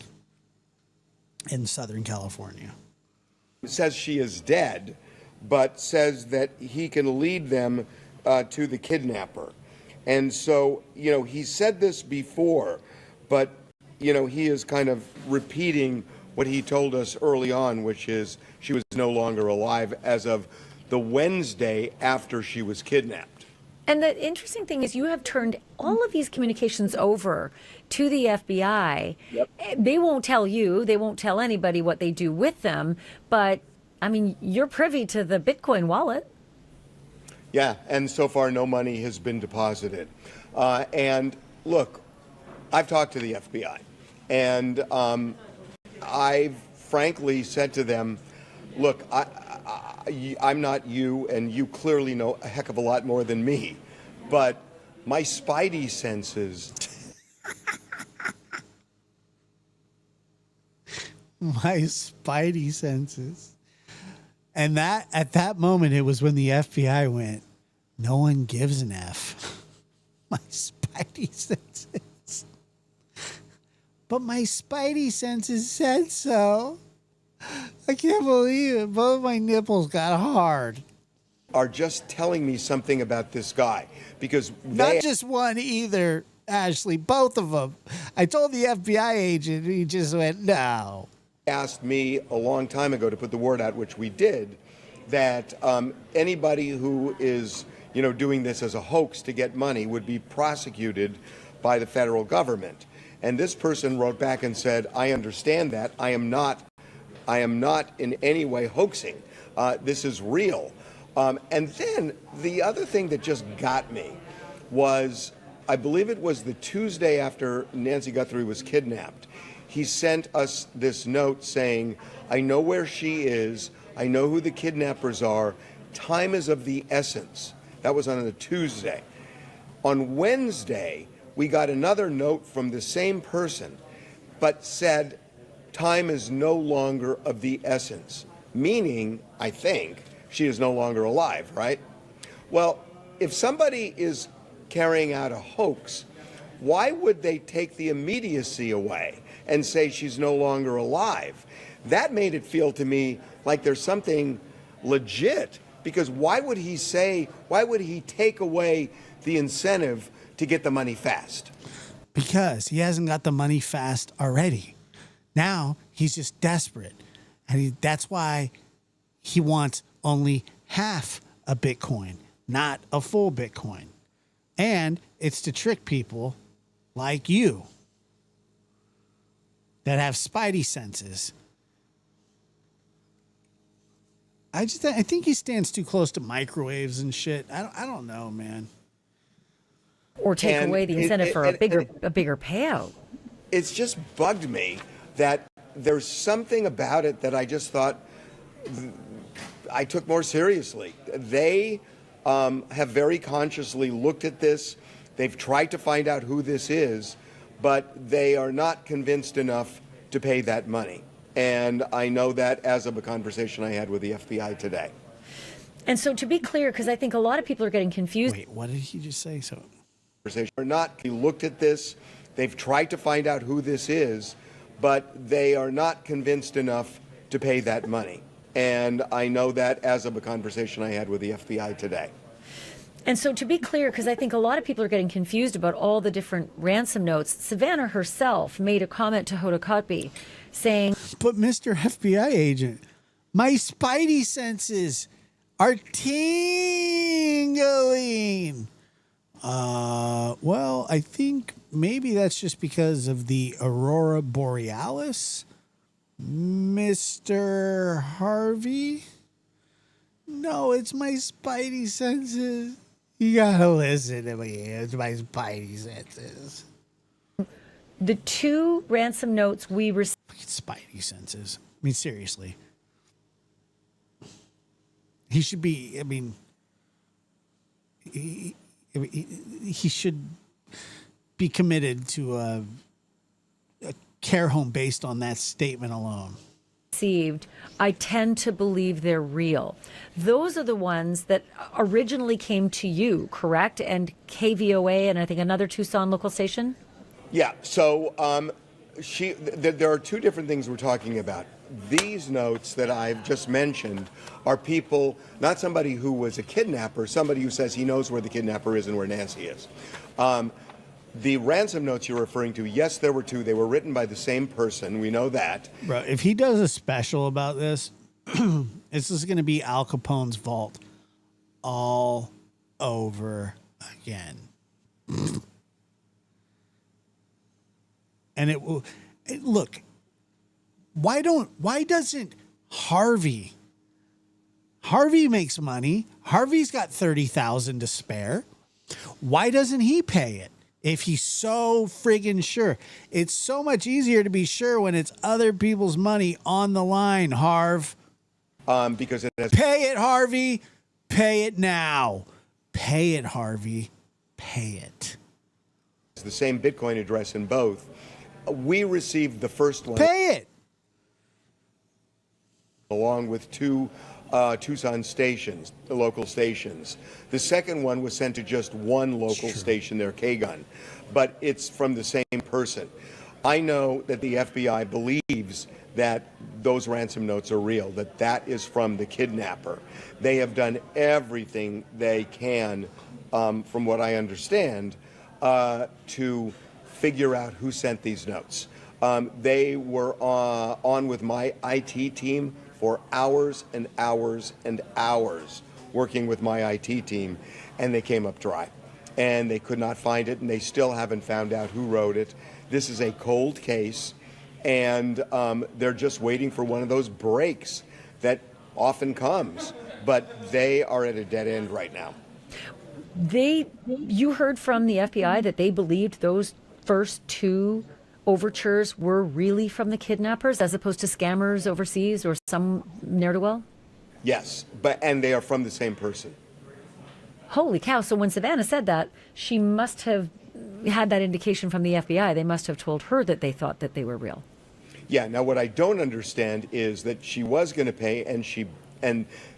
in Southern California. Says she is dead, but says that he can lead them to the kidnapper. And so, he said this before, but, he is kind of repeating what he told us early on, which is she was no longer alive as of the Wednesday after she was kidnapped. And the interesting thing is you have turned all of these communications over to the FBI. Yep. They won't tell you, they won't tell anybody what they do with them, but you're privy to the Bitcoin wallet. Yeah, and so far no money has been deposited. And look, I've talked to the FBI, and I've frankly said to them, look, I'm not you, and you clearly know a heck of a lot more than me, but my spidey senses... My spidey senses. And that at that moment, it was when the FBI went, no one gives an F. My spidey senses. But my spidey senses said so. I can't believe it. Both my nipples got hard. Are just telling me something about this guy, because Not just one either, Ashley, both of them. I told the FBI agent, he just went, no. Asked me a long time ago to put the word out, which we did, that anybody who is, doing this as a hoax to get money would be prosecuted by the federal government. And this person wrote back and said, I understand that. I am not in any way hoaxing. This is real. And then the other thing that just got me was, I believe it was the Tuesday after Nancy Guthrie was kidnapped. He sent us this note saying, I know where she is. I know who the kidnappers are. Time is of the essence. That was on a Tuesday. On Wednesday, we got another note from the same person, but said, time is no longer of the essence. Meaning, I think, she is no longer alive, right? Well, if somebody is carrying out a hoax, why would they take the immediacy away and say she's no longer alive? That made it feel to me like there's something legit, because why would he take away the incentive to get the money fast? Because he hasn't got the money fast already. Now he's just desperate. And that's why he wants only half a Bitcoin, not a full Bitcoin. And it's to trick people like you that have spidey senses. I think he stands too close to microwaves and shit. I don't know, man. Or take away the incentive for a bigger payout. It's just bugged me that there's something about it that I just thought I took more seriously. They have very consciously looked at this. They've tried to find out who this is, but they are not convinced enough to pay that money. And I know that as of a conversation I had with the FBI today. And so to be clear, because I think a lot of people are getting confused. Wait, what did he just say? So or not looked at this. They've tried to find out who this is, but they are not convinced enough to pay that money. And I know that as of a conversation I had with the FBI today. And so to be clear, because I think a lot of people are getting confused about all the different ransom notes, Savannah herself made a comment to Hoda Kotb saying, but Mr. FBI agent, my spidey senses are tingling. Well, I think maybe that's just because of the aurora borealis, Mr. Harvey. No, it's my spidey senses. You gotta listen to me. It's my spidey senses. The two ransom notes we received. Spidey senses. I mean, seriously. He should be, I mean, he should be committed to a care home based on that statement alone. Received, I tend to believe they're real. Those are the ones that originally came to you, correct? And KVOA and I think another Tucson local station? Yeah, so there are two different things we're talking about. These notes that I've just mentioned are people, not somebody who was a kidnapper, somebody who says he knows where the kidnapper is and where Nancy is. The ransom notes you're referring to, yes, there were two. They were written by the same person. We know that. Bro, if he does a special about this, this is going to be Al Capone's vault all over again. And it will look. Why doesn't Harvey makes money? Harvey's got 30,000 to spare. Why doesn't he pay it? If he's so friggin' sure. It's so much easier to be sure when it's other people's money on the line, Harv. Because it has. Pay it, Harvey. Pay it now. Pay it, Harvey. Pay it. It's the same Bitcoin address in both. We received the first one. Pay it. Along with two Tucson stations, the local stations. The second one was sent to just one local station there, K-Gun, but it's from the same person. I know that the FBI believes that those ransom notes are real, that is from the kidnapper. They have done everything they can, from what I understand, to figure out who sent these notes. They were on with my IT team for hours and hours and hours working with my IT team, and they came up dry. And they could not find it, and they still haven't found out who wrote it. This is a cold case, and they're just waiting for one of those breaks that often comes, but they are at a dead end right now. You heard from the FBI that they believed those first two overtures were really from the kidnappers as opposed to scammers overseas or some ne'er-do-well? Yes, and they are from the same person. Holy cow. So when Savannah said that, she must have had that indication from the FBI. They must have told her that they thought that they were real. Yeah, now what I don't understand is that she was going to pay and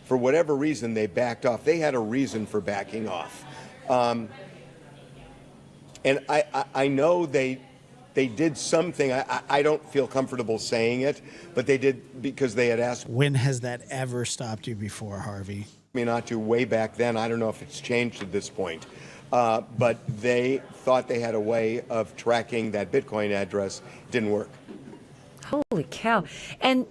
for whatever reason they backed off. They had a reason for backing off. And I know they they did something. I don't feel comfortable saying it, but they did because they had asked When has that ever stopped you before, Harvey? me not to way back then. I don't know if it's changed at this point. But they thought they had a way of tracking that Bitcoin address. Didn't work. Holy cow. And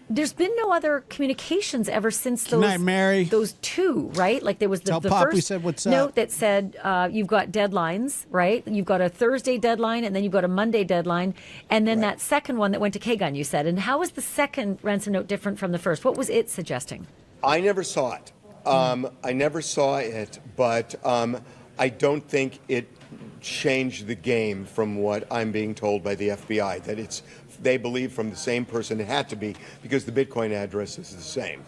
there's been no other communications ever since Good night, Mary. those two, right? Like there was the Tell Pop we first said what's note up. that said you've got deadlines, right? You've got a Thursday deadline and then you've got a Monday deadline. And then that second one that went to Kagan, you said. And how is the second ransom note different from the first? What was it suggesting? I never saw it. I never saw it, but I don't think it changed the game from what I'm being told by the FBI, that they believe from the same person. It had to be because the Bitcoin address is the same.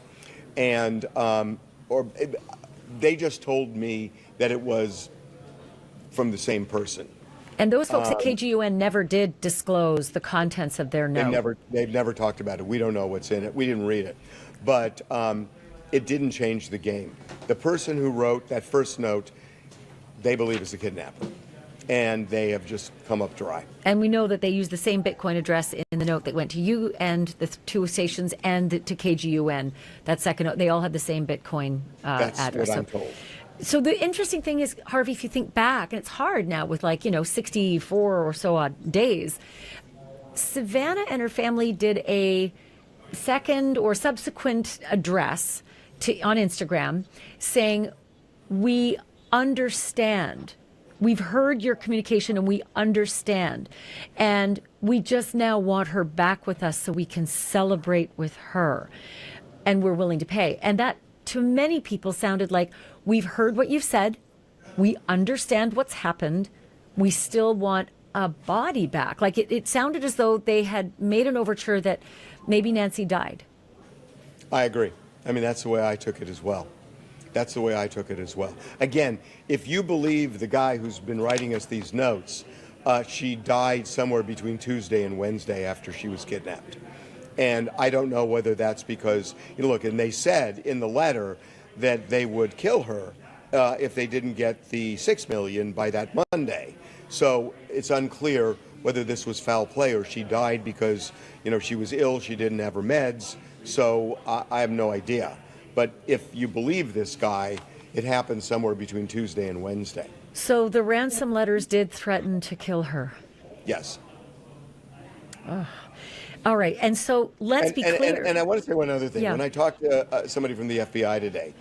And they just told me that it was from the same person. And those folks at KGUN never did disclose the contents of their note. They've never talked about it. We don't know what's in it. We didn't read it. But it didn't change the game. The person who wrote that first note, they believe is the kidnapper. And they have just come up dry. And we know that they used the same Bitcoin address in the note that went to you and the two stations and to KGUN. That second note, they all had the same Bitcoin That's address. what I'm told. So the interesting thing is, Harvey, if you think back, and it's hard now with 64 or so odd days, Savannah and her family did a second or subsequent address on Instagram saying, we understand. We've heard your communication and we understand. And we just now want her back with us so we can celebrate with her. And we're willing to pay. And that, to many people, sounded like, we've heard what you've said. We understand what's happened. We still want a body back. Like it sounded as though they had made an overture that maybe Nancy died. I agree. I mean, that's the way I took it as well. That's the way I took it as well. Again, if you believe the guy who's been writing us these notes, she died somewhere between Tuesday and Wednesday after she was kidnapped. And I don't know whether that's because, look, and they said in the letter that they would kill her if they didn't get the $6 million by that Monday. So it's unclear whether this was foul play or she died because, she was ill, she didn't have her meds. So I have no idea. But if you believe this guy, it happened somewhere between Tuesday and Wednesday. So the ransom letters did threaten to kill her. Yes. Oh. All right. And so let's be clear. And I want to say one other thing. Yeah. When I talked to somebody from the FBI today,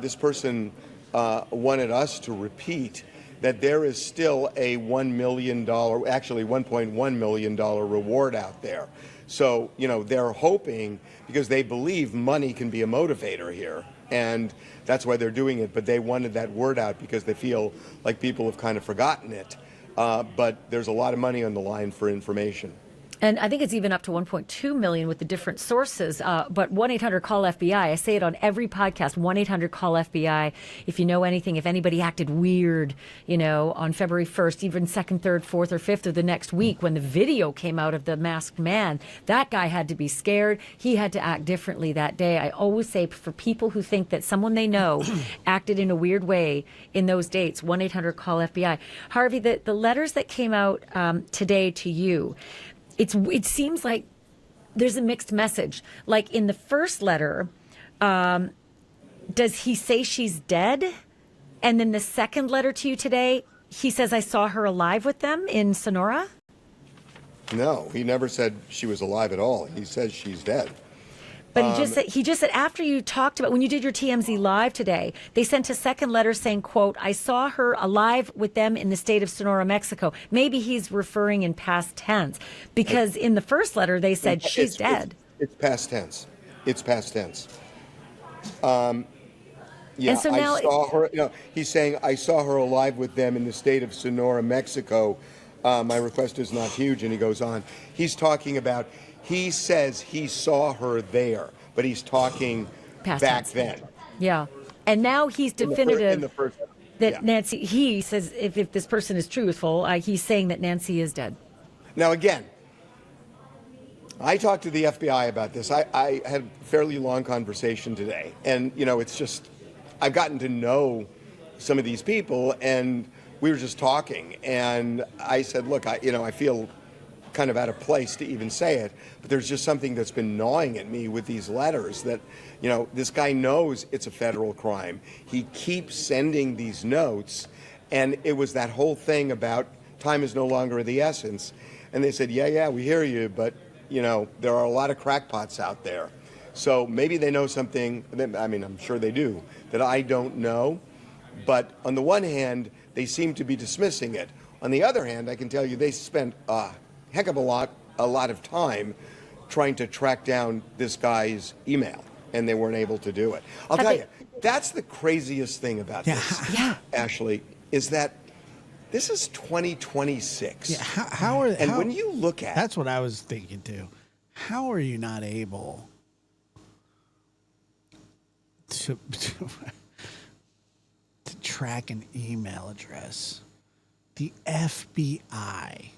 this person wanted us to repeat that there is still a $1 million, actually $1.1 million reward out there. So, they're hoping, because they believe money can be a motivator here, and that's why they're doing it. But they wanted that word out because they feel like people have kind of forgotten it. But there's a lot of money on the line for information. And I think it's even up to 1.2 million with the different sources. But 1-800-CALL-FBI. I say it on every podcast. 1-800-CALL-FBI. If you know anything, if anybody acted weird, on February 1st, even 2nd, 3rd, 4th, or 5th of the next week, when the video came out of the masked man, that guy had to be scared. He had to act differently that day. I always say, for people who think that someone they know acted in a weird way in those dates, 1-800-CALL-FBI. Harvey, the letters that came out today to you, it seems like there's a mixed message. Like in the first letter, does he say she's dead? And then the second letter to you today, he says, I saw her alive with them in Sonora? No, he never said she was alive at all. He says she's dead. But he just said after you talked about, when you did your TMZ live today, they sent a second letter saying, quote, I saw her alive with them in the state of Sonora, Mexico. Maybe he's referring in past tense, because in the first letter they said she's dead. It's past tense. It's past tense. Yeah, and so now I saw her. He's saying I saw her alive with them in the state of Sonora, Mexico. My request is not huge, and he goes on. He's talking about. He says he saw her there, but he's talking past back tense. then. Yeah, and now he's definitive in the first, that yeah. Nancy. He says if this person is truthful, he's saying that Nancy is dead. Now again, I talked to the FBI about this. I had a fairly long conversation today, and it's just I've gotten to know some of these people, and we were just talking, and I said, look, I feel kind of out of place to even say it, but there's just something that's been gnawing at me with these letters that, you know, this guy knows it's a federal crime. He keeps sending these notes, and it was that whole thing about time is no longer of the essence. And they said, yeah, we hear you, but, you know, there are a lot of crackpots out there. So maybe they know something, I mean, I'm sure they do, that I don't know. But on the one hand, they seem to be dismissing it. On the other hand, I can tell you they spent a heck of a lot of time trying to track down this guy's email, and they weren't able to do it. I'll tell you, that's the craziest thing about this, Ashley, is that this is 2026. Yeah, how are and when you look at that's what I was thinking too. How are you not able to track an email address? The FBI.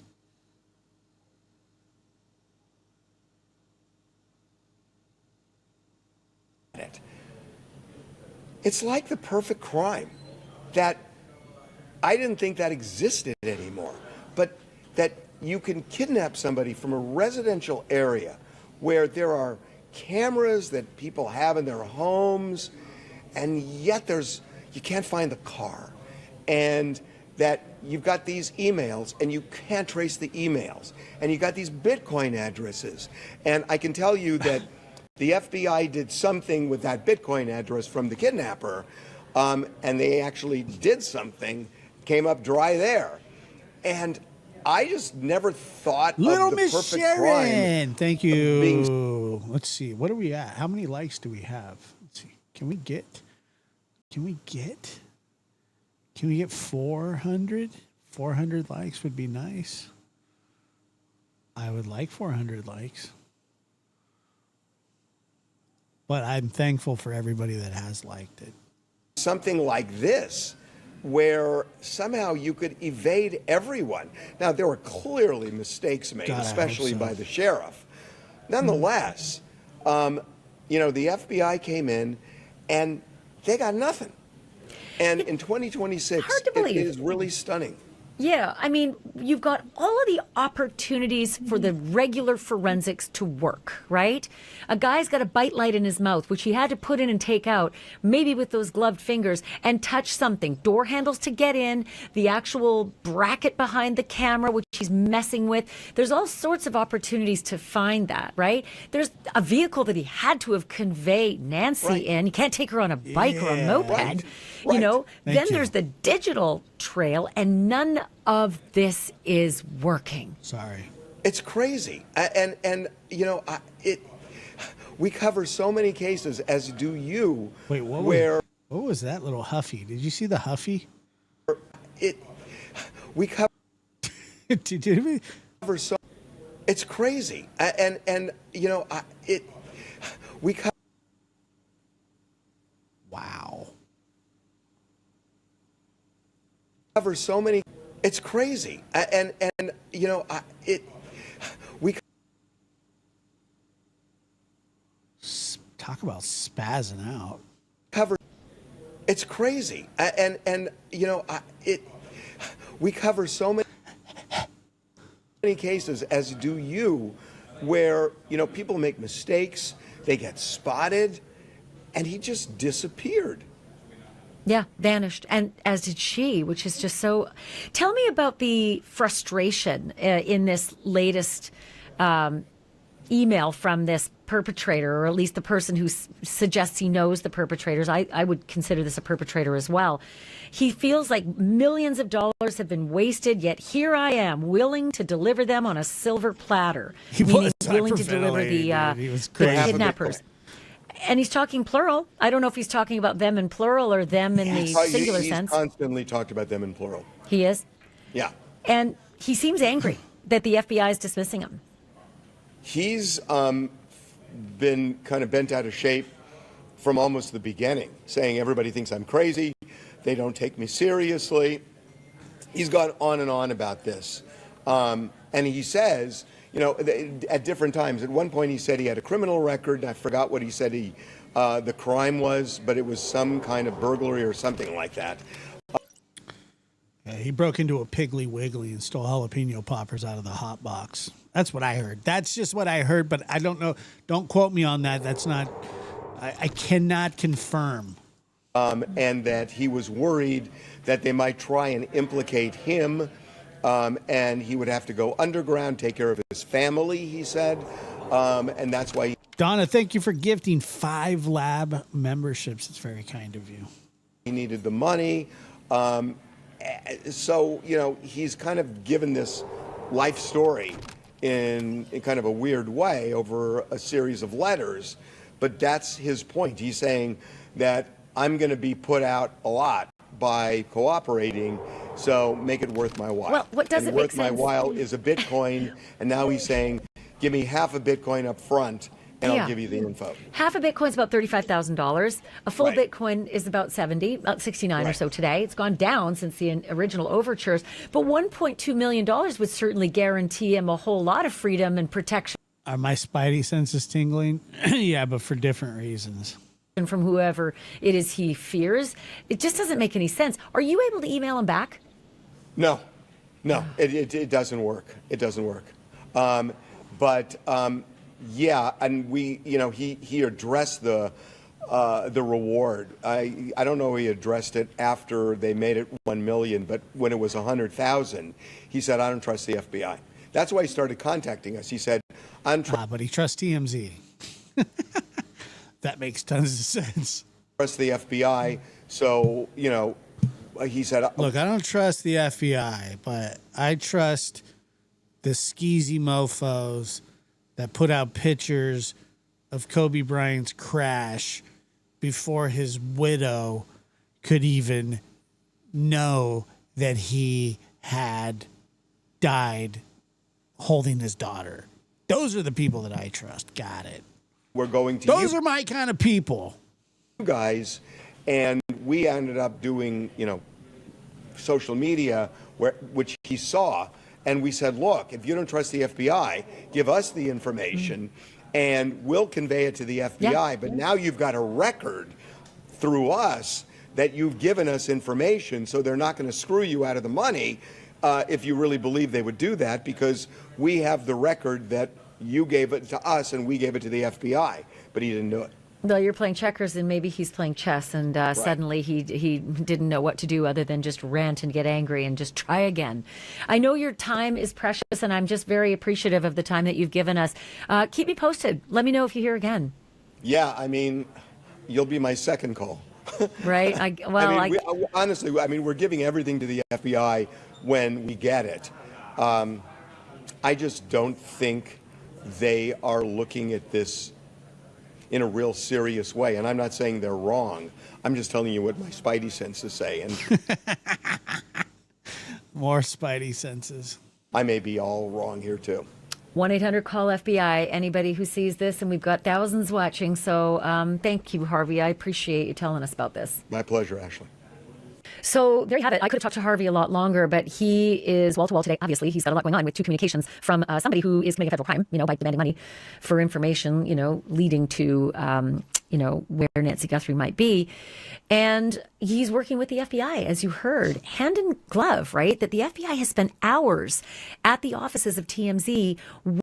It's like the perfect crime that I didn't think that existed anymore, but that you can kidnap somebody from a residential area where there are cameras that people have in their homes, and yet you can't find the car, and that you've got these emails and you can't trace the emails, and you got these Bitcoin addresses. And I can tell you that the FBI did something with that Bitcoin address from the kidnapper, and they actually did something, came up dry there. And I just never thought Little of the Miss perfect Sharon. crime. Thank you. Let's see. What are we at? How many likes do we have? Let's see. Can we get 400? 400 likes would be nice. I would like 400 likes. But I'm thankful for everybody that has liked it. Something like this, where somehow you could evade everyone. Now, there were clearly mistakes made, God, especially I hope so. by the sheriff. Nonetheless, you know, the FBI came in and they got nothing. And in 2026, Hard to believe. it is really stunning. Yeah, I mean, you've got all of the opportunities for the regular forensics to work, right? A guy's got a bite light in his mouth, which he had to put in and take out, maybe with those gloved fingers, and touch something. Door handles to get in, the actual bracket behind the camera, which he's messing with. There's all sorts of opportunities to find that, right? There's a vehicle that he had to have conveyed Nancy in. You can't take her on a bike or a moped. Right. You know, Thank then you. there's the digital trail, and none of this is working. Sorry. It's crazy. And you know, we cover so many cases, as do you, Wait, what was that little Huffy? Did you see the Huffy? We cover Did we? so. It's crazy. And you know, we cover. Wow. Cover so many. It's crazy. And you know, we talk about spazzing out. Cover. It's crazy. And you know, we cover so many cases, as do you, where, you know, people make mistakes, they get spotted, and he just disappeared. Yeah, vanished. And as did she, which is just so... Tell me about the frustration in this latest email from this perpetrator, or at least the person who suggests he knows the perpetrators. I would consider this a perpetrator as well. He feels like millions of dollars have been wasted, yet here I am, willing to deliver them on a silver platter. Meaning willing to deliver the kidnappers. And he's talking plural. I don't know if he's talking about them in plural or them in the singular sense. He's constantly talked about them in plural. He is? Yeah. And he seems angry that the FBI is dismissing him. He's been kind of bent out of shape from almost the beginning, saying everybody thinks I'm crazy, they don't take me seriously. He's gone on and on about this. And he says, you know, at different times. At one point he said he had a criminal record. I forgot what he said the crime was, but it was some kind of burglary or something like that. Yeah, he broke into a Piggly Wiggly and stole jalapeno poppers out of the hot box. That's what I heard. That's just what I heard, but I don't know. Don't quote me on that. That's not. I cannot confirm. And that he was worried that they might try and implicate him, and he would have to go underground, take care of his family, he said, and that's why. Donna, thank you for gifting 5 lab memberships. It's very kind of you. He needed the money. So, you know, he's kind of given this life story in kind of a weird way over a series of letters. But that's his point. He's saying that I'm going to be put out a lot by cooperating, so make it worth my while. Well, what doesn't and make worth my sense? while is a Bitcoin, and now he's saying, give me half a Bitcoin up front, and Yeah. I'll give you the info. Half a Bitcoin's about $35,000. A full Right. Bitcoin is about 69 or Right. so today. It's gone down since the original overtures, but $1.2 million would certainly guarantee him a whole lot of freedom and protection. Are my spidey senses tingling? Yeah, but for different reasons. From whoever it is he fears. It just doesn't make any sense. Are you able to email him back? No, it doesn't work. It doesn't work. Yeah, and we, you know, he addressed the reward. I don't know if he addressed it after they made it 1 million, but when it was 100,000, he said, I don't trust the FBI. That's why he started contacting us. He said, but he trusts TMZ. That makes tons of sense. Trust the FBI. So, you know, he said, Look, I don't trust the FBI, but I trust the skeezy mofos that put out pictures of Kobe Bryant's crash before his widow could even know that he had died holding his daughter. Those are the people that I trust. Got it. we're going to Those are my kind of people. You guys, and we ended up doing, you know, social media, which he saw, and we said, look, if you don't trust the FBI, give us the information, and we'll convey it to the FBI. Yeah. But now you've got a record through us that you've given us information, so they're not going to screw you out of the money if you really believe they would do that, because we have the record that you gave it to us and we gave it to the FBI, but he didn't do it. Well, you're playing checkers and maybe he's playing chess, and suddenly he didn't know what to do other than just rant and get angry and just try again. I know your time is precious, and I'm just very appreciative of the time that you've given us. Keep me posted. Let me know if you hear again. Yeah, I mean, you'll be my second call. Right? Honestly, we're giving everything to the FBI when we get it. I just don't think they are looking at this in a real serious way. And I'm not saying they're wrong. I'm just telling you what my spidey senses say. And More spidey senses. I may be all wrong here too. 1-800-CALL-FBI. Anybody who sees this, and we've got thousands watching. So thank you, Harvey. I appreciate you telling us about this. My pleasure, Ashley. So there you have it. I could have talked to Harvey a lot longer, but he is wall-to-wall today. Obviously, he's got a lot going on with two communications from somebody who is committing a federal crime, by demanding money for information, leading to, where Nancy Guthrie might be. And he's working with the FBI, as you heard, hand in glove, right? That the FBI has spent hours at the offices of TMZ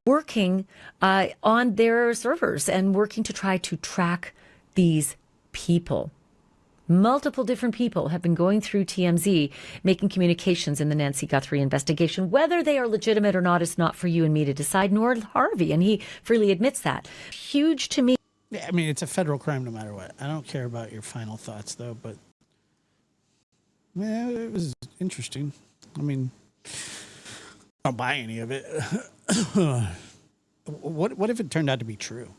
working on their servers and working to try to track these people. Multiple different people have been going through TMZ, making communications in the Nancy Guthrie investigation. Whether they are legitimate or not is not for you and me to decide, nor Harvey, and he freely admits that. Huge to me. Yeah, it's a federal crime no matter what. I don't care about your final thoughts, though, but yeah, it was interesting. I don't buy any of it. What if it turned out to be true?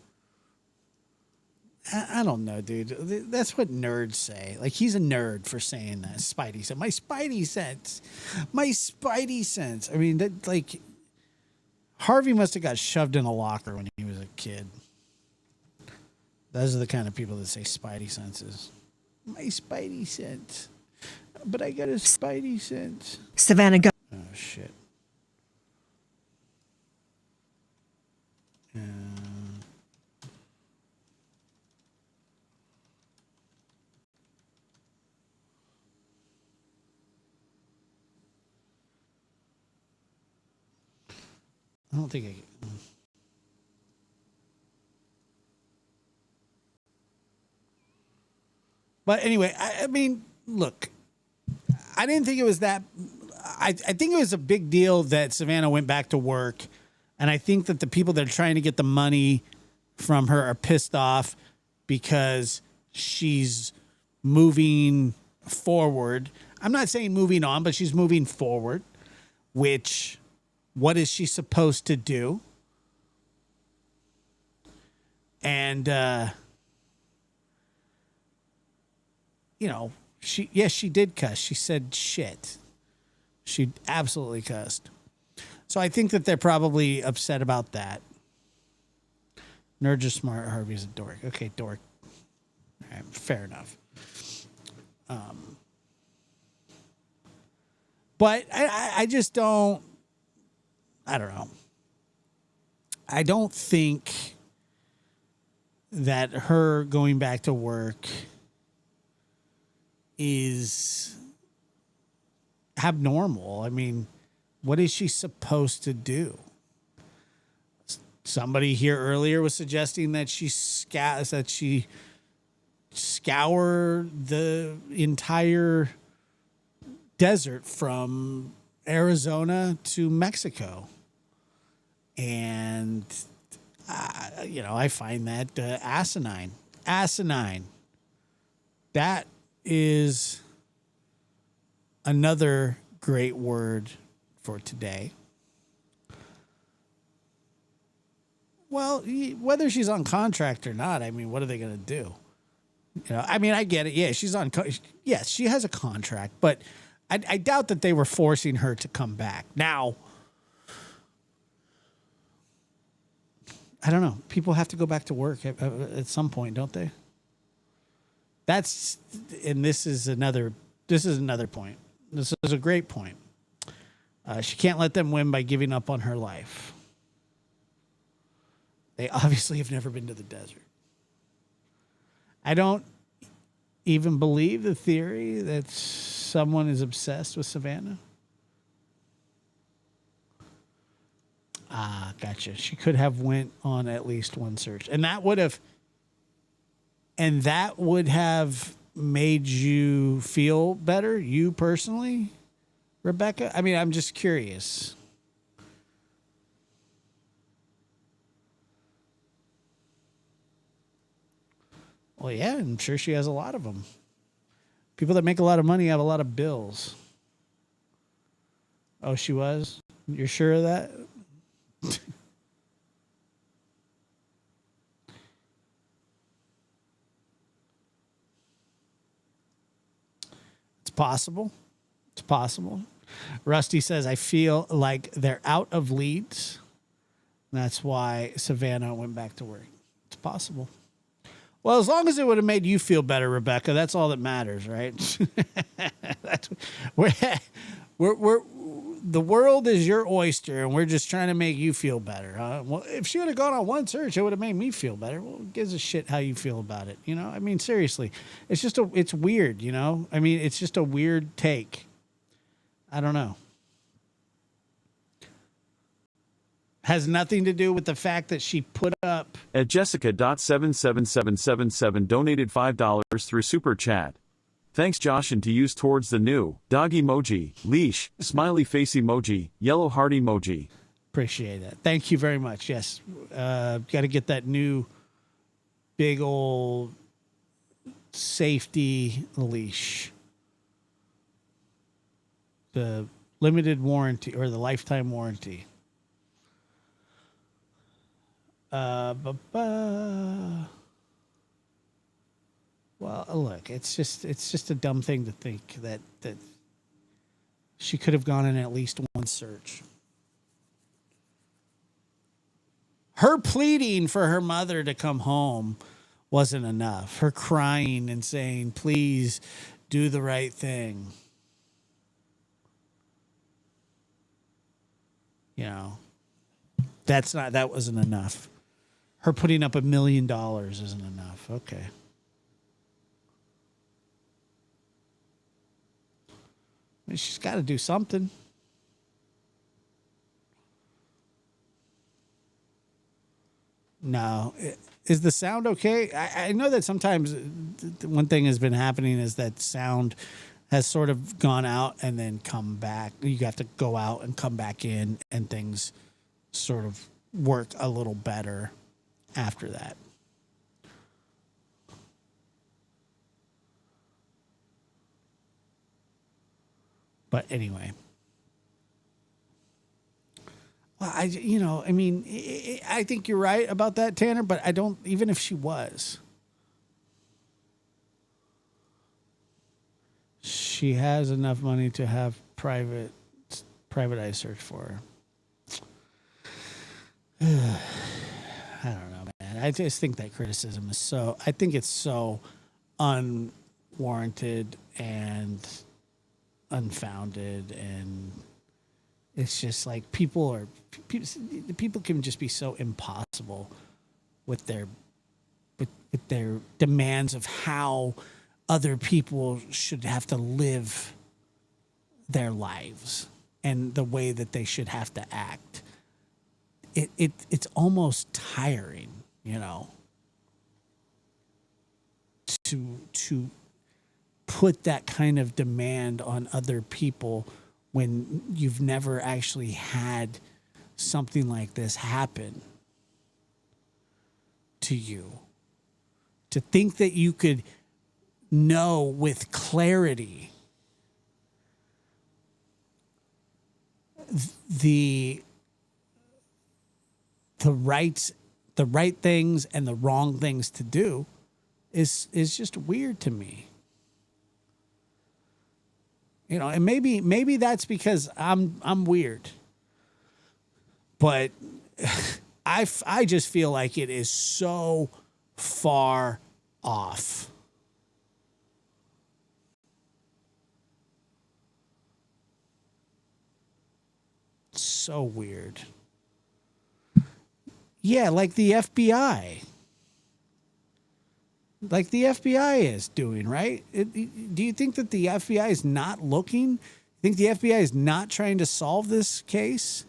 I don't know, dude. That's what nerds say. Like, he's a nerd for saying that. Spidey sense. My Spidey sense. My Spidey sense. Harvey must have got shoved in a locker when he was a kid. Those are the kind of people that say Spidey senses. My Spidey sense. But I got a Spidey sense. Savannah. Oh, shit. I don't think I. But anyway, I mean, look, I didn't think it was that. I think it was a big deal that Savannah went back to work. And I think that the people that are trying to get the money from her are pissed off because she's moving forward. I'm not saying moving on, but she's moving forward, which what is she supposed to do? And, you know, she did cuss. She said shit. She absolutely cussed. So I think that they're probably upset about that. Nerds are smart. Harvey's a dork. Okay, dork. All right, fair enough. But I just don't. I don't know. I don't think that her going back to work is abnormal. I mean, what is she supposed to do? Somebody here earlier was suggesting that she scour the entire desert from Arizona to Mexico. And, you know, I find that asinine. Asinine. That is another great word for today. Well, whether she's on contract or not, I mean, what are they going to do? You know, I mean, I get it. Yeah, she's on. Yes, she has a contract, but I doubt that they were forcing her to come back. Now, I don't know. People have to go back to work at some point, don't they? And this is another point. This is a great point. She can't let them win by giving up on her life. They obviously have never been to the desert. I don't even believe the theory that someone is obsessed with Savannah. Ah, gotcha. She could have went on at least one search. And that would have made you feel better, you personally, Rebecca? I mean, I'm just curious. Well, yeah, I'm sure she has a lot of them. People that make a lot of money have a lot of bills. Oh, she was? You're sure of that? It's possible. It's possible. Rusty says, I feel like they're out of leads. That's why Savannah went back to work. It's possible. Well, as long as it would have made you feel better, Rebecca, that's all that matters, right? We're the world is your oyster, and we're just trying to make you feel better. Well, if she would have gone on one search, it would have made me feel better. Well, who gives a shit how you feel about it? You know, I mean, seriously, it's weird, you know? I mean, it's just a weird take. I don't know. Has nothing to do with the fact that she put up. At Jessica.77777 donated $5 through Super Chat. Thanks, Josh, and to use towards the new dog emoji, leash, smiley face emoji, yellow heart emoji. Appreciate it. Thank you very much. Yes. Got to get that new big old safety leash. The limited warranty or the lifetime warranty. Well, look, it's just a dumb thing to think that she could have gone in at least one search. Her pleading for her mother to come home wasn't enough. Her crying and saying, please do the right thing. You know, that wasn't enough. Her putting up $1 million isn't enough. Okay. I mean, she's got to do something. No. Is the sound okay? I know that sometimes one thing has been happening is that sound has sort of gone out and then come back. You have to go out and come back in, and things sort of work a little better after that. But anyway. Well, I think you're right about that, Tanner, but I don't, even if she was. She has enough money to have private eye search for her. I don't know, man. I just think that criticism is I think it's so unwarranted and unfounded, and it's just like people can just be so impossible with their demands of how other people should have to live their lives and the way that they should have to act. It's almost tiring, to put that kind of demand on other people when you've never actually had something like this happen to you. To think that you could know with clarity the right things and the wrong things to do is just weird to me. And maybe that's because I'm weird. But I just feel like it is so far off. So weird. Yeah, like the FBI. Like the FBI is doing, right? Do you think that the FBI is not looking? You think the FBI is not trying to solve this case?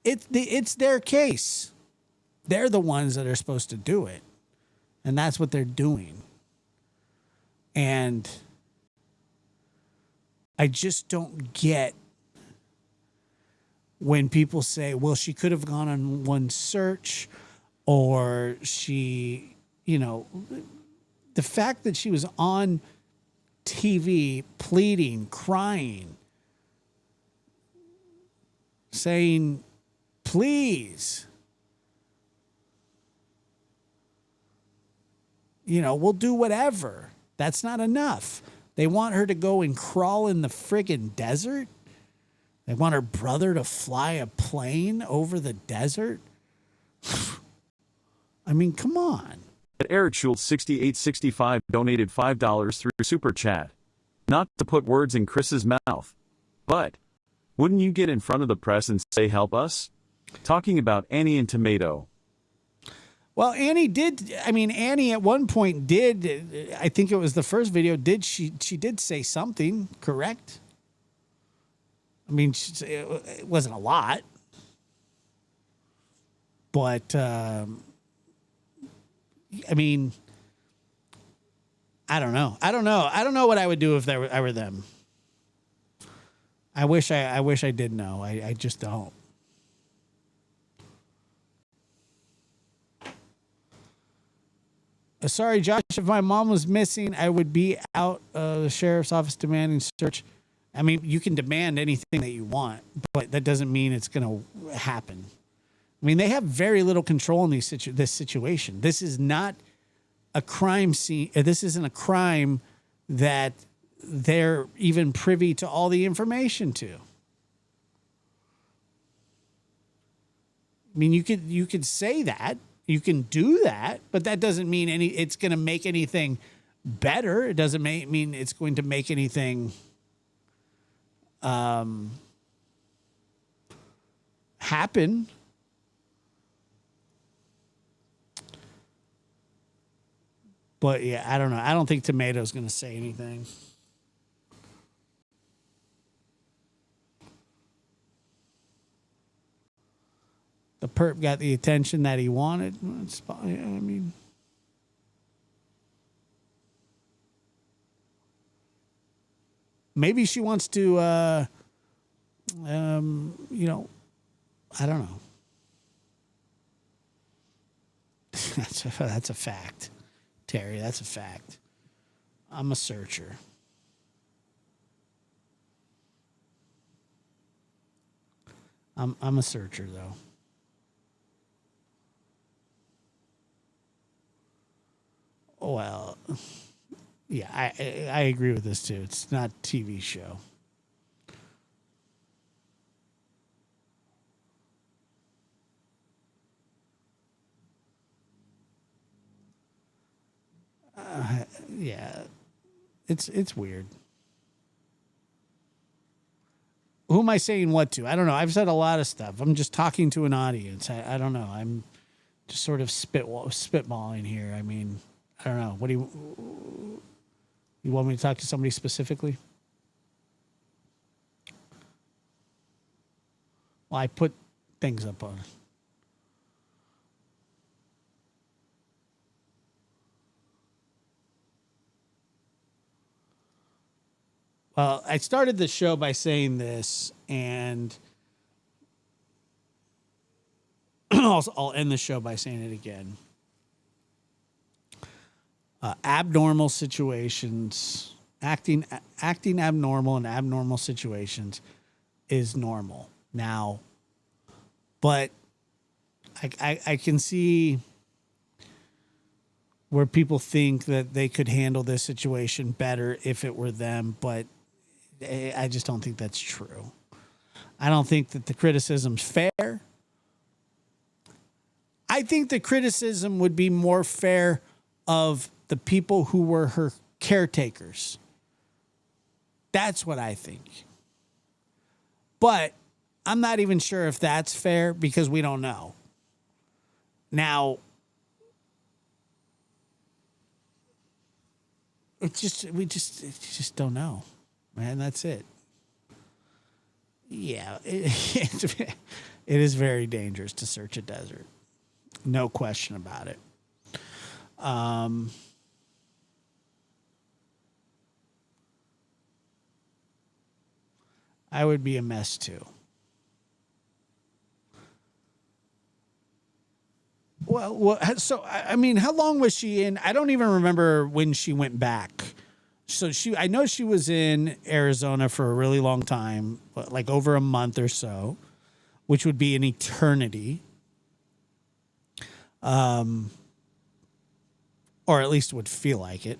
It's their case. They're the ones that are supposed to do it. And that's what they're doing. And I just don't get when people say, well, she could have gone on one search, or she, the fact that she was on TV pleading, crying, saying, please, we'll do whatever. That's not enough. They want her to go and crawl in the friggin' desert. They want her brother to fly a plane over the desert. I mean, come on. Eric Schultz 6865 donated $5 through Super Chat. Not to put words in Chris's mouth, but wouldn't you get in front of the press and say, help us? Talking about Annie and Tomato. Well, Annie did. I mean, Annie at one point did. I think it was the first video. She did say something, correct? I mean, it wasn't a lot, but I mean, I don't know. I don't know what I would do if I were them. I wish I did know. I just don't. Sorry, Josh, if my mom was missing, I would be out of the sheriff's office demanding search. I mean, you can demand anything that you want, but that doesn't mean it's going to happen. I mean, they have very little control in this situation. This is not a crime scene. This isn't a crime that they're even privy to all the information to. I mean, you could say that. You can do that, but that doesn't mean it's going to make anything better. It doesn't mean it's going to make anything happen. But yeah, I don't know. I don't think Tomato's going to say anything. The perp got the attention that he wanted. I mean, maybe she wants to, you know, I don't know. That's a fact, Terry. That's a fact. I'm a searcher. I'm a searcher, though. Well, yeah, I agree with this too. It's not a TV show. Yeah, it's weird. Who am I saying what to? I don't know. I've said a lot of stuff. I'm just talking to an audience. I don't know. I'm just sort of spitballing here. I mean, I don't know. What do you want me to talk to somebody specifically? Well, I put things up on. Well, I started the show by saying this, and I'll end the show by saying it again. Abnormal situations, acting abnormal in abnormal situations is normal now, but I can see where people think that they could handle this situation better if it were them, but I just don't think that's true. I don't think that the criticism's fair. I think the criticism would be more fair of the people who were her caretakers. That's what I think. But I'm not even sure if that's fair because we don't know. Now, we just don't know. Man, that's it. Yeah, it is very dangerous to search a desert. No question about it. I would be a mess too. Well, so I mean, how long was she in? I don't even remember when she went back. So I know she was in Arizona for a really long time, like over a month or so, which would be an eternity. Or at least would feel like it.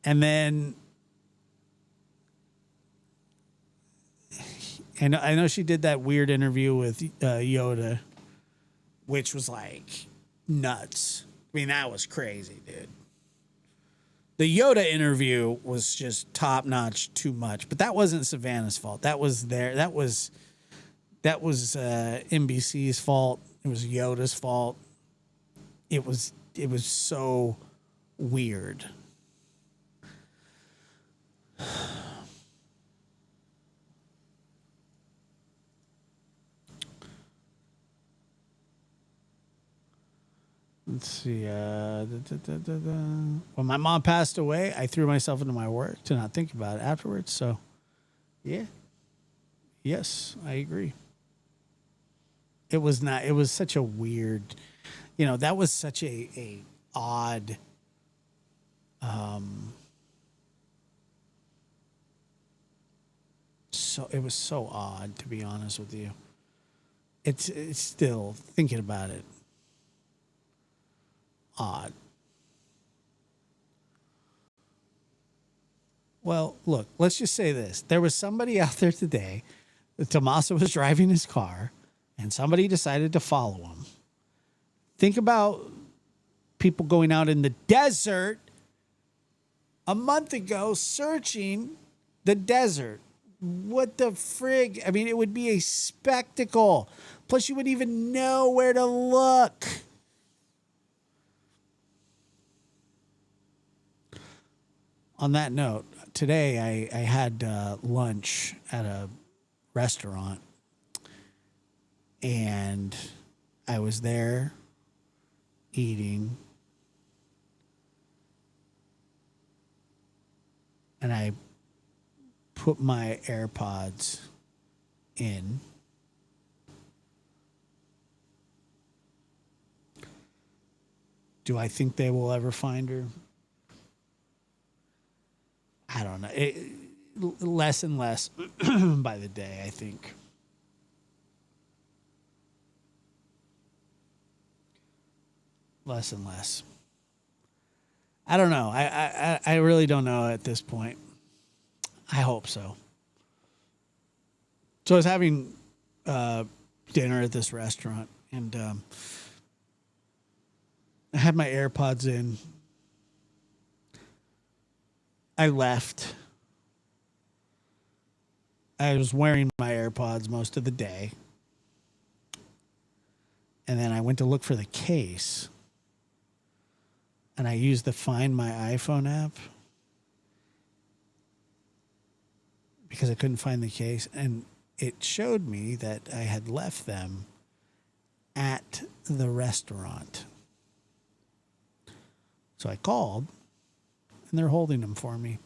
And then, and I know she did that weird interview with Yoda, which was like nuts. I mean, that was crazy, dude. The Yoda interview was just top notch, too much, but that wasn't Savannah's fault. That was NBC's fault. It was Yoda's fault. It was so weird. Let's see. When my mom passed away, I threw myself into my work to not think about it afterwards. So, yeah. Yes, I agree. It was such a weird, that was such a odd, so it was so odd, to be honest with you. It's still, thinking about it, odd. Well, look, let's just say this. There was somebody out there today, Tommaso was driving his car, and somebody decided to follow him. Think about people going out in the desert a month ago searching the desert. What the frig? I mean, it would be a spectacle. Plus, you wouldn't even know where to look. On that note, today I had lunch at a restaurant, And I was there eating. And I put my AirPods in. Do I think they will ever find her? I don't know. Less and less by the day, I think. Less and less. I don't know. I really don't know at this point. I hope so. So I was having dinner at this restaurant, and I had my AirPods in. I left. I was wearing my AirPods most of the day. And then I went to look for the case. And I used the Find My iPhone app because I couldn't find the case. And it showed me that I had left them at the restaurant. So I called, and they're holding them for me.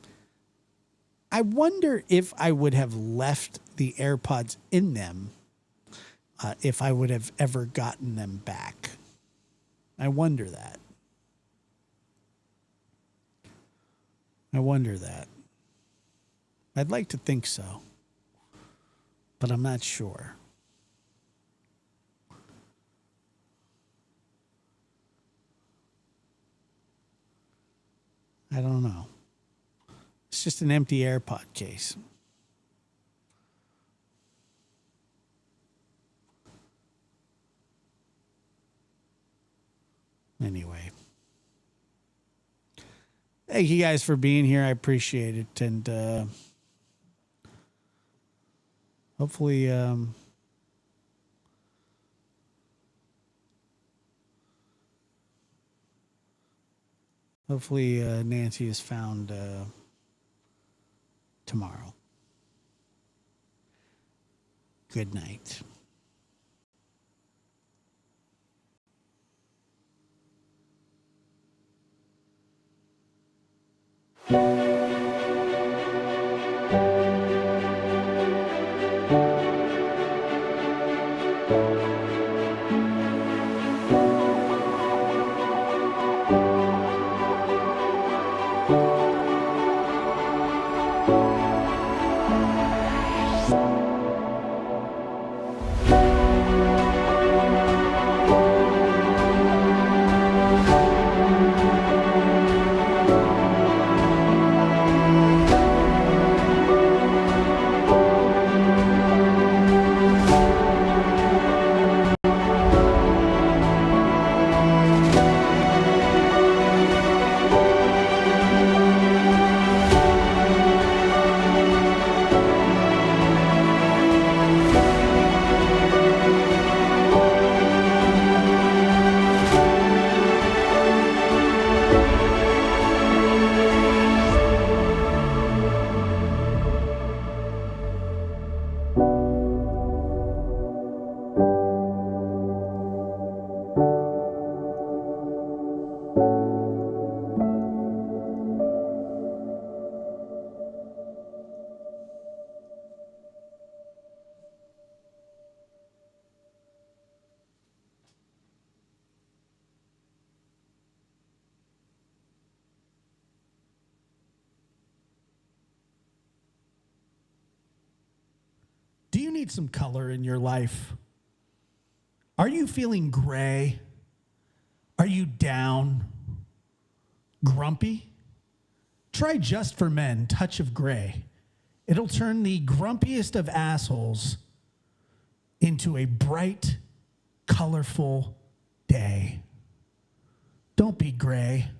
I wonder if I would have left the AirPods in them, if I would have ever gotten them back. I wonder that. I'd like to think so, but I'm not sure. I don't know. It's just an empty AirPod case. Anyway. Thank you guys for being here. I appreciate it. And hopefully Nancy is found tomorrow. Good night. Do you need some color in your life? Are you feeling gray? Are you down? Grumpy? Try Just for Men Touch of Gray. It'll turn the grumpiest of assholes into a bright, colorful day. Don't be gray.